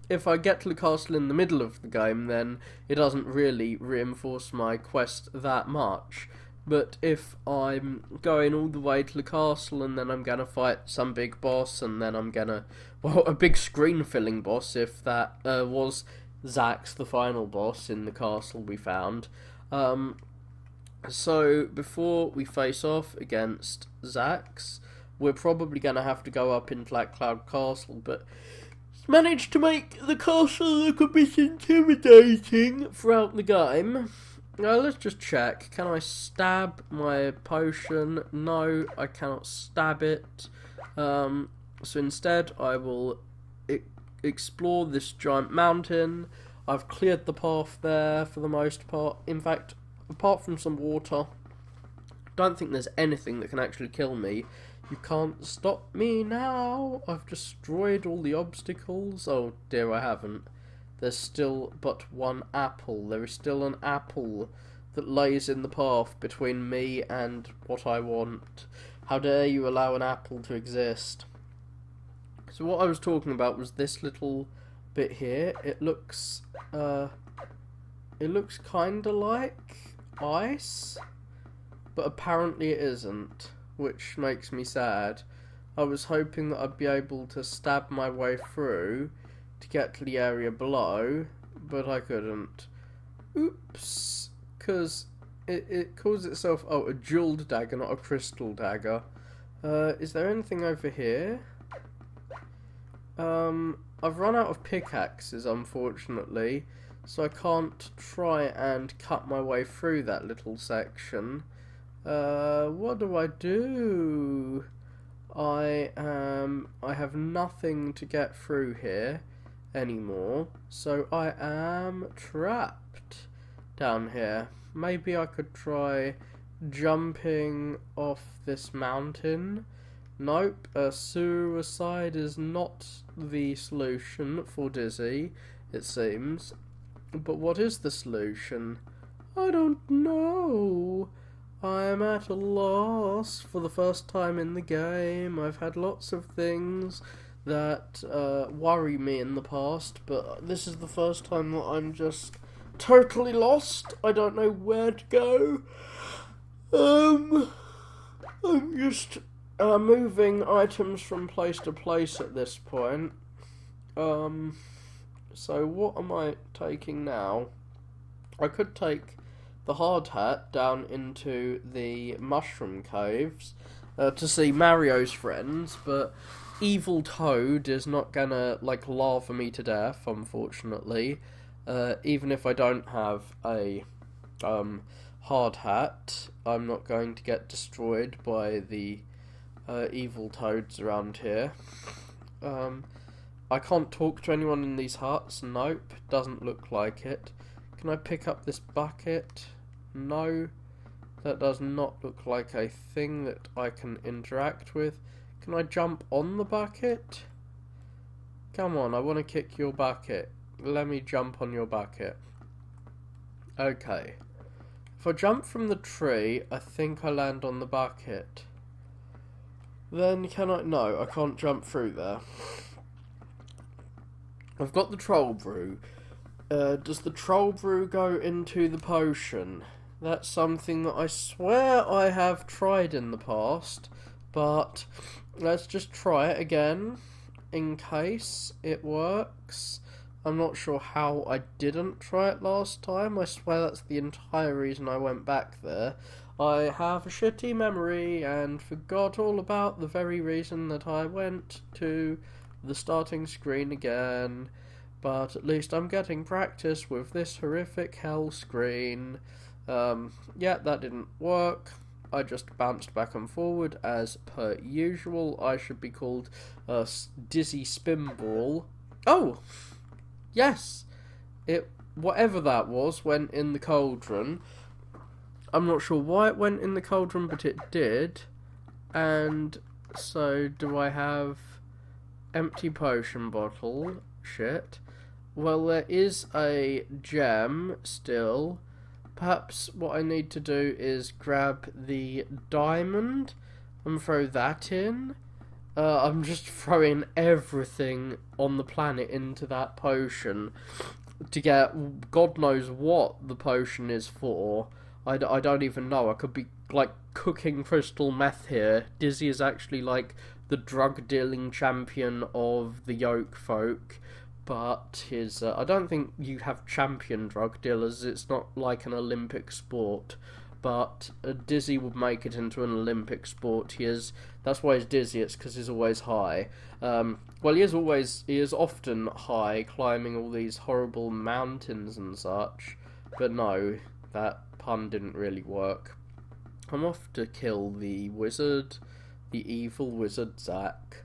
if I get to the castle in the middle of the game, then it doesn't really reinforce my quest that much. But if I'm going all the way to the castle and then I'm going to fight some big boss and then I'm going to, well, a big screen-filling boss, if that was Zax, the final boss in the castle we found. So before we face off against Zax, we're probably going to have to go up into that Cloud Castle, but managed to make the castle look a bit intimidating throughout the game. Now let's just check. Can I stab my potion? No, I cannot stab it. So instead I will explore this giant mountain. I've cleared the path there for the most part. In fact, apart from some water, don't think there's anything that can actually kill me. You can't stop me now. I've destroyed all the obstacles. Oh dear, I haven't. There's still but one apple. There is still an apple that lays in the path between me and what I want. How dare you allow an apple to exist? So what I was talking about was this little bit here. It looks kinda like ice, but apparently it isn't, which makes me sad. I was hoping that I'd be able to stab my way through to get to the area below, but I couldn't. Oops, because it calls itself, oh, a jeweled dagger, not a crystal dagger. Is there anything over here? I've run out of pickaxes, unfortunately, so I can't try and cut my way through that little section. What do I do? I have nothing to get through here anymore, so I am trapped down here. Maybe I could try jumping off this mountain. Nope, suicide is not the solution for Dizzy, it seems. But what is the solution? I don't know. I am at a loss for the first time in the game. I've had lots of things that worry me in the past, but this is the first time that I'm just totally lost. I don't know where to go. I'm just moving items from place to place at this point. So what am I taking now? I could take the hard hat down into the mushroom caves to see Mario's friends, but Evil Toad is not gonna lava me to death, unfortunately. Even if I don't have a hard hat, I'm not going to get destroyed by the evil toads around here. I can't talk to anyone in these huts. Nope, doesn't look like it. Can I pick up this bucket? No, that does not look like a thing that I can interact with. Can I jump on the bucket? Come on, I want to kick your bucket. Let me jump on your bucket. Okay. If I jump from the tree, I think I land on the bucket. Then can I... No, I can't jump through there. I've got the troll brew. Does the troll brew go into the potion? That's something that I swear I have tried in the past, but let's just try it again in case it works. I'm not sure how I didn't try it last time. I swear that's the entire reason I went back there. I have a shitty memory and forgot all about the very reason that I went to the starting screen again. But at least I'm getting practice with this horrific hell screen. Yeah, that didn't work. I just bounced back and forward as per usual. I should be called Dizzy Spinball. Oh! Yes! Whatever that was went in the cauldron. I'm not sure why it went in the cauldron, but it did. And so, do I have empty potion bottle? Shit. Well, there is a gem still. Perhaps what I need to do is grab the diamond and throw that in. I'm just throwing everything on the planet into that potion to get God knows what the potion is for. I don't even know. I could be like cooking crystal meth here. Dizzy is actually like the drug dealing champion of the Yoke folk, but his I don't think you have champion drug dealers. It's not like an Olympic sport. But Dizzy would make it into an Olympic sport. That's why he's dizzy. It's because he's always high. Well, he is often high, climbing all these horrible mountains and such. But no, that pun didn't really work. I'm off to kill the wizard, the evil wizard Zack,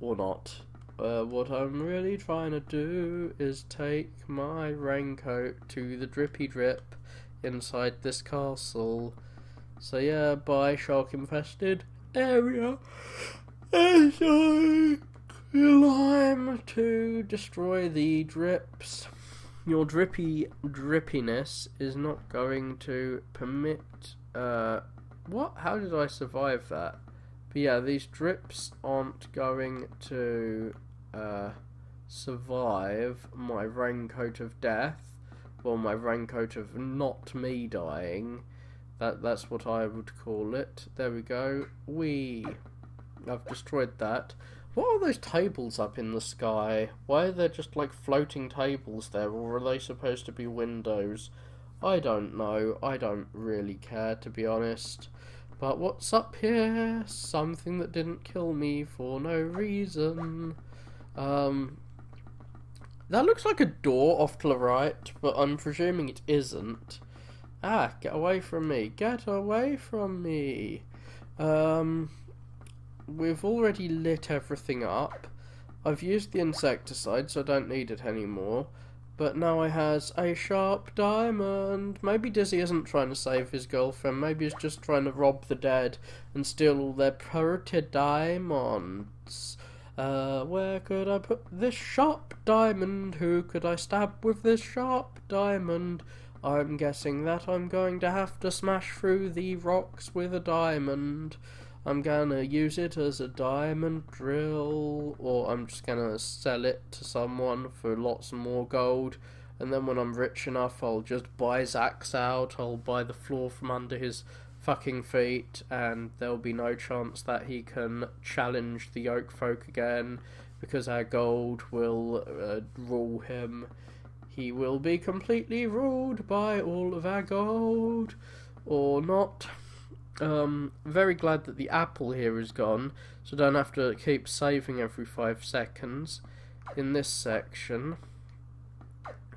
or not. What I'm really trying to do is take my raincoat to the drippy drip inside this castle. So yeah, bye shark infested area. As I climb to destroy the drips. Your drippiness is not going to permit what? How did I survive that? But yeah, these drips aren't going to survive my raincoat of death. Well, my raincoat of not me dying. That's what I would call it. There we go. I've destroyed that. What are those tables up in the sky? Why are there just like floating tables there, or are they supposed to be windows? I don't know. I don't really care, to be honest. But what's up here? Something that didn't kill me for no reason. That looks like a door off to the right, but I'm presuming it isn't. Ah, get away from me. Get away from me. We've already lit everything up. I've used the insecticide, so I don't need it anymore. But now I has a sharp diamond. Maybe Dizzy isn't trying to save his girlfriend. Maybe he's just trying to rob the dead and steal all their pretty diamonds. Where could I put this sharp diamond? Who could I stab with this sharp diamond? I'm guessing that I'm going to have to smash through the rocks with a diamond. I'm gonna use it as a diamond drill, or I'm just gonna sell it to someone for lots more gold, and then when I'm rich enough I'll just buy Zax out. I'll buy the floor from under his fucking feet, and there'll be no chance that he can challenge the Yoke folk again, because our gold will rule him. He will be completely ruled by all of our gold, or not. Very glad that the apple here is gone, so I don't have to keep saving every 5 seconds in this section.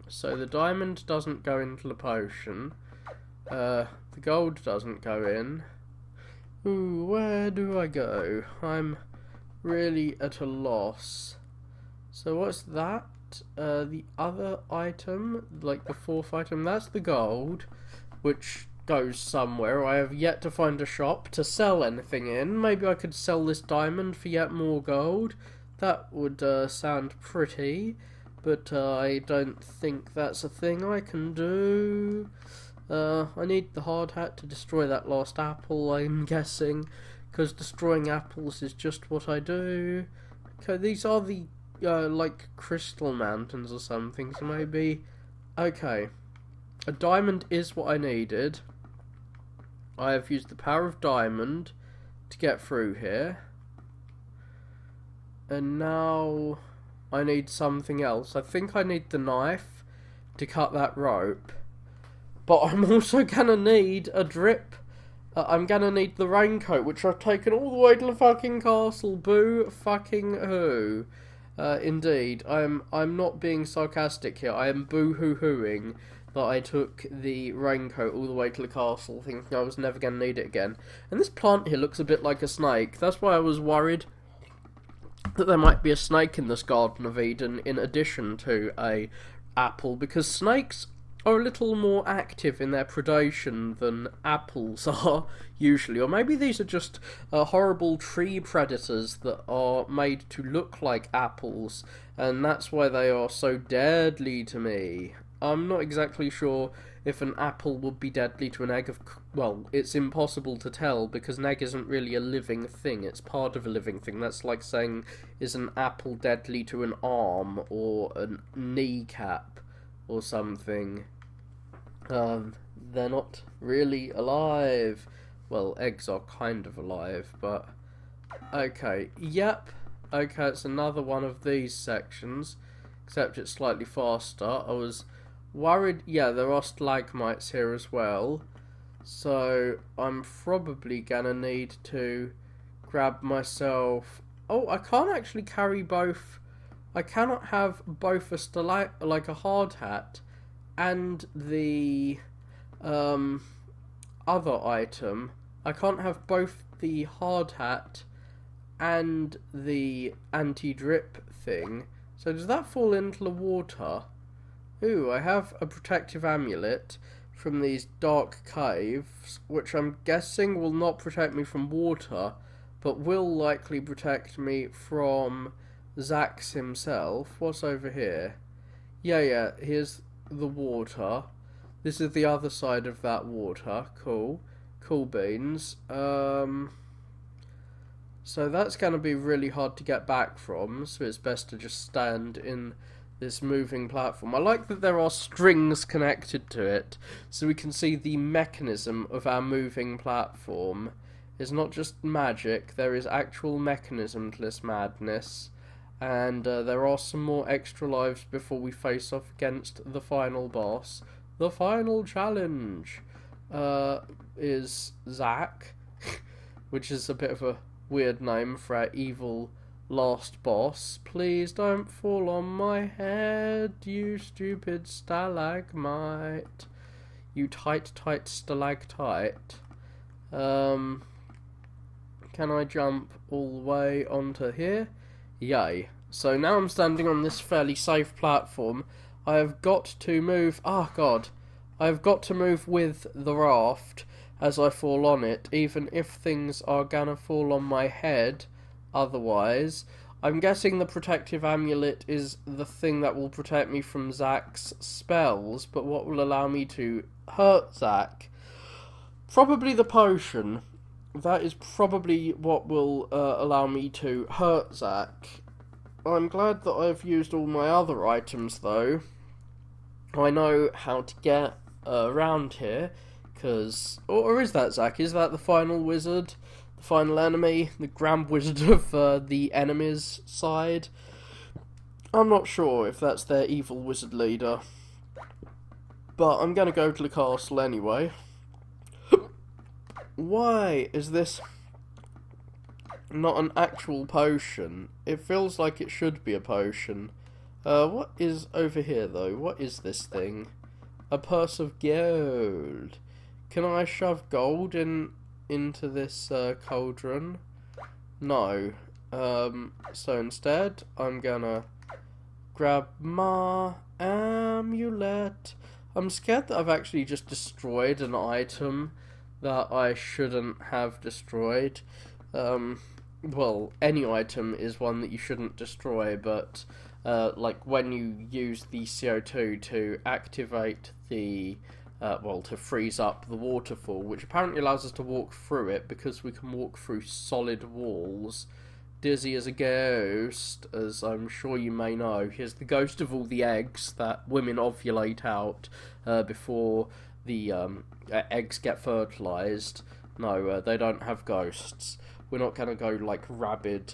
So the diamond doesn't go into the potion. The gold doesn't go in. Ooh, where do I go? I'm really at a loss. So what's that? The other item, like the 4th item, that's the gold, which goes somewhere. I have yet to find a shop to sell anything in. Maybe I could sell this diamond for yet more gold. That would sound pretty, but I don't think that's a thing I can do. I need the hard hat to destroy that last apple, I'm guessing, because destroying apples is just what I do. Okay, these are the like crystal mountains or something, so maybe. Okay, a diamond is what I needed. I have used the power of diamond to get through here. And now I need something else. I think I need the knife to cut that rope. But I'm also gonna need a drip. I'm gonna need the raincoat, which I've taken all the way to the fucking castle. Boo fucking hoo. Indeed, I'm not being sarcastic here. I am boo-hoo-hooing that I took the raincoat all the way to the castle, thinking I was never going to need it again. And this plant here looks a bit like a snake. That's why I was worried that there might be a snake in this Garden of Eden in addition to a apple, because snakes are a little more active in their predation than apples are, usually. Or maybe these are just horrible tree predators that are made to look like apples, and that's why they are so deadly to me. I'm not exactly sure if an apple would be deadly to an egg of... Well, it's impossible to tell because an egg isn't really a living thing. It's part of a living thing. That's like saying, is an apple deadly to an arm or a kneecap or something? They're not really alive. Well, eggs are kind of alive, but... Okay, yep. Okay, it's another one of these sections, except it's slightly faster. I was worried... Yeah, there are stalagmites here as well, so I'm probably gonna need to grab myself... Oh, I can't actually carry both... I cannot have both a like a hard hat and the other item. I can't have both the hard hat and the anti-drip thing. So does that fall into the water? Ooh, I have a protective amulet from these dark caves, which I'm guessing will not protect me from water, but will likely protect me from Zax himself. What's over here? Yeah, here's the water. This is the other side of that water. Cool. Cool beans. So that's going to be really hard to get back from, so it's best to just stand in this moving platform. I like that there are strings connected to it, so we can see the mechanism of our moving platform. It's not just magic, there is actual mechanism to this madness. And there are some more extra lives before we face off against the final boss. The final challenge is Zack, which is a bit of a weird name for our evil last boss. Please don't fall on my head, you stupid stalagmite. You tight stalactite. Can I jump all the way onto here? Yay. So now I'm standing on this fairly safe platform. I have got to move... Oh, God. I have got to move with the raft as I fall on it, even if things are gonna fall on my head otherwise. I'm guessing the protective amulet is the thing that will protect me from Zack's spells, but what will allow me to hurt Zack? Probably the potion. That is probably what will allow me to hurt Zack. I'm glad that I've used all my other items, though. I know how to get around here, because... Or is that Zack? Is that the final wizard? The final enemy? The grand wizard of the enemy's side? I'm not sure if that's their evil wizard leader. But I'm going to go to the castle anyway. Why is this not an actual potion? It feels like it should be a potion. What is over here, though? What is this thing? A purse of gold. Can I shove gold into this cauldron? No. So instead, I'm gonna grab my amulet. I'm scared that I've actually just destroyed an item that I shouldn't have destroyed. Well, any item is one that you shouldn't destroy, but like when you use the CO2 to activate the to freeze up the waterfall, which apparently allows us to walk through it because we can walk through solid walls. Dizzy as a ghost, as I'm sure you may know. He's the ghost of all the eggs that women ovulate out before the eggs get fertilized. No, they don't have ghosts. We're not going to go like rabid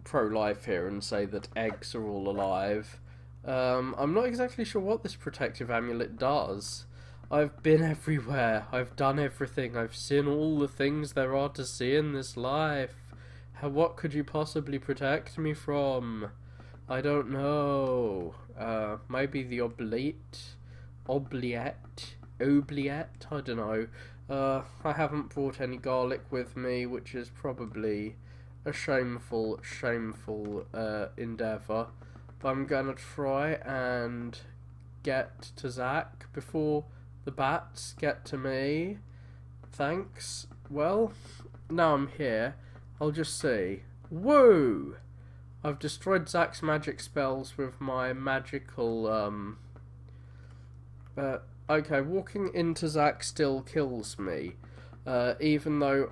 pro-life here and say that eggs are all alive. I'm not exactly sure what this protective amulet does. I've been everywhere. I've done everything. I've seen all the things there are to see in this life. What could you possibly protect me from? I don't know. Maybe the oubliette? I don't know. I haven't brought any garlic with me, which is probably a shameful endeavour. But I'm gonna try and get to Zack before the bats get to me. Thanks. Well, now I'm here, I'll just see. Whoa! I've destroyed Zack's magic spells with my magical, Okay, walking into Zack still kills me. Even though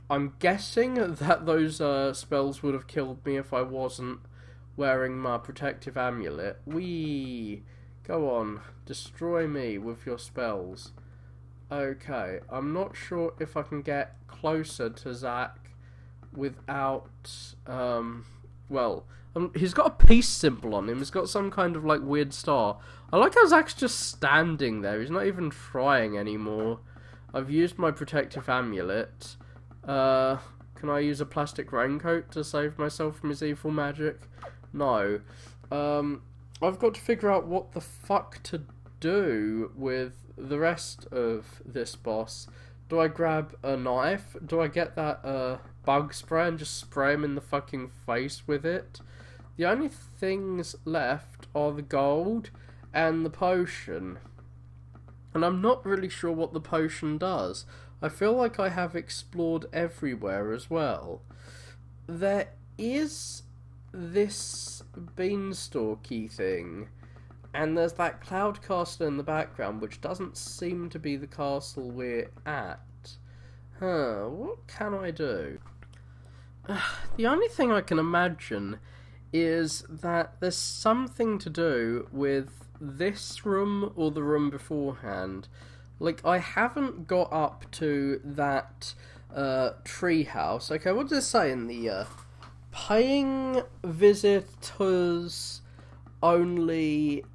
I'm guessing that those spells would have killed me if I wasn't wearing my protective amulet. Whee! Go on, destroy me with your spells. Okay, I'm not sure if I can get closer to Zack without, he's got a peace symbol on him. He's got some kind of, like, weird star. I like how Zack's just standing there. He's not even trying anymore. I've used my protective amulet. Can I use a plastic raincoat to save myself from his evil magic? No. I've got to figure out what the fuck to do with the rest of this boss. Do I grab a knife? Do I get that bug spray and just spray him in the fucking face with it? The only things left are the gold and the potion. And I'm not really sure what the potion does. I feel like I have explored everywhere as well. There is this beanstalky thing, and there's that cloud castle in the background, which doesn't seem to be the castle we're at. What can I do? The only thing I can imagine is that there's something to do with this room or the room beforehand. Like, I haven't got up to that tree house. Okay, what does it say in the paying visitors only?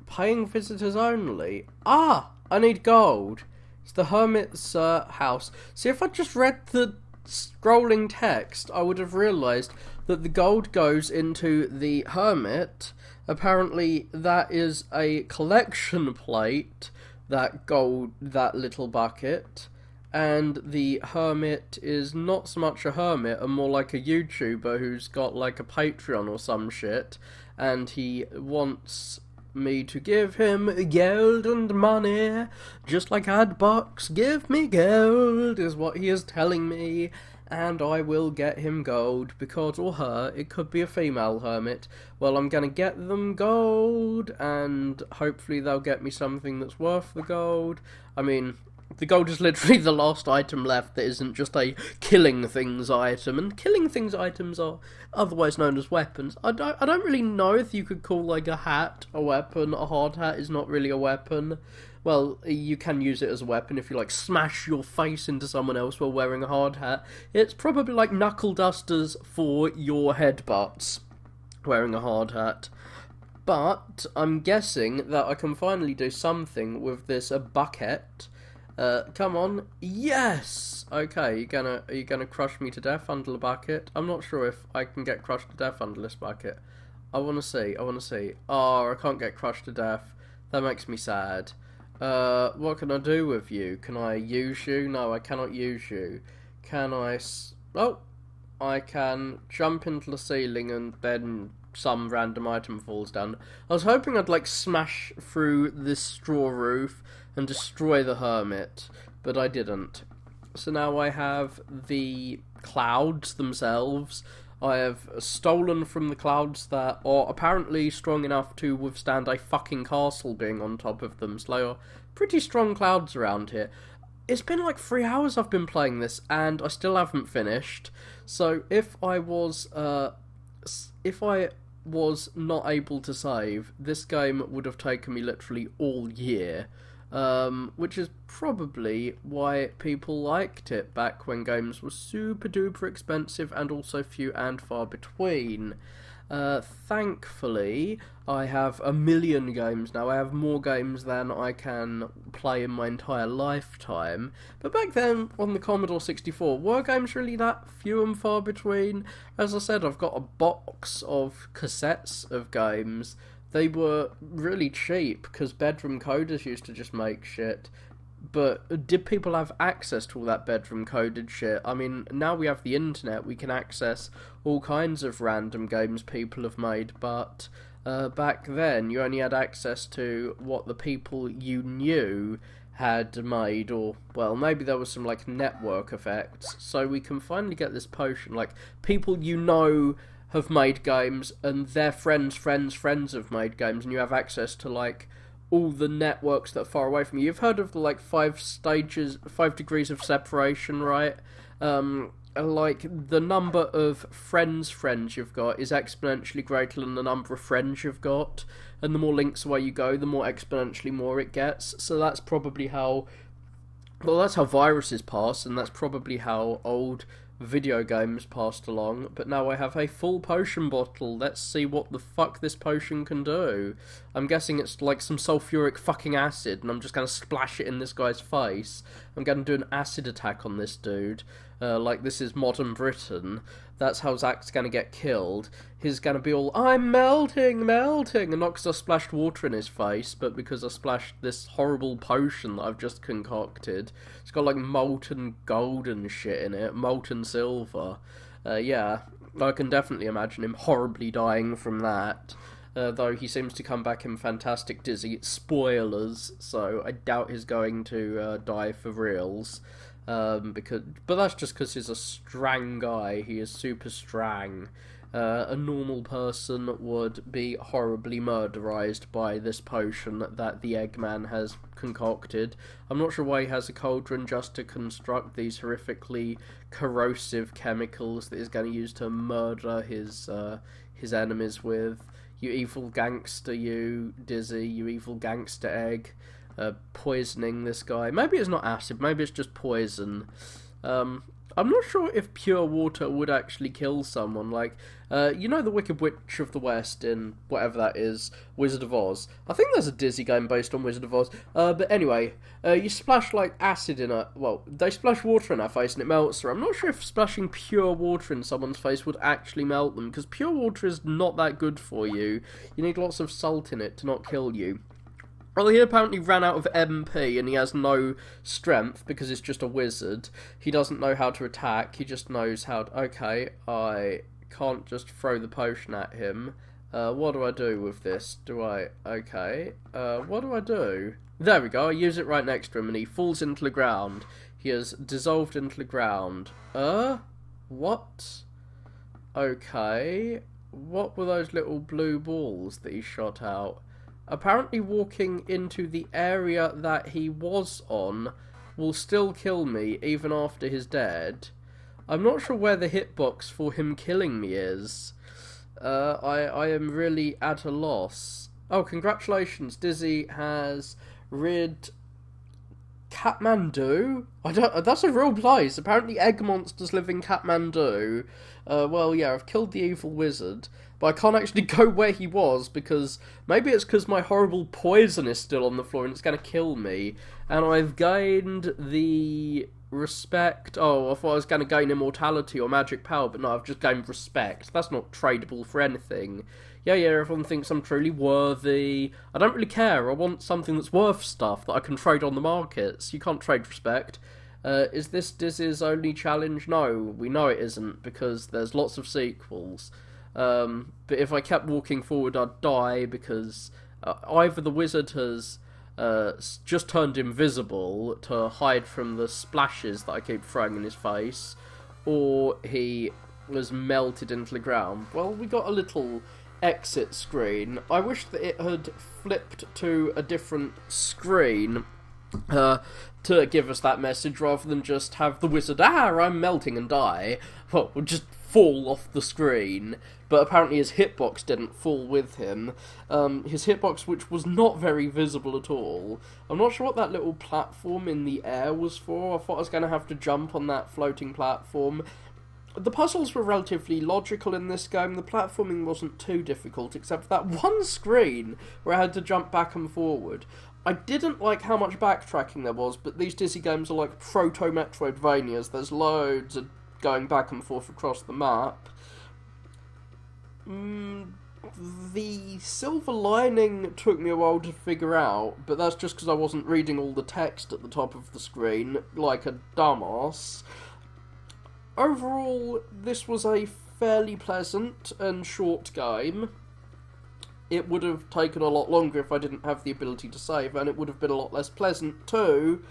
Paying visitors only? Ah! I need gold. It's the hermit's house. See, if I just read the scrolling text, I would have realised that the gold goes into the hermit. Apparently, that is a collection plate, that gold, that little bucket, and the hermit is not so much a hermit and more like a YouTuber who's got like a Patreon or some shit, and he wants me to give him gold and money, just like Adbox, give me gold, is what he is telling me, and I will get him gold, because, or her, it could be a female hermit. Well, I'm gonna get them gold, and hopefully they'll get me something that's worth the gold. I mean, the gold is literally the last item left that isn't just a killing things item, and killing things items are otherwise known as weapons. I don't really know if you could call, like, a hat a weapon. A hard hat is not really a weapon. Well, you can use it as a weapon if you, like, smash your face into someone else while wearing a hard hat. It's probably like knuckle dusters for your headbutts, wearing a hard hat. But I'm guessing that I can finally do something with this bucket. Come on. Yes! Okay, are you gonna crush me to death under the bucket? I'm not sure if I can get crushed to death under this bucket. I wanna see. Oh, I can't get crushed to death. That makes me sad. What can I do with you? Can I use you? No, I cannot use you. Can I... Oh! I can jump into the ceiling and then some random item falls down. I was hoping I'd, like, smash through this straw roof and destroy the hermit, but I didn't. So now I have the clouds themselves. I have stolen from the clouds that are apparently strong enough to withstand a fucking castle being on top of them. So there are pretty strong clouds around here. It's been like 3 hours I've been playing this, and I still haven't finished. So if I was not able to save, this game would have taken me literally all year. Which is probably why people liked it back when games were super duper expensive and also few and far between. Thankfully, I have a million games now. I have more games than I can play in my entire lifetime. But back then, on the Commodore 64, were games really that few and far between? As I said, I've got a box of cassettes of games. They were really cheap, because bedroom coders used to just make shit. But did people have access to all that bedroom coded shit? I mean, now we have the internet, we can access all kinds of random games people have made, but back then you only had access to what the people you knew had made, or, well, maybe there was some, like, network effects. So we can finally get this potion, like, people you know have made games, and their friends have made games, and you have access to, like, all the networks that are far away from you. You've heard of the, like, 5 degrees of separation, right? Like, the number of friends you've got is exponentially greater than the number of friends you've got, and the more links away you go, the more exponentially more it gets. So that's probably how, well, that's how viruses pass, and that's probably how old video games passed along. But now I have a full potion bottle. Let's see what the fuck this potion can do. I'm guessing it's like some sulfuric fucking acid, and I'm just gonna splash it in this guy's face. I'm gonna do an acid attack on this dude. Like this is modern Britain. That's how Zach's gonna get killed. He's gonna be all, I'm melting, and not because I splashed water in his face, but because I splashed this horrible potion that I've just concocted. It's got like molten gold and shit in it, molten silver. Yeah, I can definitely imagine him horribly dying from that. Though he seems to come back in fantastic dizzy. Spoilers, so I doubt he's going to die for reals. But that's just because he's a strang guy. He is super strang. A normal person would be horribly murderized by this potion that the Eggman has concocted. I'm not sure why he has a cauldron just to construct these horrifically corrosive chemicals that he's going to use to murder his enemies with. You evil gangster, you, Dizzy, you evil gangster egg. Poisoning this guy. Maybe it's not acid, maybe it's just poison. I'm not sure if pure water would actually kill someone. Like, you know the Wicked Witch of the West in whatever that is, Wizard of Oz? I think there's a Dizzy game based on Wizard of Oz. But anyway, you splash, like, acid in a... Well, they splash water in our face and it melts her. I'm not sure if splashing pure water in someone's face would actually melt them, because pure water is not that good for you. You need lots of salt in it to not kill you. Well, he apparently ran out of MP, and he has no strength, because he's just a wizard. He doesn't know how to attack, he just knows how to... Okay, I can't just throw the potion at him. What do I do with this? Okay, what do I do? There we go, I use it right next to him, and he falls into the ground. He has dissolved into the ground. What? Okay, what were those little blue balls that he shot out? Apparently walking into the area that he was on will still kill me even after he's dead. I'm not sure where the hitbox for him killing me is. I am really at a loss. Oh, congratulations, Dizzy has rid Kathmandu? That's a real place. Apparently egg monsters live in Kathmandu. Well, yeah, I've killed the evil wizard, but I can't actually go where he was, because maybe it's because my horrible poison is still on the floor and it's going to kill me, and I've gained the respect... Oh, I thought I was going to gain immortality or magic power, but no, I've just gained respect. That's not tradable for anything. Yeah, everyone thinks I'm truly worthy. I don't really care. I want something that's worth stuff that I can trade on the markets. You can't trade respect. Is this Dizzy's only challenge? No, we know it isn't, because there's lots of sequels. But if I kept walking forward, I'd die, because either the wizard has just turned invisible to hide from the splashes that I keep throwing in his face, or he was melted into the ground. Well, we got a little exit screen. I wish that it had flipped to a different screen to give us that message, rather than just have the wizard, I'm melting, and die. Well, we'll just fall off the screen. But apparently his hitbox didn't fall with him. His hitbox, which was not very visible at all. I'm not sure what that little platform in the air was for. I thought I was going to have to jump on that floating platform. The puzzles were relatively logical in this game. The platforming wasn't too difficult, except for that one screen where I had to jump back and forward. I didn't like how much backtracking there was, but these Dizzy games are like proto-Metroidvanias. There's loads of going back and forth across the map. The silver lining took me a while to figure out, but that's just because I wasn't reading all the text at the top of the screen, like a dumbass. Overall, this was a fairly pleasant and short game. It would have taken a lot longer if I didn't have the ability to save, and it would have been a lot less pleasant too.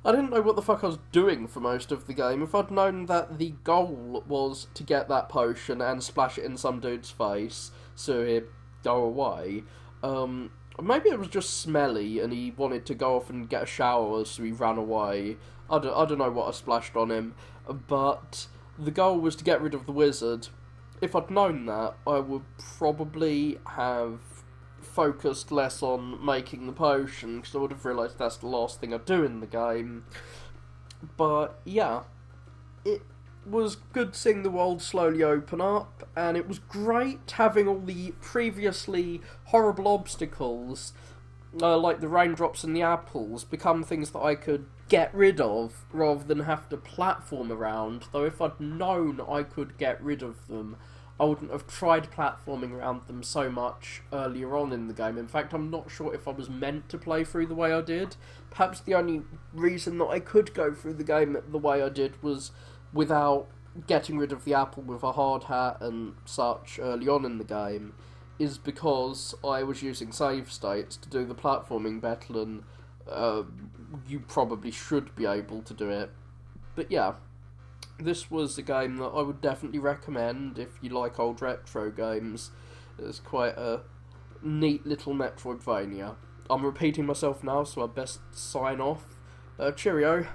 I didn't know what the fuck I was doing for most of the game. If I'd known that the goal was to get that potion and splash it in some dude's face so he'd go away, maybe it was just smelly and he wanted to go off and get a shower, so he ran away. I don't know what I splashed on him, but the goal was to get rid of the wizard. If I'd known that, I would probably have focused less on making the potion, because I would have realised that's the last thing I'd do in the game. But yeah, it was good seeing the world slowly open up, and it was great having all the previously horrible obstacles, like the raindrops and the apples, become things that I could get rid of, rather than have to platform around. Though if I'd known I could get rid of them, I wouldn't have tried platforming around them so much earlier on in the game. In fact, I'm not sure if I was meant to play through the way I did. Perhaps the only reason that I could go through the game the way I did was without getting rid of the apple with a hard hat and such early on in the game, is because I was using save states to do the platforming better, and you probably should be able to do it. But yeah, this was a game that I would definitely recommend if you like old retro games. It's quite a neat little Metroidvania. I'm repeating myself now, so I best sign off. Cheerio.